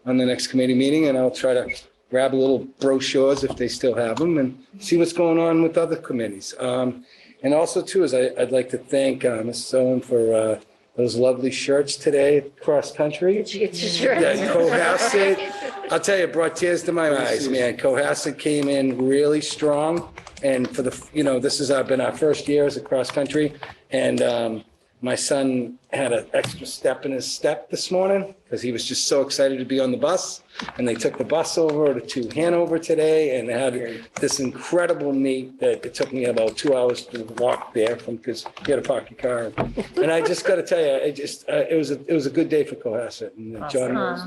on the next committee meeting, and I'll try to grab a little brochures if they still have them and see what's going on with other committees. And also too, is I'd like to thank Mrs. Owen for those lovely shirts today, cross country. It's your shirt. Yeah, Cohasset, I'll tell you, it brought tears to my eyes, man. Cohasset came in really strong. And for this has been our first year as a cross country. And My son had an extra step in his step this morning because he was just so excited to be on the bus. And they took the bus over to Hanover today and had this incredible meet that it took me about 2 hours to walk there from, because you had to park your car. And I just got to tell you, it was a good day for Cohasset, and John knows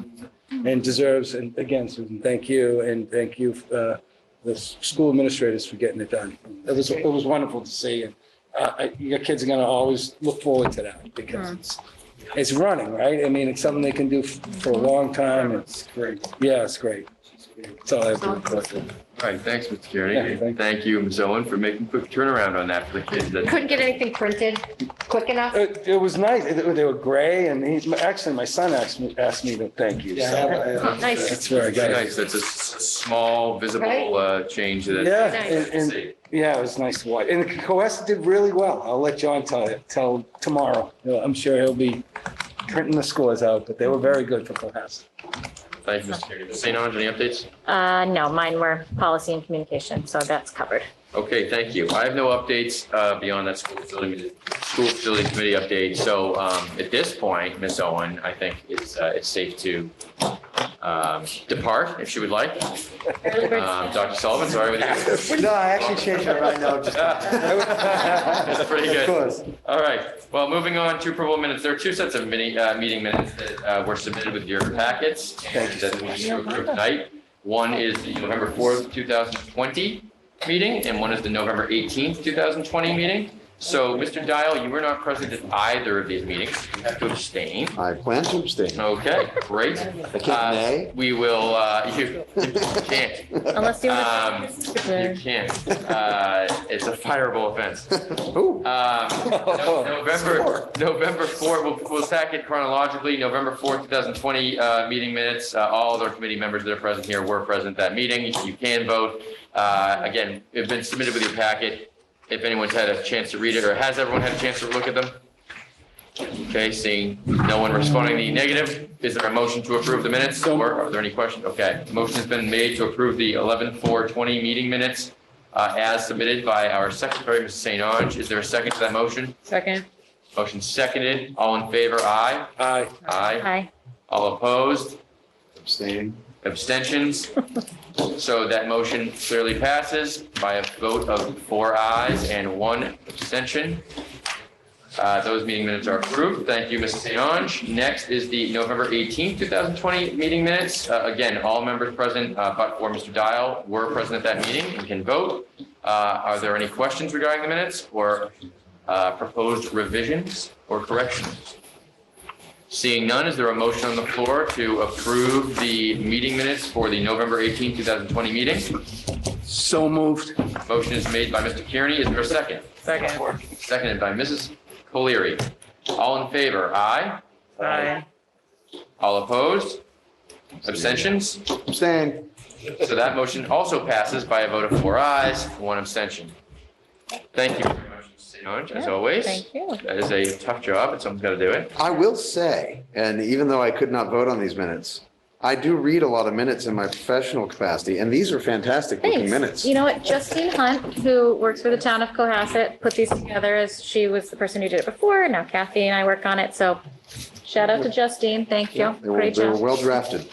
and deserves. And again, Susan, thank you, and thank you, the school administrators, for getting it done. It was wonderful to see. And your kids are going to always look forward to that because it's running, right? I mean, it's something they can do for a long time. It's great. Yeah, it's great. That's all I have to report. All right, thanks, Mr. Kearney. Yeah, Thank you, Ms. Owen, for making quick turnaround on that for the kids. Couldn't get anything printed quick enough? It was nice. They were gray, and actually, my son asked me to thank you. So Nice. that's where I got it. Nice, that's a small, visible change. That Yeah, and yeah, it was nice to watch. And Cohasset did really well. I'll let John tell tomorrow. I'm sure he'll be printing the scores out, but they were very good for Cohasset. Thank you, Mr. Kearney. Ms. St. Ange, any updates? No, mine were policy and communication, so that's covered. Okay, thank you. I have no updates beyond that school facility committee update. So at this point, Ms. Owen, I think it's safe to depart if she would like. Dr. Sullivan, sorry with you. No, I actually changed my mind now. That's pretty good. Of course. All right. Well, moving on to approval of minutes. There are two sets of meeting minutes that were submitted with your packets that we need to approve tonight. One is the November 4th, 2020 meeting, and one is the November 18th, 2020 meeting. So, Mr. Dial, you were not present at either of these meetings. You have to abstain. I plan to abstain. Okay, great. I can't nay. We will, you can't. Unless you want You can't. It's a fireable offense. Ooh. November 4th, we'll stack it chronologically. November 4th, 2020 meeting minutes. All of our committee members that are present here were present at that meeting. You can vote. Again, it's been submitted with your packet. If anyone's had a chance to read it, or has everyone had a chance to look at them? Okay, seeing no one responding to the negative, is there a motion to approve the minutes, or are there any questions? Okay, motion has been made to approve the 11/4/20 meeting minutes as submitted by our secretary, Mrs. St. Ange. Is there a second to that motion? Second. Motion seconded. All in favor, aye? Aye. Aye. Hi. All opposed? Abstaining. Abstentions? So that motion clearly passes by a vote of 4 ayes and 1 abstention. Those meeting minutes are approved. Thank you, Mrs. St. Ange. Next is the November 18th, 2020 meeting minutes. Again, all members present, but for Mr. Dial, were present at that meeting and can vote. Are there any questions regarding the minutes or proposed revisions or corrections? Seeing none, is there a motion on the floor to approve the meeting minutes for the November 18th, 2020 meeting? So moved. Motion is made by Mr. Kearney. Is there a second? Second. Seconded by Mrs. Colery. All in favor? Aye. Aye. All opposed? Abstentions? Abstain. So that motion also passes by a vote of 4 ayes, 1 abstention. Thank you very much, Mrs. St. Ange, as always. Thank you. That is a tough job, but someone's got to do it. I will say, and even though I could not vote on these minutes, I do read a lot of minutes in my professional capacity, and these are fantastic looking Thanks. minutes. You know what? Justine Hunt, who works for the town of Cohasset, put these together as she was the person who did it before. Now Kathy and I work on it. So shout out to Justine. Thank you. They were Great job. well drafted.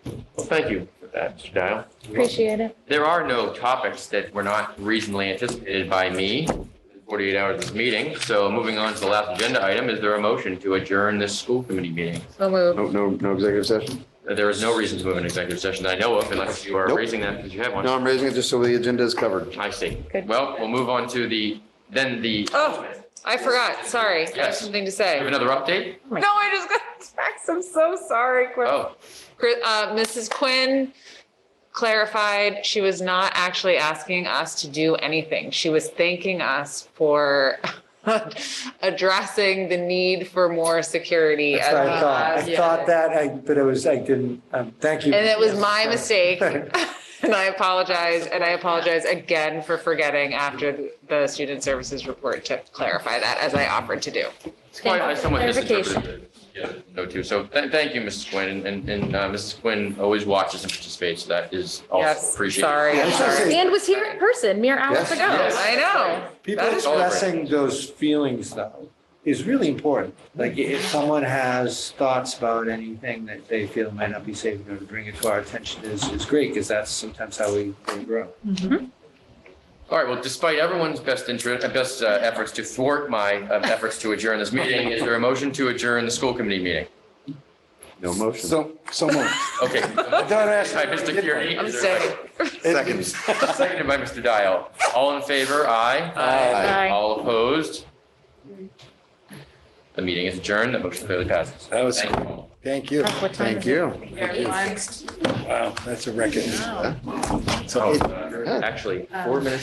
Well, thank you for that, Mr. Dial. Appreciate it. There are no topics that were not reasonably anticipated by me in 48 hours of this meeting. So moving on to the last agenda item, is there a motion to adjourn this school committee meeting? So moved. No executive session? There is no reason to move an executive session that I know of unless you are Nope. raising that because you have one. No, I'm raising it just so the agenda is covered. I see. Good. Well, we'll move on to the. Oh, I forgot. Sorry. I have Yes. something to Have say. another update? No, I just got text. I'm so sorry. Oh, Mrs. Quinn clarified she was not actually asking us to do anything. She was thanking us for addressing the need for more security. That's what I thought. I Yeah. thought that, but I didn't, thank you. And it was my mistake. And I apologize. And I apologize again for forgetting after the student services report to clarify that as I offered to do. it's quite, I somewhat Clarification. misinterpreted it. No, too. So thank you, Mrs. Quinn. And Mrs. Quinn always watches and participates. So that is also Yes, appreciated. sorry. I'm sorry. And was here in person mere hours Yes. ago. Yes. I know. People That is expressing those feelings though, is really important. Like if someone has thoughts about anything that they feel might not be safe, to bring it to our attention is great, because that's sometimes how we grow. All right, well, despite everyone's best efforts to thwart my efforts to adjourn this meeting, is there a motion to adjourn the school committee meeting? No motion. So moved. Okay. Don't ask. Hi, Mr. Kearney. I'm Is there a staying. Second. Seconded by Mr. Dial. All in favor? Aye. Aye. All opposed? The meeting is adjourned. The motion clearly passes. That was, Thank you all. thank you. What time Thank is it? you. Wow, that's a record. So, actually, 4 minutes